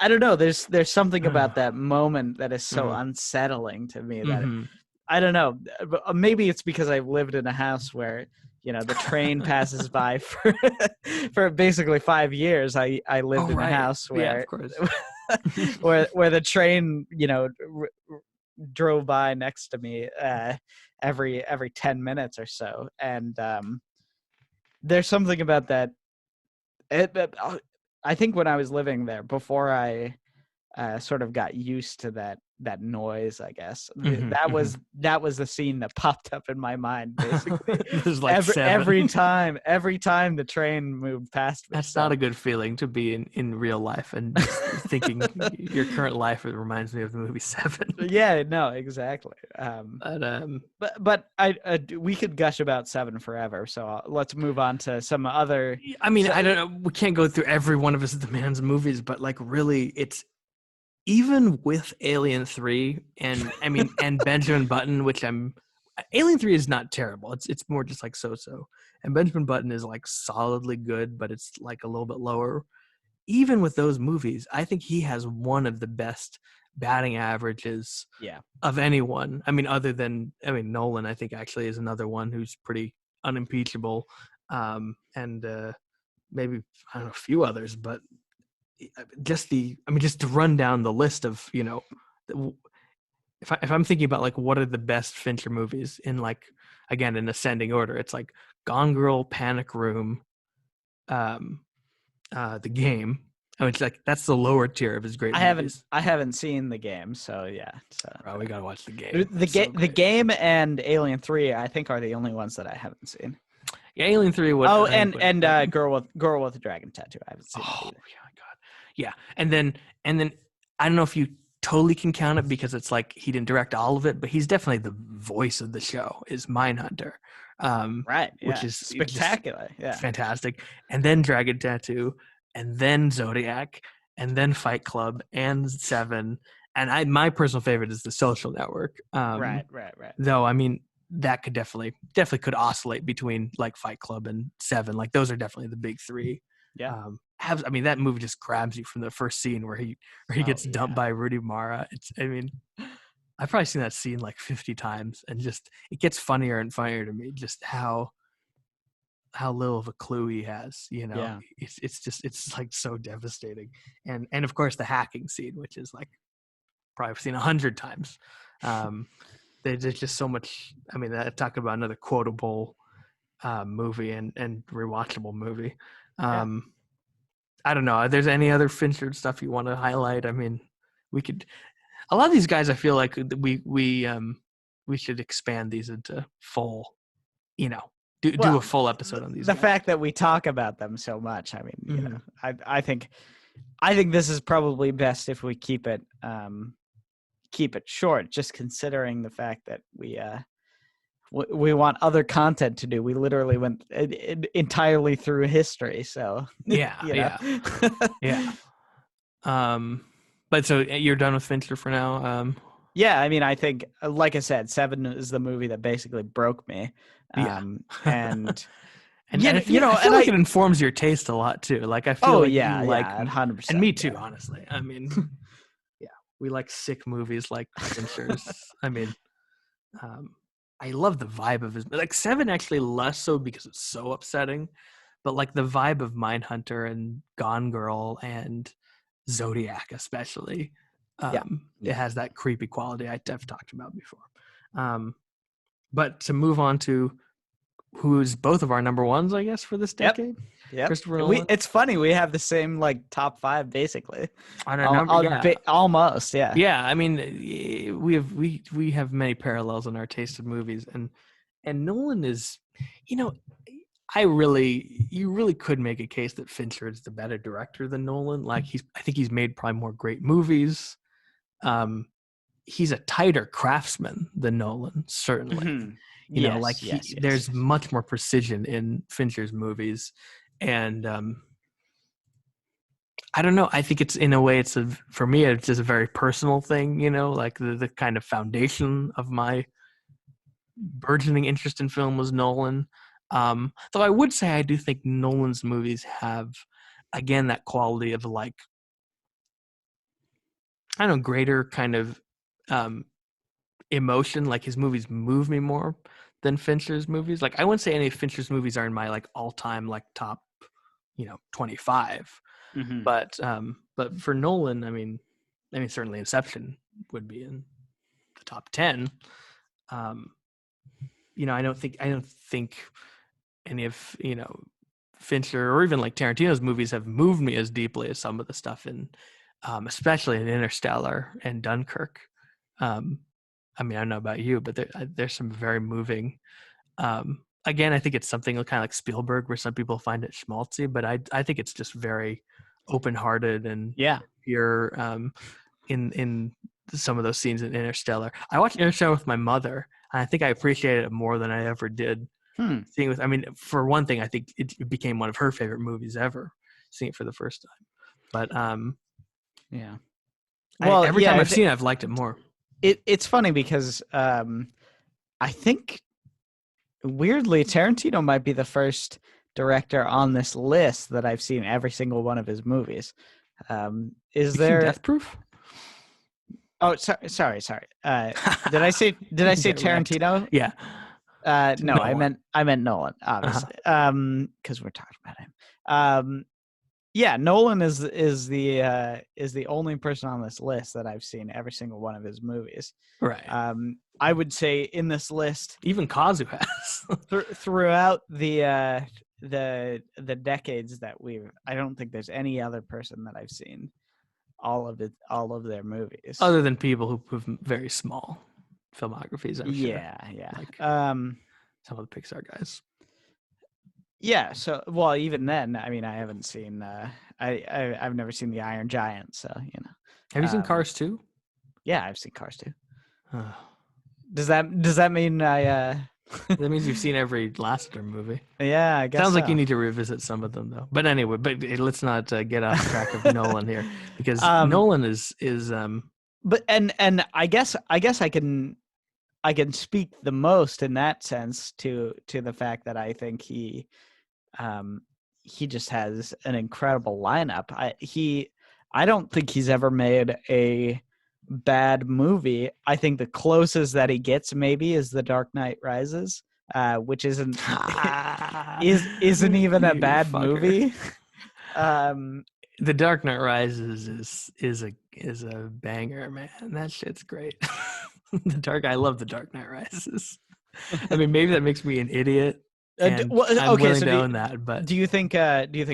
don't know. There's something about that moment that is so unsettling to me that I don't know. Maybe it's because I've lived in a house where the train passes by for basically 5 years. I lived in a house where where the train drove by next to me every 10 minutes or so, and there's something about that. I think when I was living there, before I sort of got used to that noise, I guess that was the scene that popped up in my mind basically. every time the train moved past me. That's not a good feeling to be in real life, and thinking your current life, it reminds me of the movie Seven. Yeah, no, exactly. But we could gush about Seven forever, so let's move on to some other. I don't know, we can't go through every one of the man's movies, but like really, it's even with Alien 3 and and Benjamin Button, which Alien 3 is not terrible. It's more just like so-so. And Benjamin Button is like solidly good, but it's like a little bit lower. Even with those movies, I think he has one of the best batting averages of anyone. Other than Nolan, I think actually is another one who's pretty unimpeachable. And maybe I don't know, a few others, but just to run down the list of if I'm thinking about like what are the best Fincher movies in like, again, in ascending order, it's like Gone Girl, Panic Room, The Game. It's like that's the lower tier of his great movies. I haven't seen The Game, so yeah. Oh, we gotta watch The Game. The Game and Alien 3, I think, are the only ones that I haven't seen. Yeah, Alien 3. What? Oh, and Girl with a Dragon Tattoo. I haven't seen that either. Yeah, God. Yeah, and then I don't know if you totally can count it because it's like he didn't direct all of it, but he's definitely the voice of the show. Is Mindhunter, right? Yeah. Which is spectacular. Yeah, fantastic. And then Dragon Tattoo, and then Zodiac, and then Fight Club, and Seven. And my personal favorite is The Social Network. Right. Though, I mean, that could definitely could oscillate between like Fight Club and Seven. Like those are definitely the big three. Yeah. I mean, that movie just grabs you from the first scene where he gets dumped by Rudy Mara. I've probably seen that scene like 50 times, and just it gets funnier and funnier to me. Just how little of a clue he has. Yeah. It's like so devastating. And of course the hacking scene, which is like probably seen 100 times. There's just so much. I mean, talk about another quotable movie and rewatchable movie. I don't know. If there's any other Fincher stuff you want to highlight? I mean, we could. A lot of these guys, I feel like we should expand these into full. Do a full episode on these. The fact that we talk about them so much. I mean, I think this is probably best if we keep it short, just considering the fact that we want other content to do. We literally went entirely through history, so yeah. But so you're done with Fincher for now. Yeah, I mean, I think, like I said, Seven is the movie that basically broke me. And I feel like it informs your taste a lot too. Like I feel 100%. And me too, honestly. I mean, we like sick movies like Fincher's. I mean, I love the vibe of his. Like Seven, actually less so because it's so upsetting, but like the vibe of Mindhunter and Gone Girl and Zodiac, especially. It has that creepy quality I've talked about before. But to move on to who's both of our number ones, I guess, for this decade. Yeah, Christopher Nolan. It's funny, we have the same like top five basically. On our number, almost, yeah. Yeah, I mean, we have many parallels in our taste of movies, and Nolan is, you really could make a case that Fincher is the better director than Nolan. Like I think he's made probably more great movies. He's a tighter craftsman than Nolan, certainly. Mm-hmm. There's much more precision in Fincher's movies, and I don't know. I think it's in a way, for me, it's just a very personal thing. Like the kind of foundation of my burgeoning interest in film was Nolan. Though I would say I do think Nolan's movies have, again, that quality of like, I don't know, greater kind of emotion. Like his movies move me more than Fincher's movies. Like I wouldn't say any of Fincher's movies are in my like all-time like top 25. Mm-hmm. But for Nolan, I mean certainly Inception would be in the top 10. I don't think any of Fincher or even like Tarantino's movies have moved me as deeply as some of the stuff in especially in Interstellar and Dunkirk. I mean, I don't know about you, but there's some very moving. Again, I think it's something kind of like Spielberg, where some people find it schmaltzy, but I think it's just very open-hearted and pure in some of those scenes in Interstellar. I watched Interstellar with my mother, and I think I appreciated it more than I ever did seeing with. I mean, for one thing, I think it became one of her favorite movies ever, seeing it for the first time. But yeah. Well, every time I've seen it, I've liked it more. It's funny because I think weirdly Tarantino might be the first director on this list that I've seen every single one of his movies. Is there Death Proof? Oh, sorry. Did I say Tarantino? Yeah. No, Nolan. I meant Nolan, obviously. Because we're talking about him. Yeah, Nolan is the only person on this list that I've seen every single one of his movies. Right. I would say in this list, even Kazu has throughout the decades that I don't think there's any other person that I've seen all of their movies, other than people who have very small filmographies. I'm sure. Yeah. Like, some of the Pixar guys. Yeah. So, well, even then, I mean, I haven't seen. I've never seen The Iron Giant, so Have you seen Cars 2? Yeah, I've seen Cars 2. Does that mean I? That means you've seen every Lasseter movie. Yeah, I guess. Sounds like so. you need to revisit some of them, though. But anyway, let's not get off track of Nolan here, because Nolan is. But and I guess I can speak the most in that sense to the fact that I think he just has an incredible lineup. I don't think he's ever made a bad movie. I think the closest that he gets maybe is The Dark Knight Rises, which isn't even a bad movie. The Dark Knight Rises is a banger, man. That shit's great. I love The Dark Knight Rises. I mean, maybe that makes me an idiot. I'm willing to own that. But do you think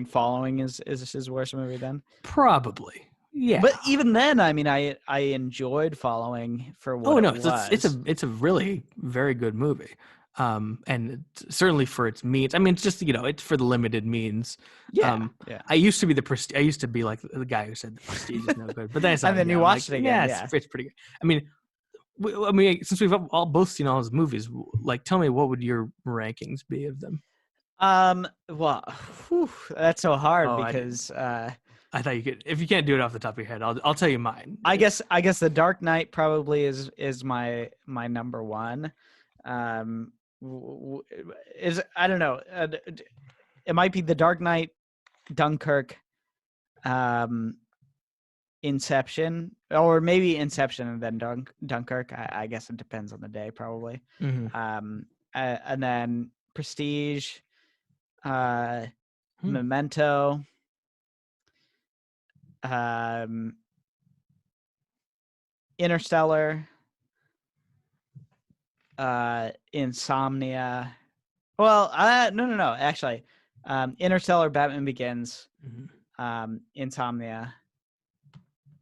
Following is his worst movie then? Probably. Yeah. But even then, I mean, I enjoyed Following for what it was. It's a really very good movie. And certainly for its means. I mean, it's just, it's for the limited means. Yeah. I used to be like the guy who said The Prestige is no good, but then and then you watched it again. Yeah, it's pretty good. I mean, since we've all both seen all his movies, like, tell me, what would your rankings be of them? Well, that's so hard because I thought you could. If you can't do it off the top of your head, I'll tell you mine. I guess The Dark Knight probably is my number one. I don't know. It might be The Dark Knight, Dunkirk, Inception, or maybe Inception and then Dunkirk. I guess it depends on the day, probably. Mm-hmm. And then Prestige, Memento, Interstellar, Insomnia. Well, no. Actually, Interstellar, Batman Begins, Insomnia,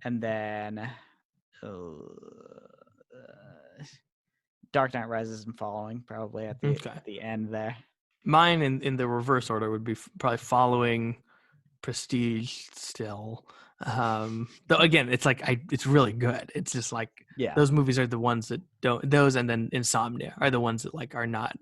and then Dark Knight Rises and Following, probably at the end there. Mine in the reverse order would be probably Following, Prestige still. Though again, it's like it's really good. It's just like those movies are the ones that don't. Those and then Insomnia are the ones that like are not.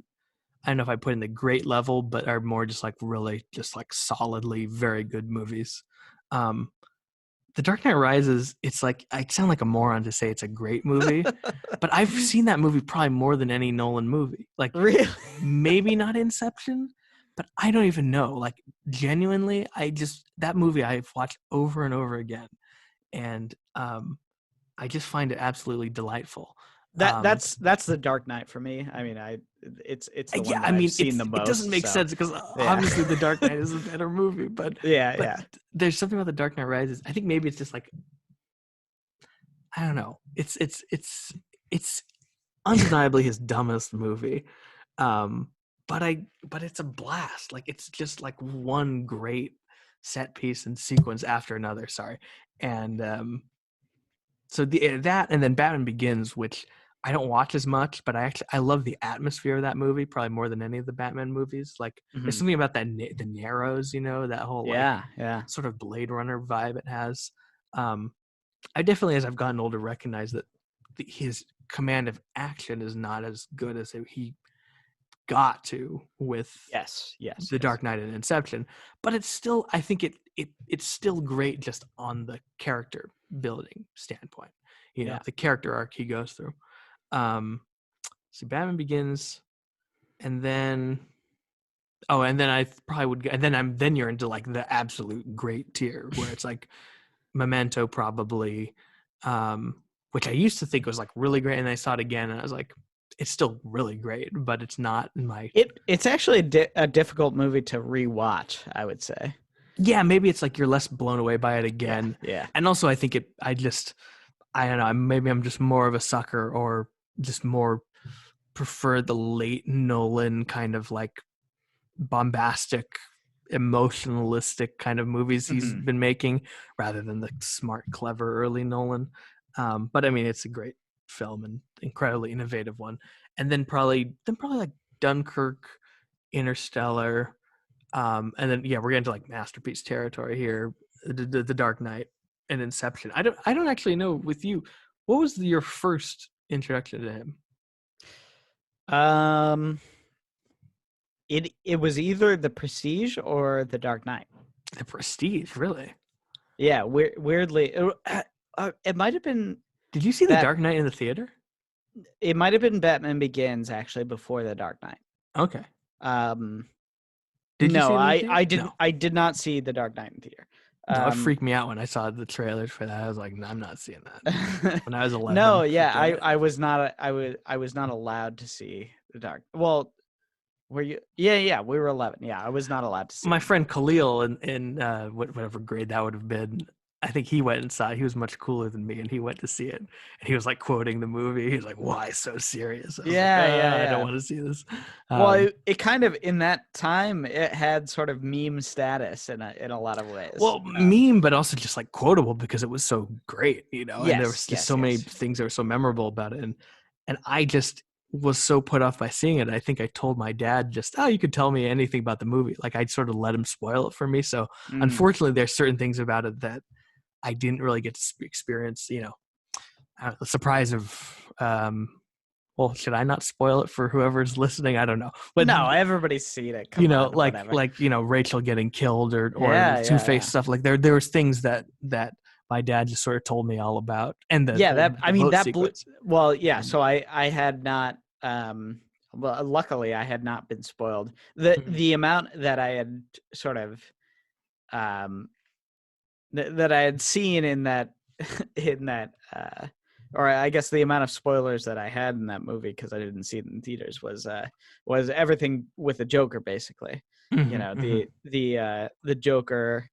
I don't know if I put in the great level, but are more just like really just like solidly very good movies. The Dark Knight Rises, it's like, I sound like a moron to say it's a great movie, but I've seen that movie probably more than any Nolan movie. Like, really? Maybe not Inception, but I don't even know. Like, genuinely, that movie I've watched over and over again, and I just find it absolutely delightful. That's The Dark Knight for me. I mean, it's the one that I've seen the most. It doesn't make sense because obviously The Dark Knight is a better movie, but there's something about The Dark Knight Rises. I think maybe it's just like, I don't know. It's undeniably his dumbest movie, but it's a blast. Like, it's just like one great set piece and sequence after another. Sorry, and so that and then Batman Begins, which I don't watch as much, but I love the atmosphere of that movie probably more than any of the Batman movies. Like, there's something about that the Narrows, that whole sort of Blade Runner vibe it has. I definitely, as I've gotten older, recognize that his command of action is not as good as he got to with The Dark Knight and Inception, but it's still, I think it's still great just on the character building standpoint. The character arc he goes through. So Batman Begins, and then I probably would, and then you're into like the absolute great tier where it's like Memento probably, which I used to think was like really great, and I saw it again and I was like, it's still really great, but it's not my. It's actually a difficult movie to rewatch, I would say. Yeah, maybe it's like you're less blown away by it again. Yeah. And also I think I don't know, maybe I'm just more of a sucker or just more prefer the late Nolan kind of like bombastic, emotionalistic kind of movies he's been making rather than the smart, clever early Nolan. But I mean, it's a great film and incredibly innovative one. And then probably like Dunkirk, Interstellar, And then we're getting to like masterpiece territory here. The Dark Knight and Inception. I don't actually know with you. What was your first introduction to him? It was either The Prestige or The Dark Knight. The Prestige, really? Yeah, weirdly, it might have been. Did you see The Dark Knight in the theater? It might have been Batman Begins actually before The Dark Knight. Okay. Did you see it in the theater? I didn't. No. I did not see The Dark Knight in theater. No, it freaked me out when I saw the trailers for that. I was like, no, I'm not seeing that. When I was 11. No, yeah, I was not. I was not allowed to see The Dark. Well, were you? Yeah, we were 11. Yeah, I was not allowed to see. My friend Khalil in whatever grade that would have been, I think he went and saw it. He was much cooler than me, and he went to see it. And he was like quoting the movie. He was like, "Why so serious?" I don't want to see this. Well, it kind of in that time it had sort of meme status in a lot of ways. Well, meme, but also just like quotable because it was so great, and there was just so many things that were so memorable about it, and I just was so put off by seeing it. I think I told my dad you could tell me anything about the movie. Like I'd sort of let him spoil it for me. So unfortunately, there's certain things about it that I didn't really get to experience, the surprise of, should I not spoil it for whoever's listening? I don't know. But no, everybody's seen it. Rachel getting killed or Two-Face stuff. Like there was things that my dad just sort of told me all about. And so I had not, luckily I had not been spoiled. The amount that I had sort of, that I had seen in that, or I guess the amount of spoilers that I had in that movie because I didn't see it in theaters was everything with the Joker basically. The Joker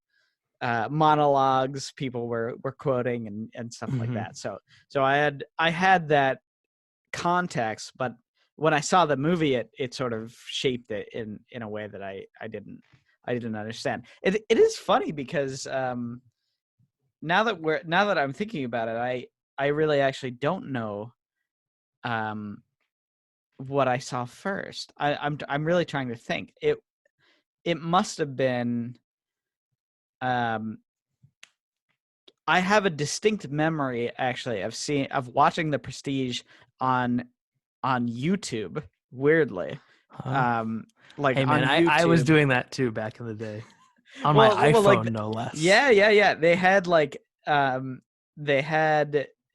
monologues people were quoting and stuff like that. So I had that context, but when I saw the movie, it sort of shaped it in a way that I didn't understand. It is funny because now that I'm thinking about it, I really actually don't know what I saw first. I'm really trying to think. It must have been I have a distinct memory actually of watching The Prestige on YouTube, weirdly. Hey man, I was doing that too back in the day. On my iPhone, no less. Yeah. They had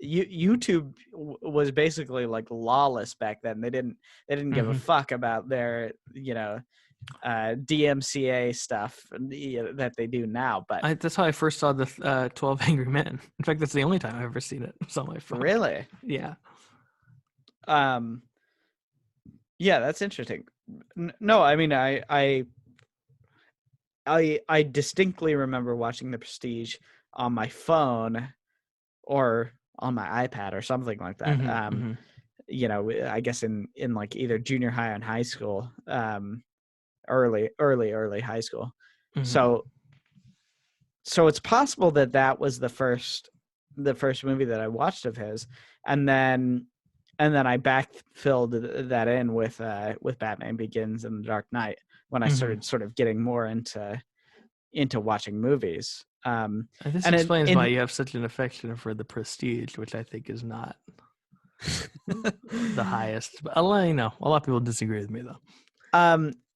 YouTube was basically like lawless back then. They didn't give a fuck about their DMCA stuff that they do now. But that's how I first saw the 12 Angry Men. In fact, that's the only time I've ever seen it. It's on my phone. Really? Yeah. Yeah, that's interesting. No, I mean I distinctly remember watching The Prestige on my phone or on my iPad or something like that. I guess in like either junior high and high school, early high school. So it's possible that was the first movie that I watched of his, and then I backfilled that in with Batman Begins and The Dark Knight when I started sort of getting more into watching movies. This explains why you have such an affection for The Prestige, which I think is not the highest. But a lot of people disagree with me though.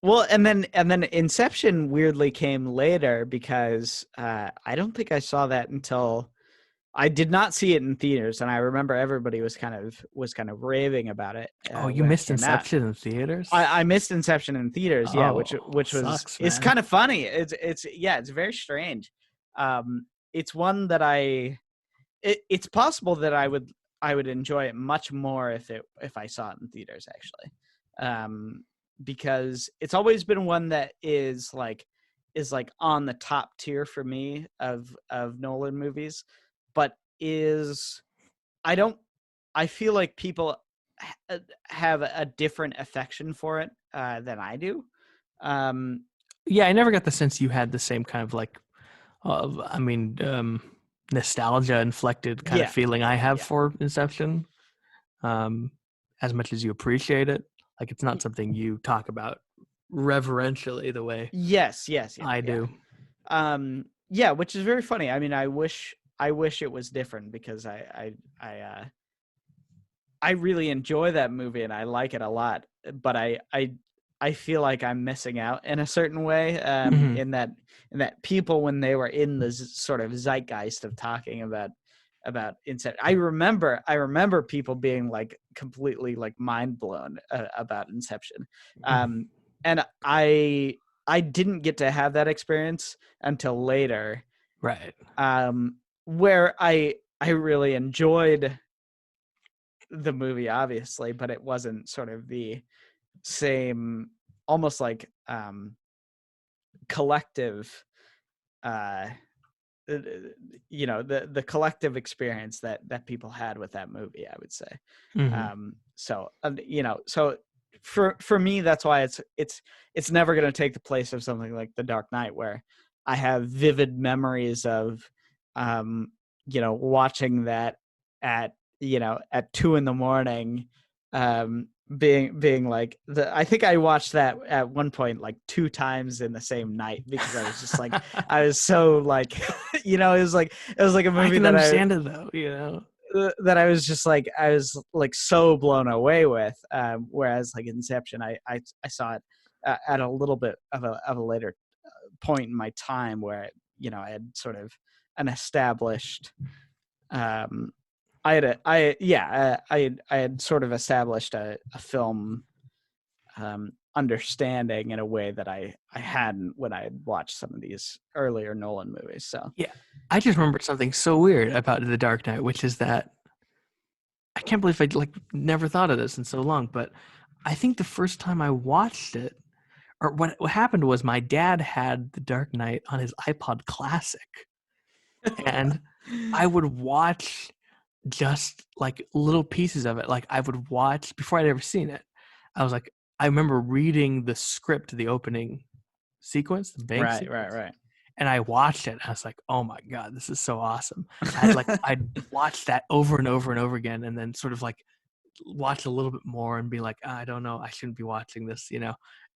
Well, and then Inception weirdly came later because I don't think I saw that until I did not see it in theaters, and I remember everybody was kind of raving about it. You missed Inception in theaters? I missed Inception in theaters, which sucks, it's kind of funny. It's very strange. It's one that it's possible that I would enjoy it much more if I saw it in theaters actually. Because it's always been one that is like on the top tier for me of Nolan movies, but I feel like people have a different affection for it than I do. I never got the sense you had the same kind of like nostalgia inflected kind of feeling I have for Inception. As much as you appreciate it, like it's not something you talk about reverentially the way Yes. I do. Yeah, which is very funny. I mean, I wish it was different, because I really enjoy that movie and I like it a lot, but I feel like I'm missing out in a certain way, in that people, when they were in the sort of zeitgeist of talking about Inception, I remember people being like completely like mind blown about Inception, and I didn't get to have that experience until later, Right. where I really enjoyed the movie, obviously, but it wasn't sort of the same, almost like collective, the collective experience that people had with that movie, I would say. So for me, that's why it's never going to take the place of something like The Dark Knight, where I have vivid memories of watching that at 2 a.m, being like, I think I watched that at one point like 2 times in the same night, because I was just like, I was so like, it was like a movie I can that understand it though, that I was just like, I was like so blown away with, whereas like Inception, I saw it at a little bit of a later point in my time, where I had sort of an established, I had sort of established a film understanding in a way that I hadn't when I had watched some of these earlier Nolan movies. So yeah, I just remembered something so weird about The Dark Knight, which is that I can't believe I like never thought of this in so long, but I think the first time I watched it, or what happened was, my dad had The Dark Knight on his iPod Classic, and I would watch just like little pieces of it. Like I would watch before I'd ever seen it. I was like, I remember reading the script, the opening sequence, the bank sequence. Right. And I watched it. And I was like, oh my God, this is so awesome. I'd watch that over and over and over again, and then sort of like watch a little bit more and be like, I don't know, I shouldn't be watching this,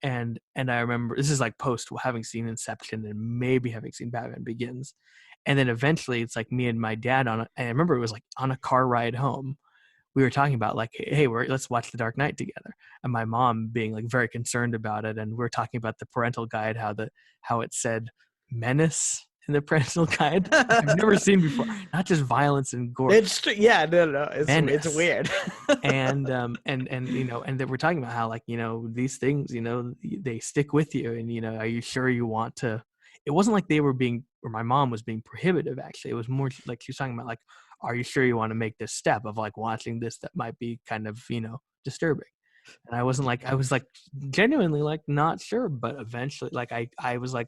And I remember, this is like post having seen Inception and maybe having seen Batman Begins. And then eventually it's like me and my dad and I remember it was like on a car ride home, we were talking about like, hey, let's watch The Dark Knight together. And my mom being like very concerned about it. And we we're talking about the parental guide, how it said menace in the parental guide. I've never seen before. Not just violence and gore. No, it's weird. and that we're talking about how, like, these things, they stick with you, and are you sure you want to? It wasn't like they were being, or my mom was being prohibitive. Actually, it was more like she was talking about like, are you sure you want to make this step of like watching this that might be kind of disturbing? And I was like genuinely like not sure, but eventually like I was like,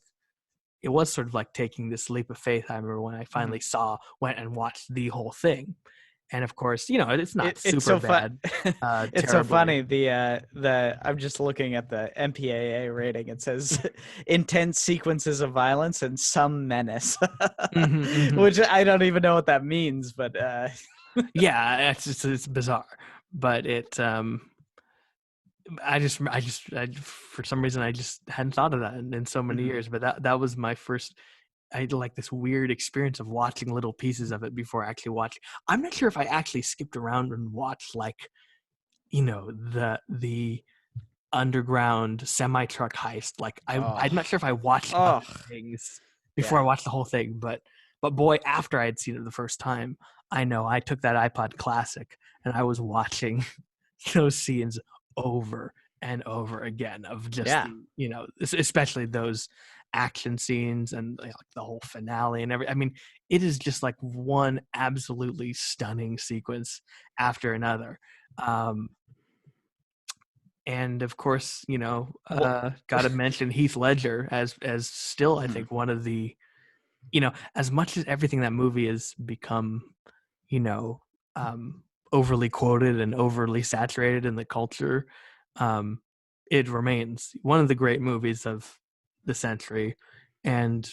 it was sort of like taking this leap of faith. I remember when I finally went and watched the whole thing. And of course, it's not super so bad. It's so funny. The I'm just looking at the MPAA rating. It says intense sequences of violence and some menace, which I don't even know what that means. But yeah, it's bizarre. But it I for some reason I just hadn't thought of that in so many years. But that was my first. I had like this weird experience of watching little pieces of it before actually watching. I'm not sure if I actually skipped around and watched like, the underground semi-truck heist. Like I'm not sure if I watched things before I watched the whole thing, but boy, after I had seen it the first time, I know I took that iPod Classic and I was watching those scenes over and over again of just especially those action scenes and like the whole finale and everything. I mean, it is just like one absolutely stunning sequence after another. And of course, gotta mention Heath Ledger as still, I think, one of the, as much as everything that movie has become, overly quoted and overly saturated in the culture, it remains one of the great movies of the century, and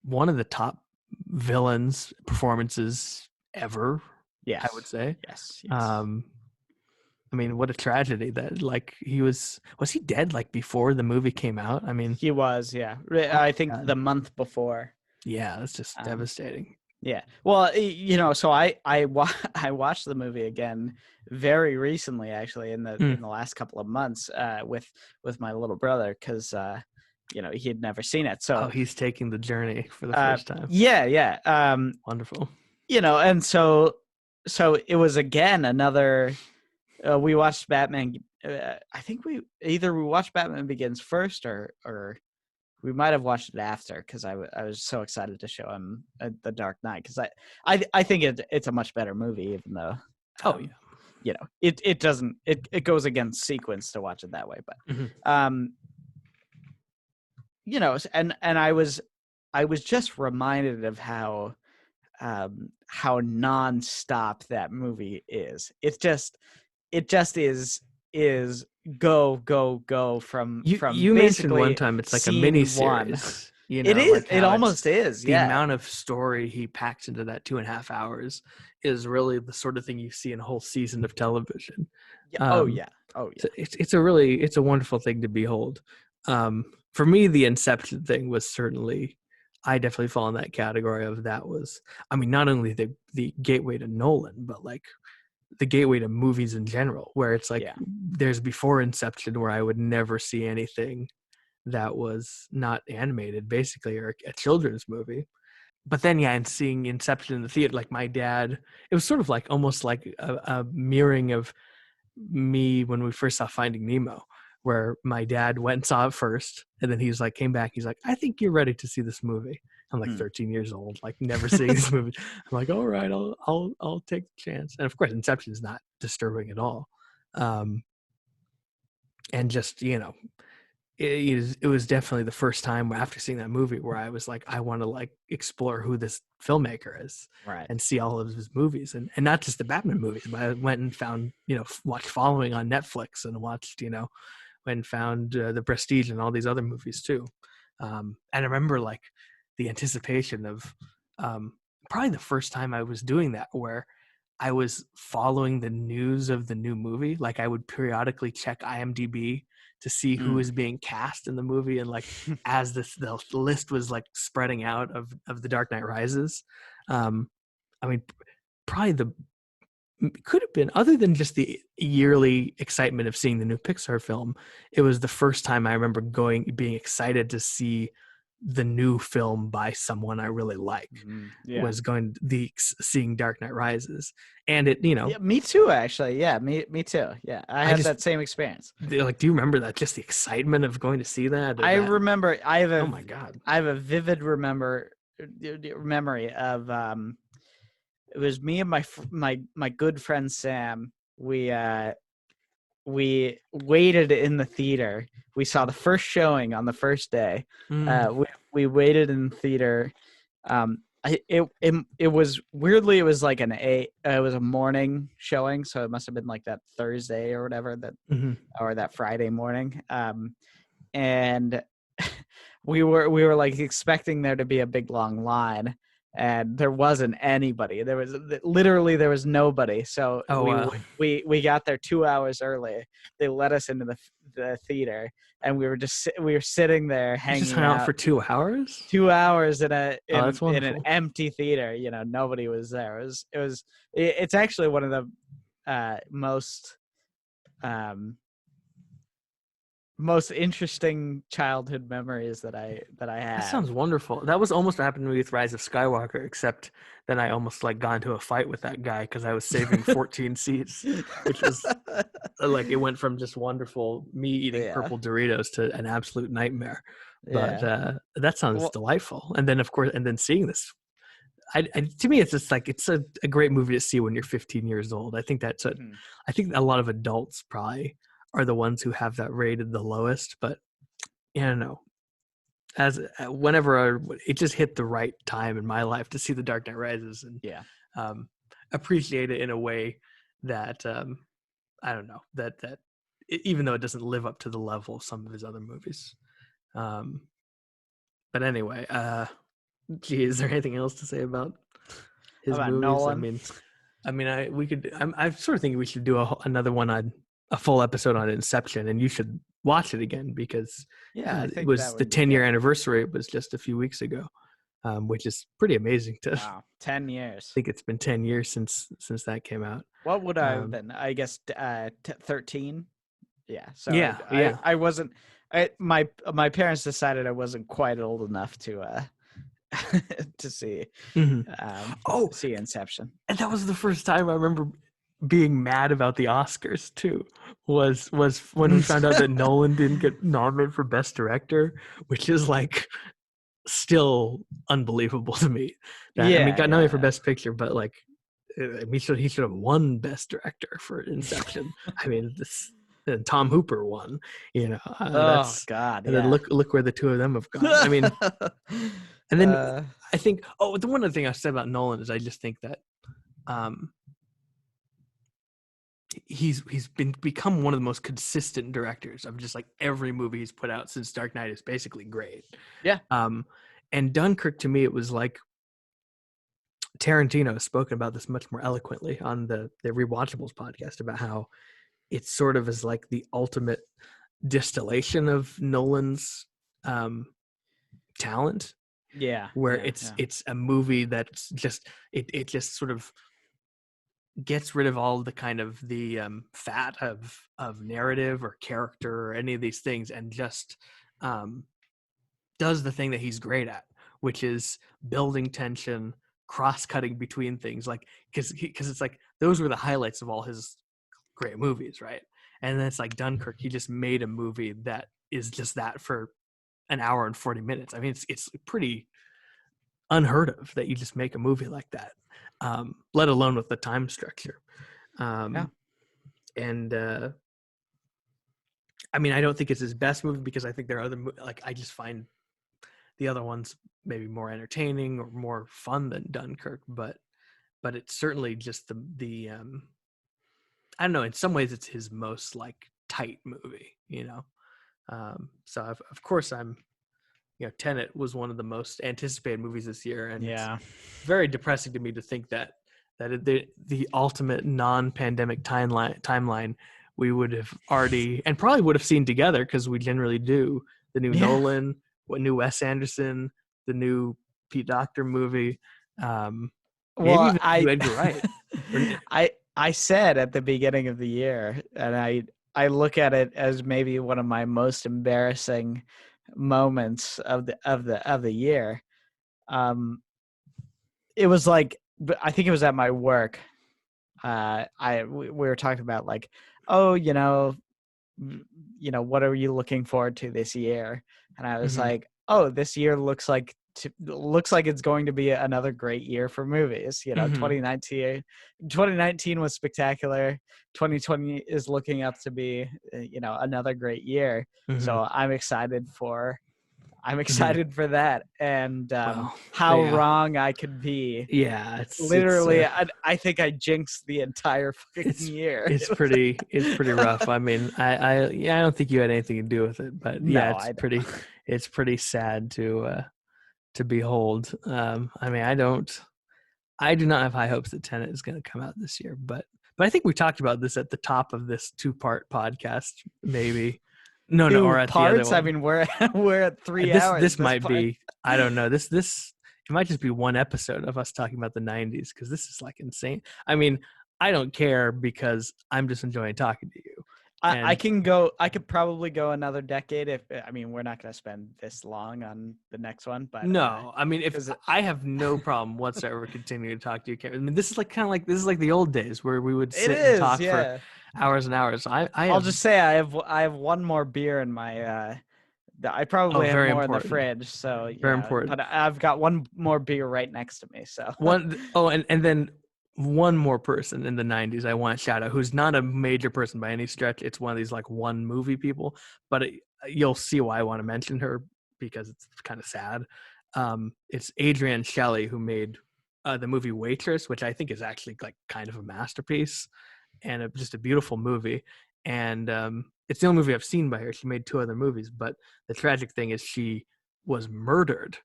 one of the top villains performances ever. Yes, I would say. Yes. I mean, what a tragedy that like was he dead like before the movie came out? I mean, He was, yeah. I think the month before. Yeah, that's just devastating. Yeah. Well, so I watched the movie again very recently, actually, in the last couple of months, with my little brother, because he had never seen it. So he's taking the journey for the first time. Yeah. Wonderful. And so it was again another. We watched Batman. I think we watched Batman Begins first, or we might have watched it after, because I was so excited to show him The Dark Knight, because I think it's a much better movie, even though it goes against sequence to watch it that way, but and I was just reminded of how nonstop that movie is. It just is go from you mentioned one time it's like a mini series. It is. Like it almost is. The amount of story he packs into that 2.5 hours is really the sort of thing you see in a whole season of television. Oh yeah. It's a wonderful thing to behold. For me, the Inception thing was certainly, I definitely fall in that category of that was, I mean, not only the gateway to Nolan, but like the gateway to movies in general, where it's like there's before Inception where I would never see anything that was not animated, basically, or a children's movie. But then, and seeing Inception in the theater, like my dad, it was sort of like almost like a mirroring of me when we first saw Finding Nemo, where my dad went and saw it first, and then he's like, came back, he's like, I think you're ready to see this movie. I'm like 13 years old, like never seeing this movie. I'm like, all right, I'll take the chance. And of course, Inception is not disturbing at all. And just, it was definitely the first time after seeing that movie where I was like, I want to like explore who this filmmaker is, right, and see all of his movies, and not just the Batman movies, but I went and found, watched Following on Netflix, and watched, went and found The Prestige and all these other movies too. And I remember like the anticipation of probably the first time I was doing that, where I was following the news of the new movie. Like I would periodically check IMDb to see who was being cast in the movie, and like as the list was like spreading out of The Dark Knight Rises, I mean, probably could have been, other than just the yearly excitement of seeing the new Pixar film, it was the first time I remember being excited to see the new film by someone I really like. Was seeing Dark Knight Rises, and it, me too, actually. Yeah, me too. Yeah, I had that same experience. Like, do you remember that? Just the excitement of going to see that. Remember. Oh my God! I have a vivid memory of it was me and my good friend Sam. We waited in the theater. We saw the first showing on the first day. We waited in the theater. It was weirdly, it was like it was a morning showing, so it must have been like that Thursday or whatever, or that Friday morning. And we were like expecting there to be a big long line, and there wasn't anybody. There was nobody. So we got there 2 hours early. They let us into the theater, and we were sitting there hanging just hung out for 2 hours. 2 hours in an empty theater. Nobody was there. It's actually one of the most interesting childhood memories that I have. That sounds wonderful. That was almost what happened to me with Rise of Skywalker, except then I almost like got into a fight with that guy because I was saving 14 seats, which was like, it went from just wonderful me eating purple Doritos to an absolute nightmare. But that sounds delightful. And then of course, seeing this, to me, it's just like, it's a great movie to see when you're 15 years old. I think I think a lot of adults probably are the ones who have that rated the lowest, but as whenever it just hit the right time in my life to see The Dark Knight Rises, and appreciate it in a way that I don't know, that even though it doesn't live up to the level of some of his other movies. But anyway, is there anything else to say about his movies? Nolan? I mean, I sort of think we should do another one on a full episode on Inception, and you should watch it again because I think it was that the would be 10-year good. anniversary. It was just a few weeks ago, which is pretty amazing. Wow, 10 years. I think it's been 10 years since that came out. What would I have been? I guess 13. Yeah. So yeah. I wasn't. My parents decided I wasn't quite old enough to to see see Inception. And that was the first time I remember being mad about the Oscars too. Was when we found out that Nolan didn't get nominated for Best Director, which is like still unbelievable to me. I mean, got nominated for Best Picture, but like, he should have won Best Director for Inception. I mean, and Tom Hooper won. You know, oh God! And then look where the two of them have gone. I mean, and then I think the one other thing I said about Nolan is I just think that he's become one of the most consistent directors of just like every movie he's put out since Dark Knight is basically great. Yeah. And Dunkirk, to me, it was like Tarantino has spoken about this much more eloquently on the Rewatchables podcast about how it sort of is like the ultimate distillation of Nolan's talent. Yeah. Where it's a movie that's just it just sort of gets rid of all the kind of the fat of narrative or character or any of these things, and just does the thing that he's great at, which is building tension, cross-cutting between things, like because it's like those were the highlights of all his great movies, right? And then it's like Dunkirk, he just made a movie that is just that for an hour and 40 minutes. I mean, it's pretty unheard of that you just make a movie like that, let alone with the time structure. And I mean, I don't think it's his best movie because I think there are other like I just find the other ones maybe more entertaining or more fun than Dunkirk, but it's certainly just the I don't know, in some ways it's his most like tight movie, you know. So of course I'm, you know, Tenet was one of the most anticipated movies this year, and it's very depressing to me to think that the ultimate non-pandemic timeline we would have already and probably would have seen together, because we generally do, the new Nolan, new Wes Anderson, the new Pete Docter movie. Maybe even Edgar Wright. I said at the beginning of the year, and I look at it as maybe one of my most embarrassing moments of the year. It was like, I think it was at my work. We were talking about like, oh, you know, what are you looking forward to this year? And I was like, oh, this year looks like it's going to be another great year for movies. You know, 2019 was spectacular. 2020 is looking up to be, you know, another great year. So I'm excited for that. And how wrong I could be. Yeah, it's literally. I think I jinxed the entire fucking year. It's pretty rough. I mean, I don't think you had anything to do with it, but it's pretty sad to behold. I mean, I do not have high hopes that Tenet is going to come out this year, but I think we talked about this at the top of this 2-part podcast, maybe. No, or at parts. The other one. I mean, we're at 3 hours. This might be. I don't know. This it might just be one episode of us talking about the 90s, because this is like insane. I mean, I don't care because I'm just enjoying talking to you. I could probably go another decade we're not going to spend this long on the next one, but no, I mean, I have no problem whatsoever continuing to talk to you. I mean, this is like the old days where we would sit and talk for hours and hours. I'll just say I have one more beer in my. I probably have more in the fridge, so very important. But I've got one more beer right next to me. So and then one more person in the 90s I want to shout out, who's not a major person by any stretch. It's one of these like one movie people, but you'll see why I want to mention her, because it's kind of sad. It's Adrienne Shelley, who made the movie Waitress, which I think is actually like kind of a masterpiece and just a beautiful movie. And it's the only movie I've seen by her. She made 2 other movies, but the tragic thing is she was murdered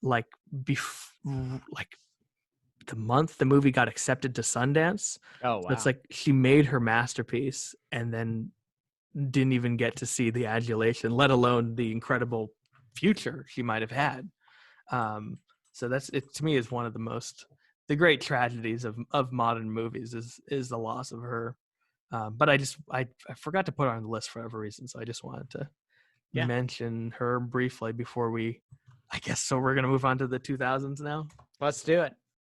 like the month the movie got accepted to Sundance. Oh, So wow. it's like she made her masterpiece and then didn't even get to see the adulation, let alone the incredible future she might have had. So that's it. To me, is one of the great tragedies of modern movies is the loss of her. But I forgot to put her on the list for whatever reason, so I just wanted to mention her briefly before we. I guess so. We're gonna move on to the 2000s now. Let's do it.